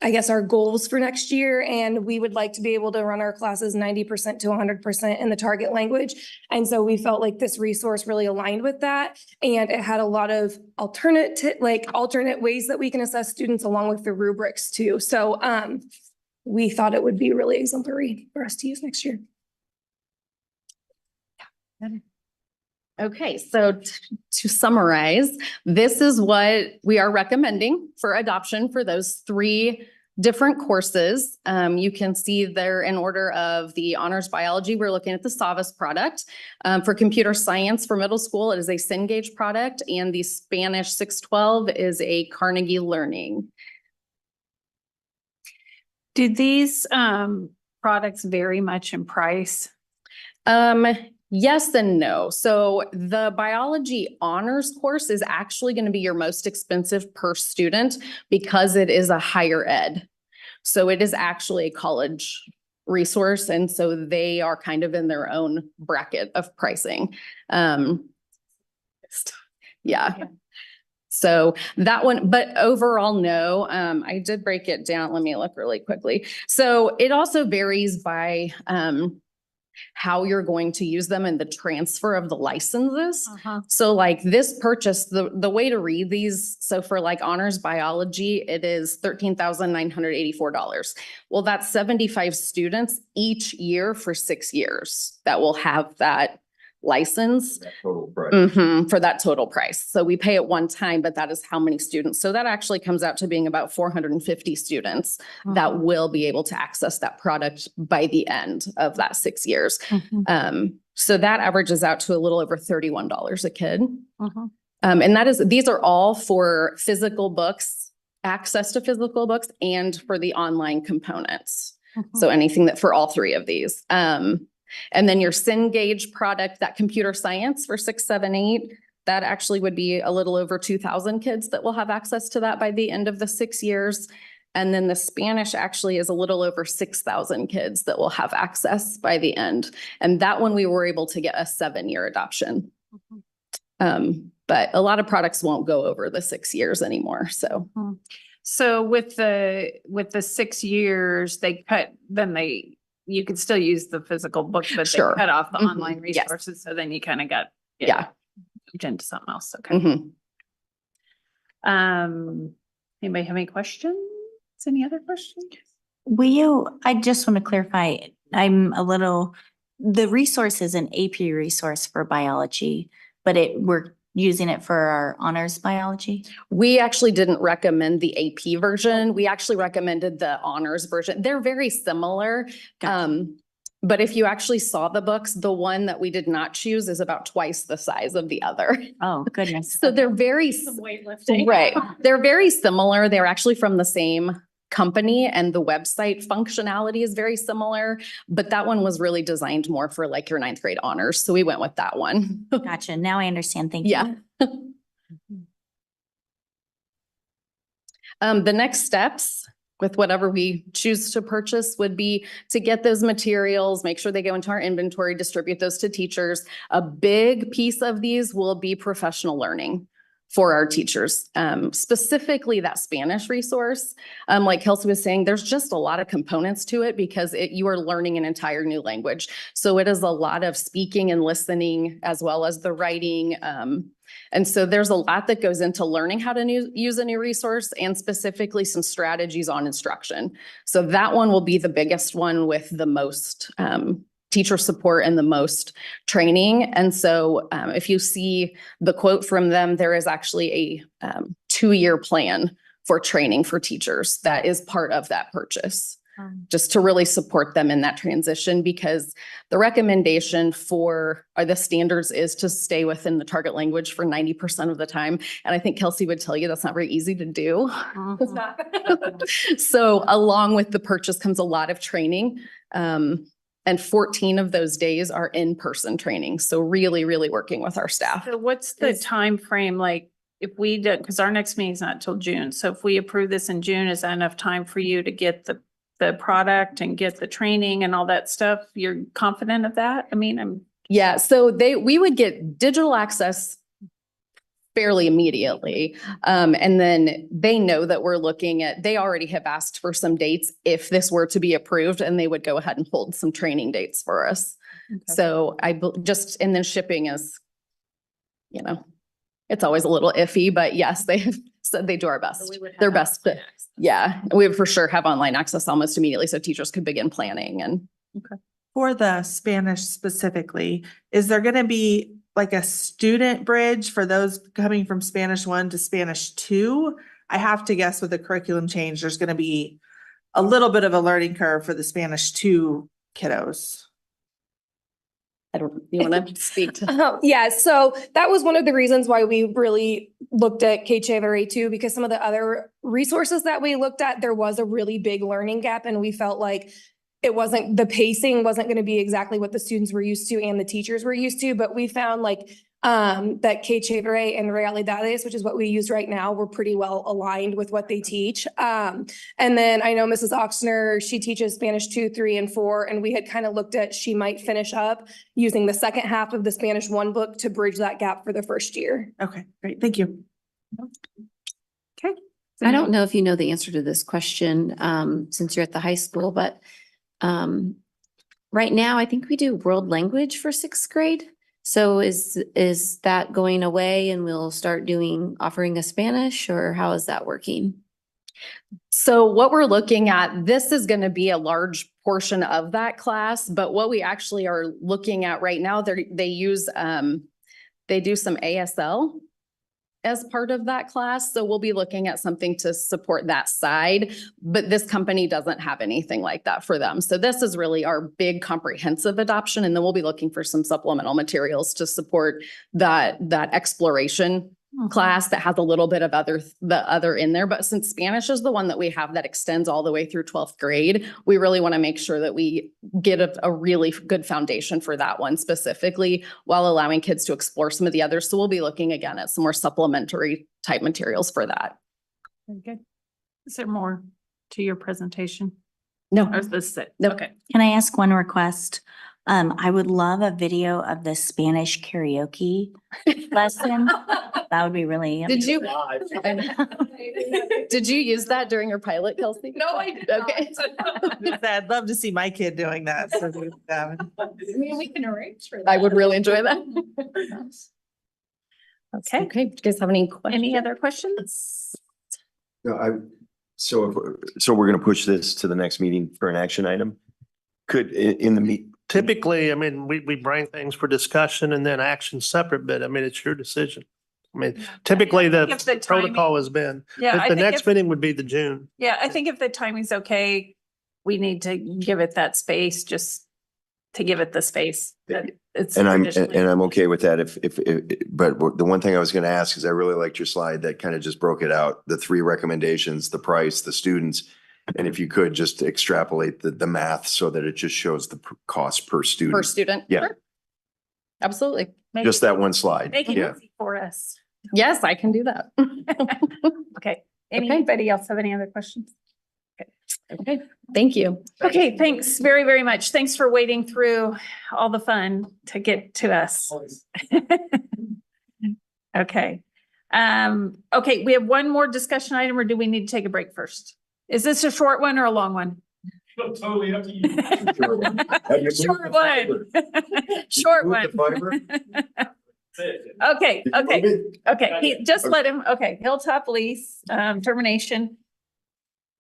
Speaker 18: I guess, our goals for next year. And we would like to be able to run our classes 90% to 100% in the target language. And so we felt like this resource really aligned with that. And it had a lot of alternate ways that we can assess students along with the rubrics too. So we thought it would be really exemplary for us to use next year.
Speaker 16: Okay, so to summarize, this is what we are recommending for adoption for those 3 different courses. You can see they're in order of the honors biology. We're looking at the Savas product. For computer science for middle school, it is a Cengage product, and the Spanish 612 is a Carnegie Learning.
Speaker 1: Do these products vary much in price?
Speaker 16: Yes and no. So the biology honors course is actually going to be your most expensive per student because it is a higher ed. So it is actually a college resource. And so they are kind of in their own bracket of pricing. Yeah. So that one, but overall, no, I did break it down. Let me look really quickly. So it also varies by, how you're going to use them and the transfer of the licenses. So like this purchase, the way to read these, so for like honors biology, it is $13,984. Well, that's 75 students each year for 6 years that will have that license.
Speaker 3: Total price.
Speaker 16: For that total price. So we pay it one time, but that is how many students. So that actually comes out to being about 450 students that will be able to access that product by the end of that 6 years. So that averages out to a little over $31 a kid. And these are all for physical books, access to physical books, and for the online components. So anything that for all 3 of these. And then your Cengage product, that computer science for 6, 7, 8, that actually would be a little over 2,000 kids that will have access to that by the end of the 6 years. And then the Spanish actually is a little over 6,000 kids that will have access by the end. And that one we were able to get a 7-year adoption. But a lot of products won't go over the 6 years anymore. So.
Speaker 1: So with the 6 years, you could still use the physical book, but they cut off the online resources. So then you kind of got moved into something else. Okay. Anybody have any questions? Any other questions?
Speaker 22: I just want to clarify, the resource is an AP resource for biology, but we're using it for our honors biology?
Speaker 16: We actually didn't recommend the AP version. We actually recommended the honors version. They're very similar. But if you actually saw the books, the one that we did not choose is about twice the size of the other.
Speaker 22: Oh, goodness.
Speaker 16: So they're very,
Speaker 18: weightlifting.
Speaker 16: Right. They're very similar. They're actually from the same company and the website functionality is very similar, but that one was really designed more for like your 9th grade honors. So we went with that one.
Speaker 22: Gotcha. Now I understand. Thank you.
Speaker 16: Yeah. The next steps with whatever we choose to purchase would be to get those materials, make sure they go into our inventory, distribute those to teachers. A big piece of these will be professional learning for our teachers, specifically that Spanish resource. Like Kelsey was saying, there's just a lot of components to it because you are learning an entire new language. So it is a lot of speaking and listening as well as the writing. And so there's a lot that goes into learning how to use a new resource and specifically some strategies on instruction. So that one will be the biggest one with the most teacher support and the most training. And so if you see the quote from them, there is actually a 2-year plan for training for teachers that is part of that purchase, just to really support them in that transition, because the recommendation for the standards is to stay within the target language for 90% of the time. And I think Kelsey would tell you that's not very easy to do.
Speaker 18: It's not.
Speaker 16: So along with the purchase comes a lot of training. And 14 of those days are in-person training. So really, really working with our staff.
Speaker 1: So what's the time frame? Like if we did, because our next meeting is not till June. So if we approve this in June, is that enough time for you to get the product and get the training and all that stuff? You're confident of that? I mean,
Speaker 16: Yeah, so we would get digital access fairly immediately. And then they know that we're looking at, they already have asked for some dates if this were to be approved, and they would go ahead and hold some training dates for us. So just, and then shipping is, you know, it's always a little iffy, but yes, they have said they do our best, their best. Yeah, we would for sure have online access almost immediately so teachers could begin planning and.
Speaker 12: Okay. For the Spanish specifically, is there gonna be like a student bridge for those coming from Spanish 1 to Spanish 2? I have to guess with the curriculum change, there's gonna be a little bit of a learning curve for the Spanish 2 kiddos.
Speaker 16: I don't, you want to speak to?
Speaker 18: Yeah, so that was one of the reasons why we really looked at KCHA too, because some of the other resources that we looked at, there was a really big learning gap, and we felt like the pacing wasn't going to be exactly what the students were used to and the teachers were used to, but we found like that KCHA and Realidades, which is what we use right now, were pretty well aligned with what they teach. And then I know Mrs. Oxner, she teaches Spanish 2, 3, and 4, and we had kind of looked at, she might finish up using the second half of the Spanish 1 book to bridge that gap for the first year.
Speaker 12: Okay, great. Thank you.
Speaker 1: Okay.
Speaker 20: I don't know if you know the answer to this question, since you're at the high school, but right now I think we do world language for 6th grade. So is that going away and we'll start offering a Spanish, or how is that working?
Speaker 16: So what we're looking at, this is going to be a large portion of that class, but what we actually are looking at right now, they do some ASL as part of that class. So we'll be looking at something to support that side, but this company doesn't have anything like that for them. So this is really our big comprehensive adoption. And then we'll be looking for some supplemental materials to support that exploration class that has a little bit of the other in there. But since Spanish is the one that we have that extends all the way through 12th grade, we really want to make sure that we get a really good foundation for that one specifically, while allowing kids to explore some of the others. So we'll be looking again at some more supplementary type materials for that.
Speaker 1: Very good. Is there more to your presentation?
Speaker 16: No.
Speaker 1: Or is this it?
Speaker 16: No.
Speaker 1: Okay.
Speaker 22: Can I ask one request? I would love a video of the Spanish karaoke lesson. That would be really.
Speaker 16: Did you use that during your pilot, Kelsey?
Speaker 12: No, I did not. Okay. I'd love to see my kid doing that. So
Speaker 16: I mean, we can arrange for that. I would really enjoy that.
Speaker 1: Okay.
Speaker 16: Okay. Do you guys have any questions?
Speaker 1: Any other questions?
Speaker 3: No, so we're going to push this to the next meeting for an action item.
Speaker 4: Typically, I mean, we bring things for discussion and then action separate, but I mean, it's your decision. I mean, typically
Speaker 1: if the
Speaker 4: the protocol has been,
Speaker 1: Yeah, I
Speaker 4: the
Speaker 1: think
Speaker 4: next meeting would be the June.
Speaker 1: Yeah, I think if the timing's okay, we need to give it that space, just to give it the space. that it's traditionally-
Speaker 3: I'm okay with that but the one thing I was going to ask is I really liked your slide that kind of just broke it out, the 3 recommendations, the price, the students. And if you could just extrapolate the math so that it just shows the cost per student.
Speaker 16: Per student?
Speaker 3: Yeah.
Speaker 16: Sure. Absolutely.
Speaker 3: Just that one slide.
Speaker 1: Make it
Speaker 3: Yeah.
Speaker 1: easy for us.
Speaker 16: Yes, I can do that.
Speaker 1: Okay. Anybody else have any other questions?
Speaker 16: Okay. Thank you.
Speaker 1: Okay, thanks very, very much. Thanks for wading through all the fun to get to us. Okay. Okay, we have one more discussion item, or do we need to take a break first? Is this a short one or a long one?
Speaker 5: Totally up to you.
Speaker 1: Short one. Short one. Okay. Just let him, okay, Hilltop lease, termination.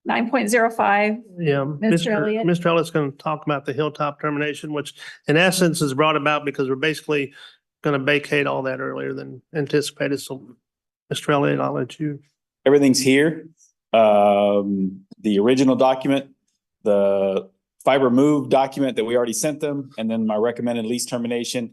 Speaker 1: 9.05.
Speaker 4: Yeah.
Speaker 1: Mr. Elliott.
Speaker 4: Mr. Elliott's going to talk about the Hilltop termination, which in essence is brought about because we're basically going to vacate all that earlier than anticipated. So Mr. Elliott, I'll let you.
Speaker 17: Everything's here. The original document, the fiber move document that we already sent them, and then my recommended lease termination.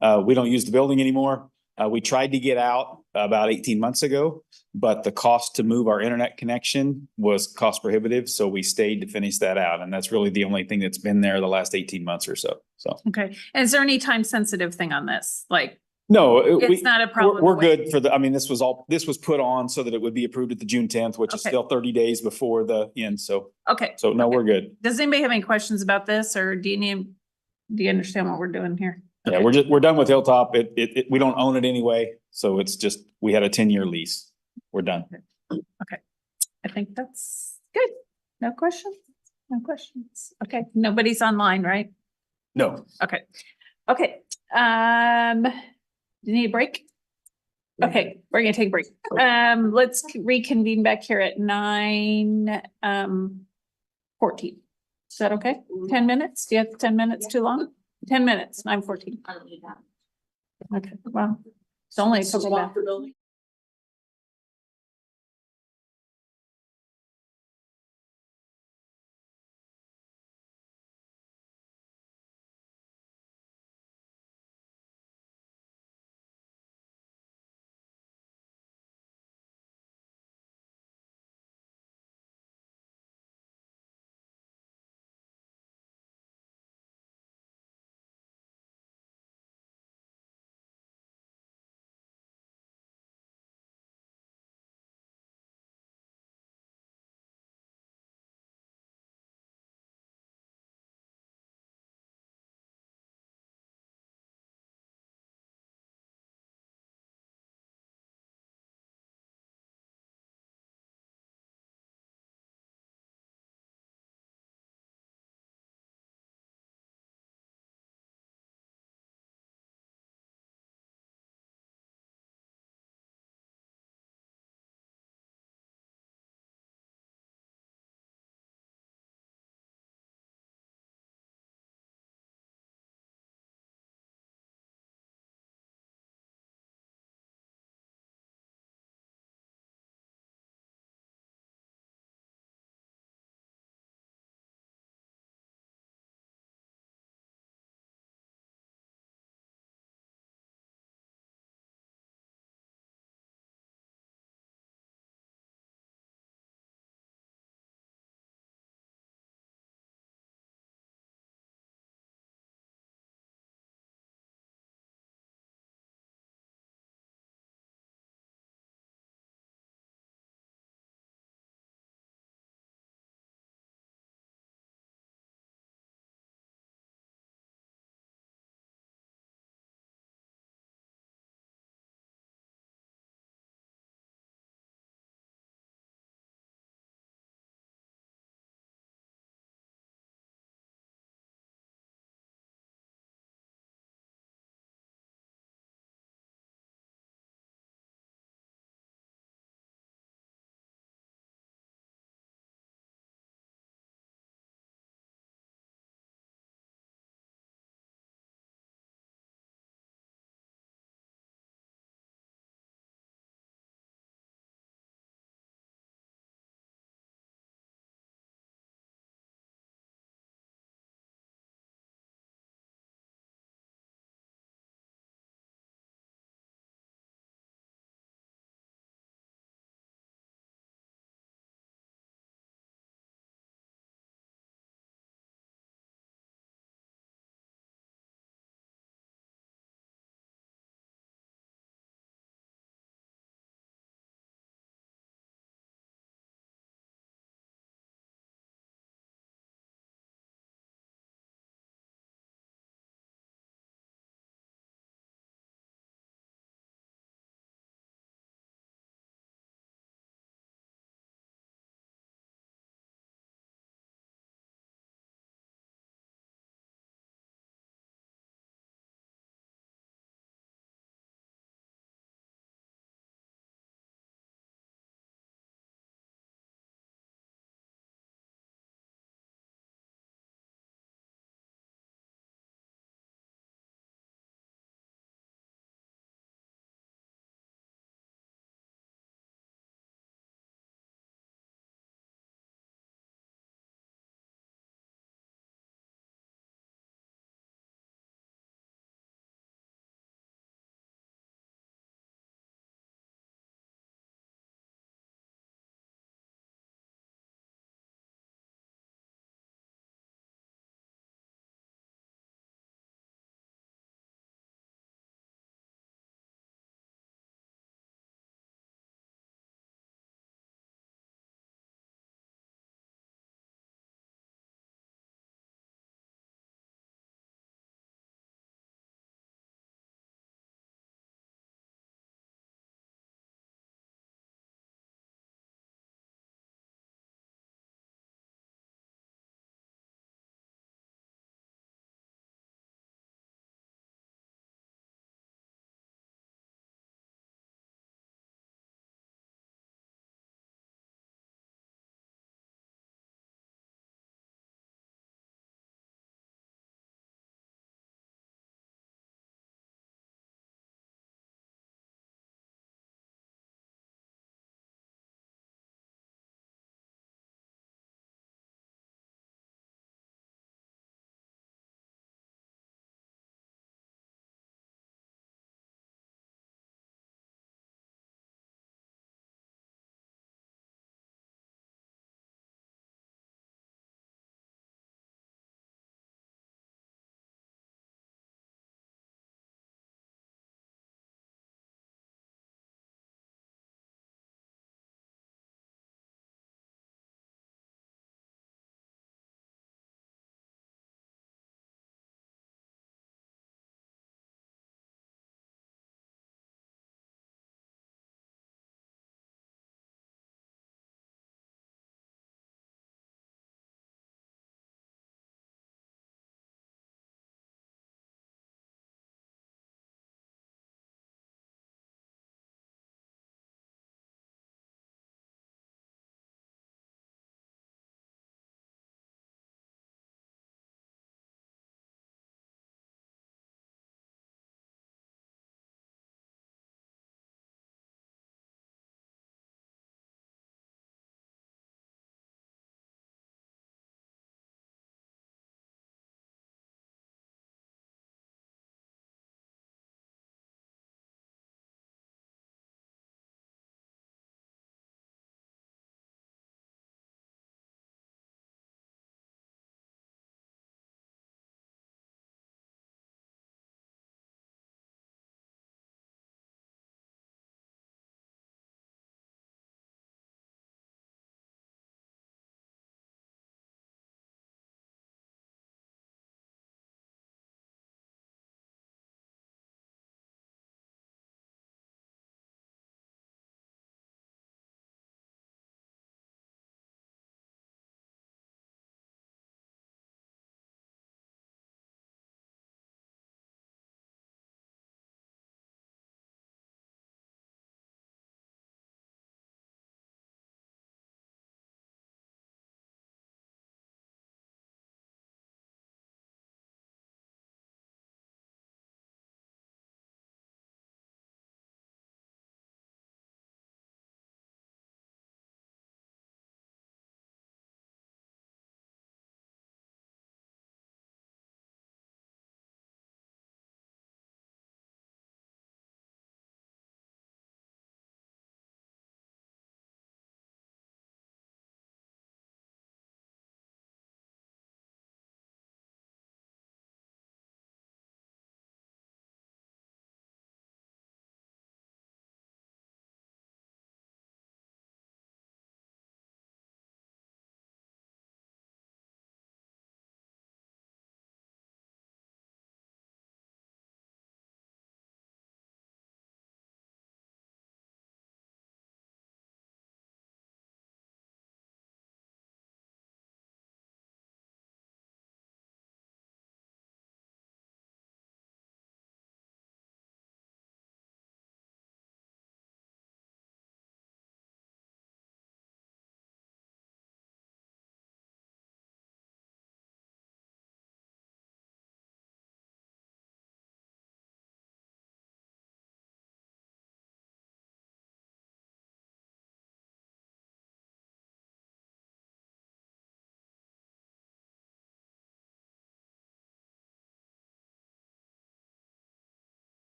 Speaker 17: We don't use the building anymore. We tried to get out about 18 months ago, but the cost to move our internet connection was cost prohibitive. So we stayed to finish that out. And that's really the only thing that's been there the last 18 months or so. So.
Speaker 1: Okay. And is there any time sensitive thing on this? Like,
Speaker 17: no,
Speaker 1: it's not a problem.
Speaker 17: We're good for I mean, this was put on so that it would be approved at the June 10th, which is still 30 days before the end. So.
Speaker 1: Okay.
Speaker 17: So no, we're good.
Speaker 1: Does anybody have any questions about this, or do you understand what we're doing here?
Speaker 17: Yeah, we're done with Hilltop. We don't own it anyway. So it's just, we had a 10-year lease. We're done.
Speaker 1: Okay, I think that's good. No questions? No questions. Okay, nobody's online, right?
Speaker 17: No.
Speaker 1: Okay. Okay, you need a break? Okay, we're gonna take a break. Let's reconvene back here at 9:14. Is that okay? 10 minutes? Do you have 10 minutes too long? 10 minutes, 9:14. Okay, well, it's only a couple of.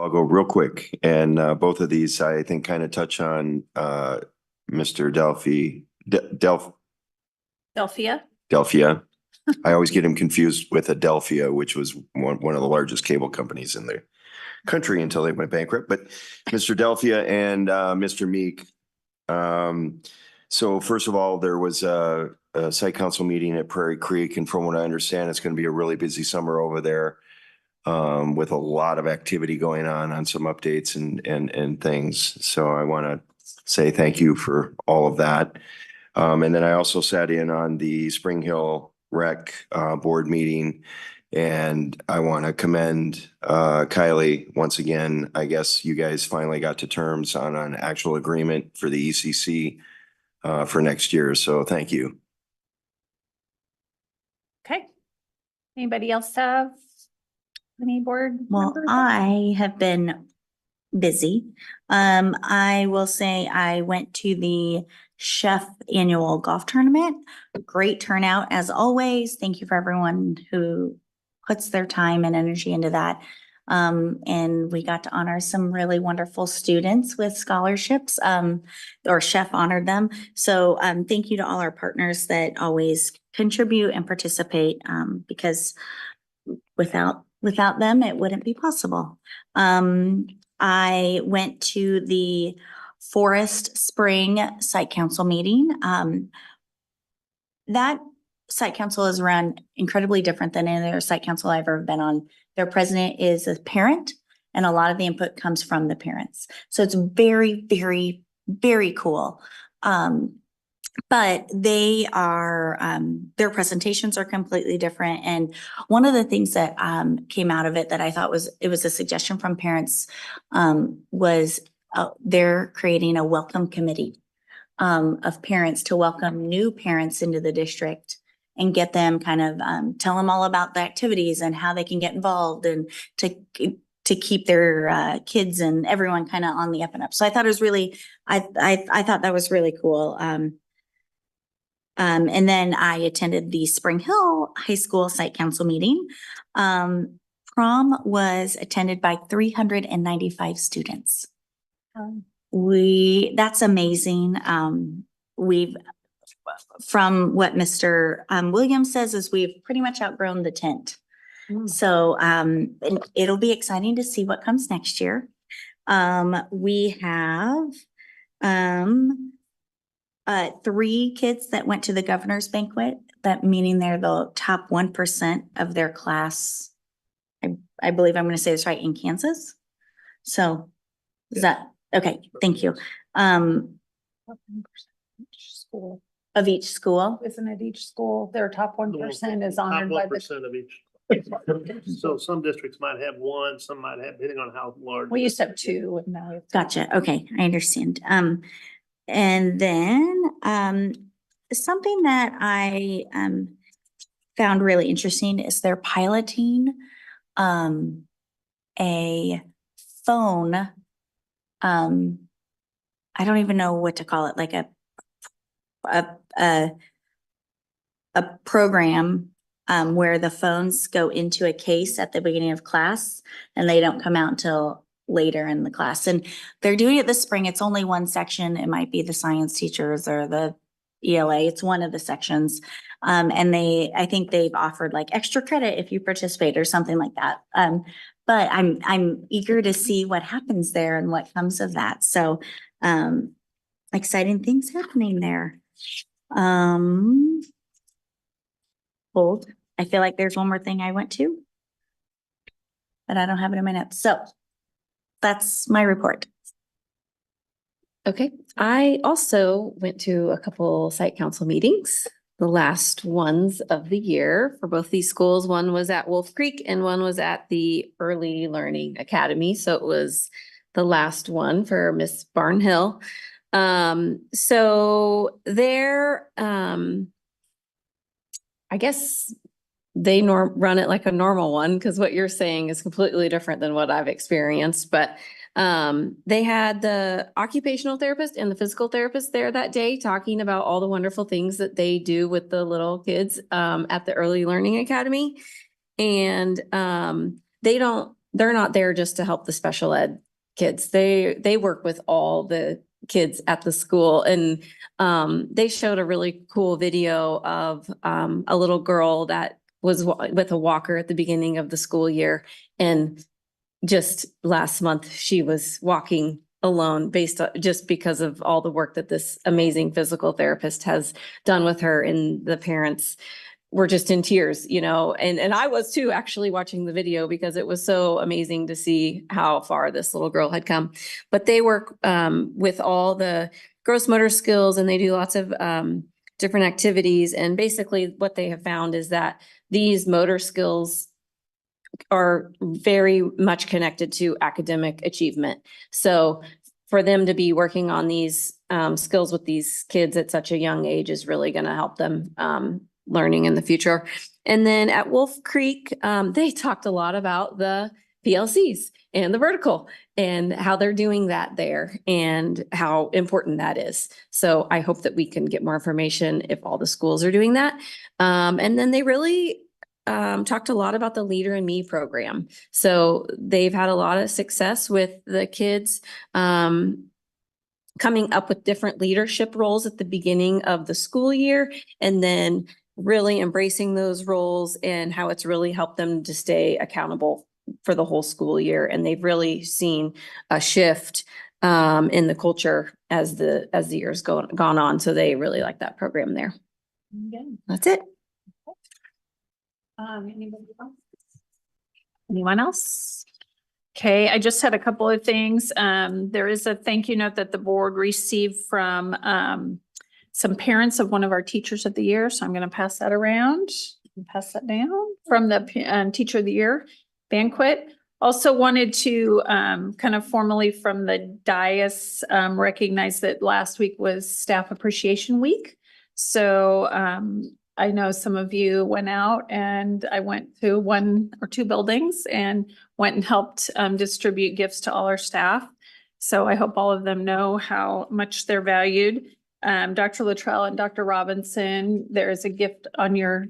Speaker 3: I'll go real quick, and both of these, I think, kind of touch on Mr.
Speaker 1: Delphia.
Speaker 3: Delphia. I always get him confused with Adelphia, which was one of the largest cable companies in the country until they went bankrupt. But Mr. Delphia and Mr. Meek. So first of all, there was a site council meeting at Prairie Creek, and from what I understand, it's going to be a really busy summer over there, with a lot of activity going on some updates and things. So I want to say thank you for all of that. And then I also sat in on the Spring Hill Rec board meeting, and I want to commend Kylie once again. I guess you guys finally got to terms on an actual agreement for the ECC for next year. So thank you.
Speaker 1: Okay. Anybody else have any board
Speaker 22: Well,
Speaker 1: members?
Speaker 22: I have been busy. I will say I went to the Chef Annual Golf Tournament. Great turnout as always. Thank you for everyone who puts their time and energy into that. And we got to honor some really wonderful students with scholarships, or Chef honored them. So, thank you to all our partners that always contribute and participate, because without them, it wouldn't be possible. I went to the Forest Spring Site Council meeting. That site council is run incredibly different than any other site council I've ever been on. Their president is a parent, and a lot of the input comes from the parents. So it's very, very, very cool. But they are, their presentations are completely different. And one of the things that came out of it that I thought it was a suggestion from parents, was they're creating a welcome committee of parents to welcome new parents into the district and get them kind of tell them all about the activities and how they can get involved, and to keep their kids and everyone kind of on the up and up. So I thought it was really, I thought that was really cool. And then I attended the Spring Hill High School Site Council meeting. Prom was attended by 395 students. That's amazing. From what Mr. Williams says, is we've pretty much outgrown the tent. So, it'll be exciting to see what comes next year. We have, 3 kids that went to the governor's banquet, that meaning they're the top 1% of their class. I believe I'm going to say this right, in Kansas. So is that, okay, thank you.
Speaker 1: School.
Speaker 22: Of each school.
Speaker 1: Isn't it each school? Their top 1% is honored by the.
Speaker 4: 1% of each. So some districts might have 1, some might have, depending on how large.
Speaker 1: We used to have 2 and now we have 3.
Speaker 22: Gotcha. Okay, I understand. And then something that I found really interesting is they're piloting a phone. I don't even know what to call it, like a program where the phones go into a case at the beginning of class and they don't come out until later in the class. And they're doing it this spring. It's only one section. It might be the science teachers or the ELA. It's one of the sections. And I think they've offered like extra credit if you participate or something like that. But I'm eager to see what happens there and what comes of that. So, exciting things happening there. Hold. I feel like there's one more thing I went to, but I don't have it in my notes. So that's my report.
Speaker 19: Okay, I also went to a couple site council meetings, the last ones of the year for both these schools. One was at Wolf Creek and one was at the Early Learning Academy. So it was the last one for Miss Barnhill. So there, I guess they run it like a normal one, because what you're saying is completely different than what I've experienced. But they had the occupational therapist and the physical therapist there that day talking about all the wonderful things that they do with the little kids at the Early Learning Academy. And they don't
Speaker 16: they're not there just to help the special ed kids. They work with all the kids at the school, and they showed a really cool video of a little girl that was with a walker at the beginning of the school year, and just last month she was walking alone based on just because of all the work that this amazing physical therapist has done with her, and the parents were just in tears, you know, and I was too, actually, watching the video, because it was so amazing to see how far this little girl had come. But they work with all the gross motor skills, and they do lots of different activities. And basically what they have found is that these motor skills are very much connected to academic achievement. So for them to be working on these skills with these kids at such a young age is really going to help them learning in the future. And then at Wolf Creek, they talked a lot about the PLCs and the vertical and how they're doing that there and how important that is. So I hope that we can get more information if all the schools are doing that. And then they really talked a lot about the Leader in Me program. So they've had a lot of success with the kids coming up with different leadership roles at the beginning of the school year, and then really embracing those roles and how it's really helped them to stay accountable for the whole school year. And they've really seen a shift in the culture as the years gone on. So they really like that program there. That's it.
Speaker 1: Anyone else? Okay, I just had a couple of things. There is a thank you note that the board received from some parents of one of our teachers of the year. So I'm going to pass that around and pass that down from the teacher of the year banquet. Also wanted to kind of formally from the dais recognize that last week was Staff Appreciation Week. So I know some of you went out, and I went to 1 or 2 buildings and went and helped distribute gifts to all our staff. So I hope all of them know how much they're valued. Dr. Luttrell and Dr. Robinson, there is a gift on your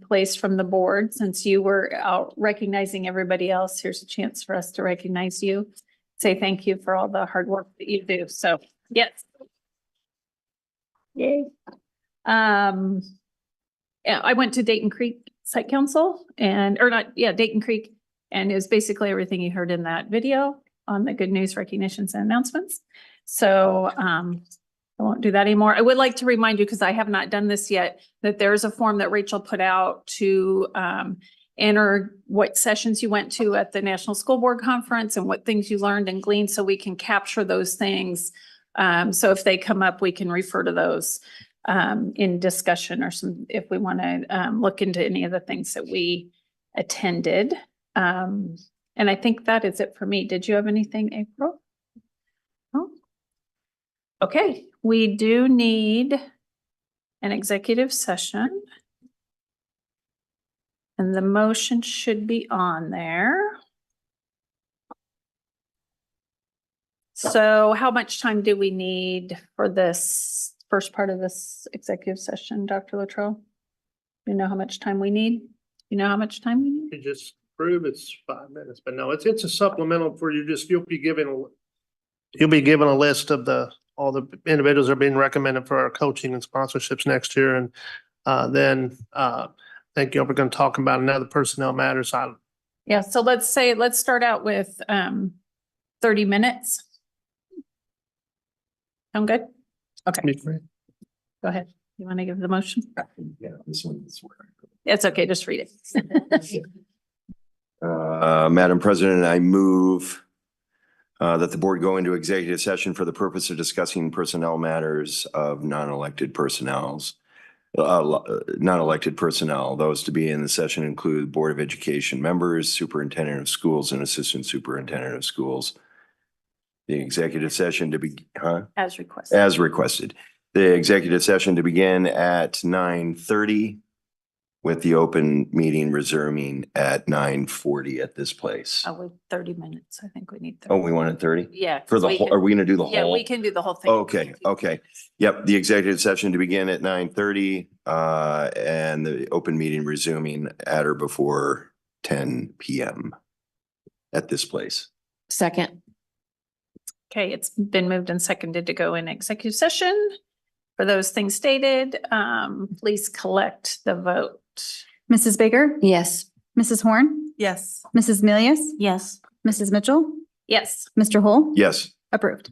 Speaker 1: place from the board. Since you were out recognizing everybody else, here's a chance for us to recognize you. Say thank you for all the hard work that you do. So yes. Yay. Yeah, I went to Dayton Creek Site Council Dayton Creek, and it was basically everything you heard in that video on the good news recognitions and announcements. So I won't do that anymore. I would like to remind you, because I have not done this yet, that there is a form that Rachel put out to enter what sessions you went to at the National School Board Conference and what things you learned and gleaned, so we can capture those things. So if they come up, we can refer to those in discussion, or if we want to look into any of the things that we attended. And I think that is it for me. Did you have anything, April? No? Okay, we do need an executive session. And the motion should be on there. So how much time do we need for this first part of this executive session, Dr. Luttrell? You know how much time we need? You know how much time we need?
Speaker 4: You just prove it's 5 minutes, but no, it's a supplemental for you. You'll be given a list of all the individuals that are being recommended for our coaching and sponsorships next year. And then I think we're going to talk about another personnel matters item.
Speaker 1: Yeah, so let's start out with 30 minutes. Sound good? Okay. Go ahead. You want to give the motion?
Speaker 3: Yeah, this one is where.
Speaker 1: It's okay, just read it.
Speaker 3: Madam President, I move that the board go into executive session for the purpose of discussing personnel matters of non-elected personnel. Those to be in the session include Board of Education members, Superintendent of Schools, and Assistant Superintendent of Schools. The executive session to be,
Speaker 1: As requested.
Speaker 3: As requested. The executive session to begin at 9:30 with the open meeting resuming at 9:40 at this place.
Speaker 1: Oh, with 30 minutes. I think we need 30.
Speaker 3: Oh, we wanted 30?
Speaker 1: Yeah.
Speaker 3: For the whole, are we gonna do the whole?
Speaker 1: Yeah, we can do the whole thing.
Speaker 3: Okay. Yep, the executive session to begin at 9:30 and the open meeting resuming at or before 10 PM. at this place.
Speaker 16: Second.
Speaker 1: Okay, it's been moved and seconded to go in executive session. For those things stated, please collect the vote.
Speaker 8: Mrs. Baker?
Speaker 16: Yes.
Speaker 8: Mrs. Horn?
Speaker 12: Yes.
Speaker 8: Mrs. Milius?
Speaker 22: Yes.
Speaker 8: Mrs. Mitchell?
Speaker 1: Yes.
Speaker 8: Mr. Hole?
Speaker 3: Yes.
Speaker 8: Approved.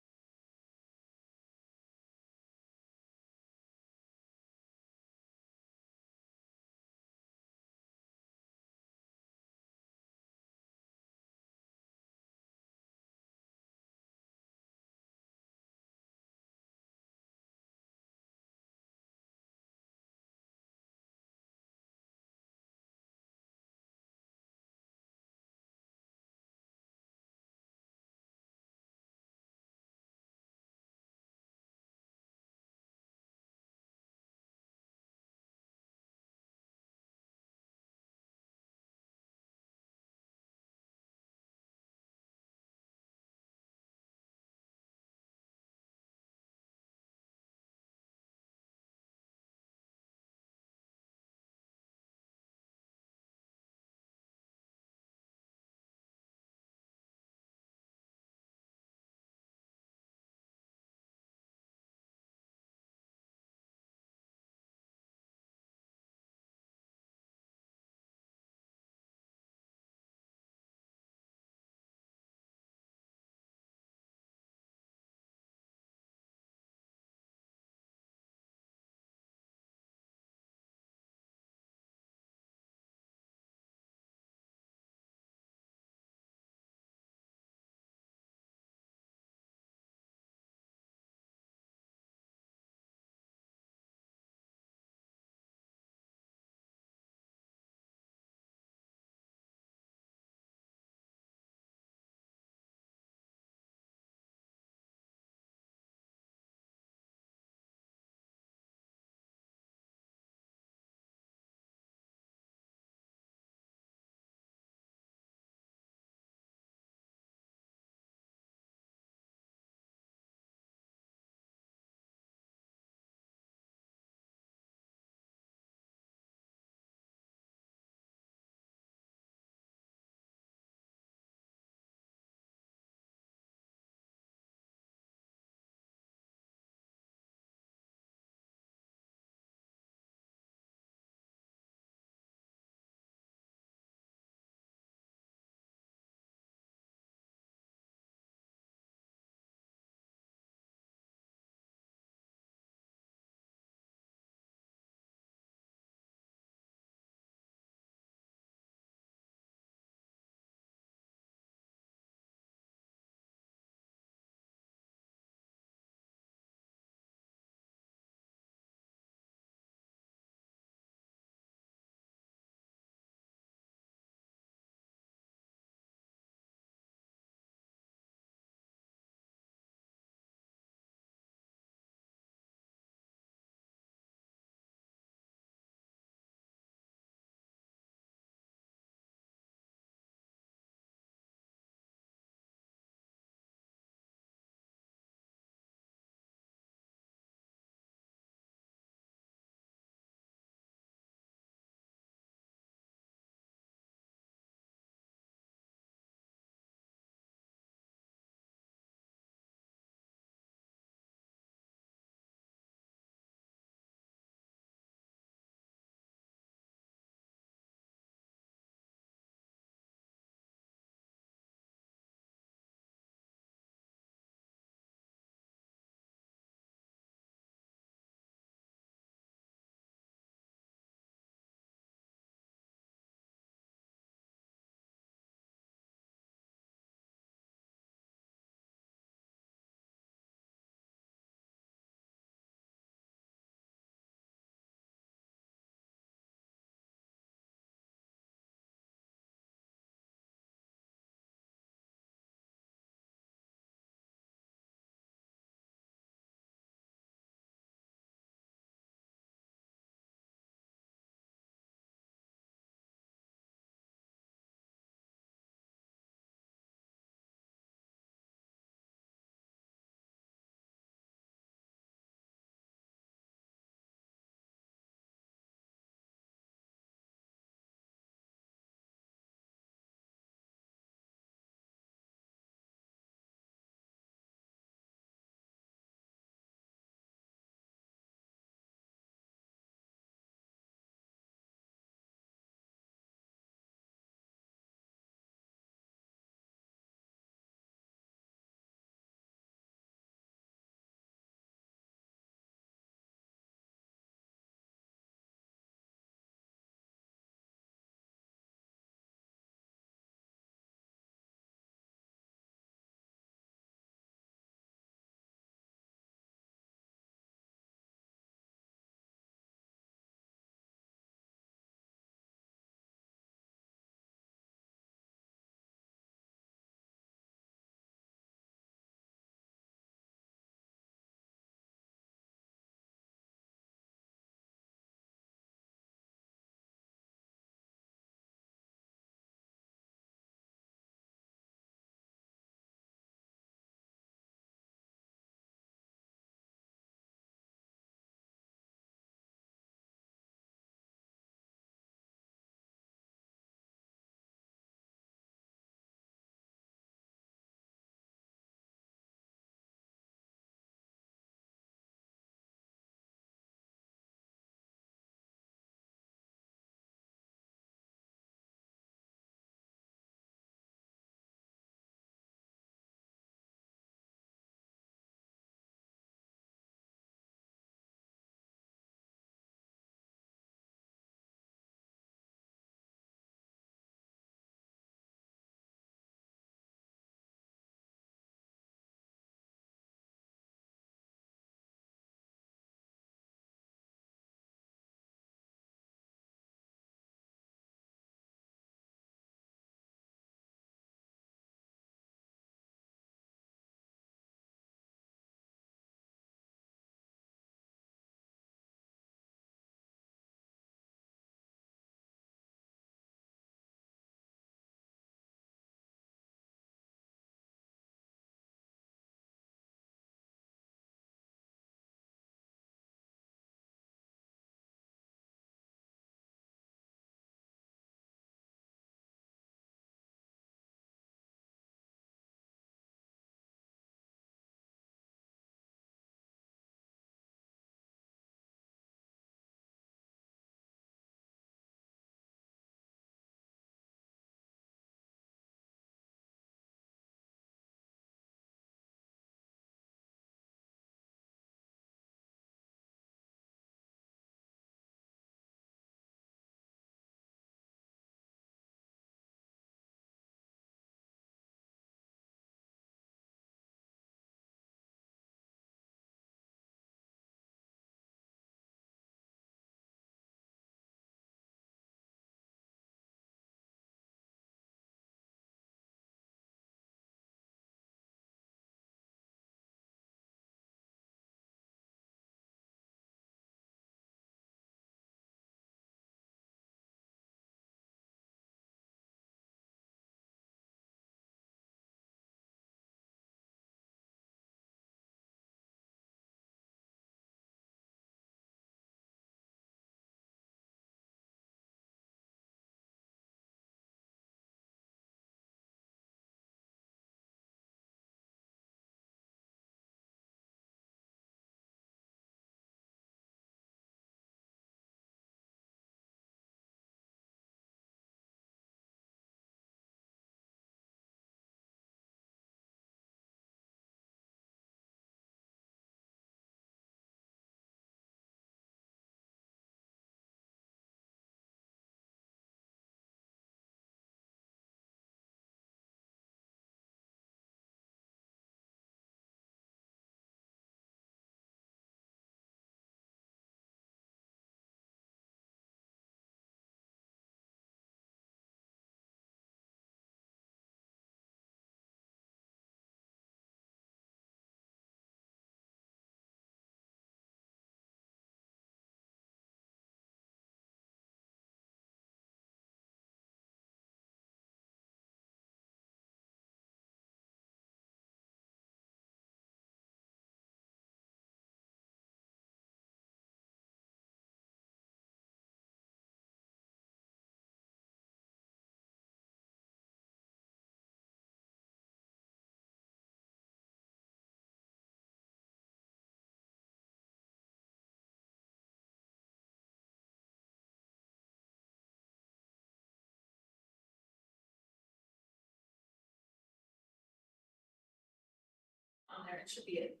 Speaker 19: It should be it.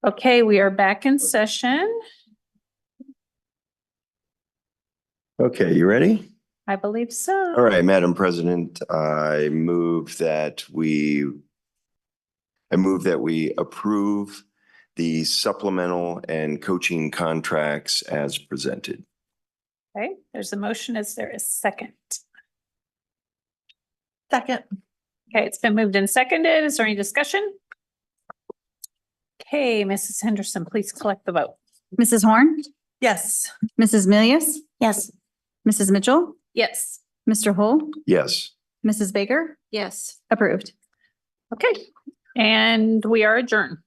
Speaker 1: Okay, we are back in session.
Speaker 3: Okay, you ready?
Speaker 1: I believe so.
Speaker 3: All right, Madam President, I move that we approve the supplemental and coaching contracts as presented.
Speaker 1: Okay, there's a motion. Is there a second?
Speaker 12: Second.
Speaker 1: Okay, it's been moved and seconded. Is there any discussion? Okay, Mrs. Henderson, please collect the vote.
Speaker 8: Mrs. Horn,
Speaker 12: Yes.
Speaker 8: Mrs. Milius,
Speaker 22: Yes.
Speaker 8: Mrs. Mitchell,
Speaker 16: Yes.
Speaker 8: Mr. Hull,
Speaker 3: Yes.
Speaker 8: Mrs. Baker,
Speaker 16: Yes.
Speaker 8: approved.
Speaker 1: Okay, and we are adjourned.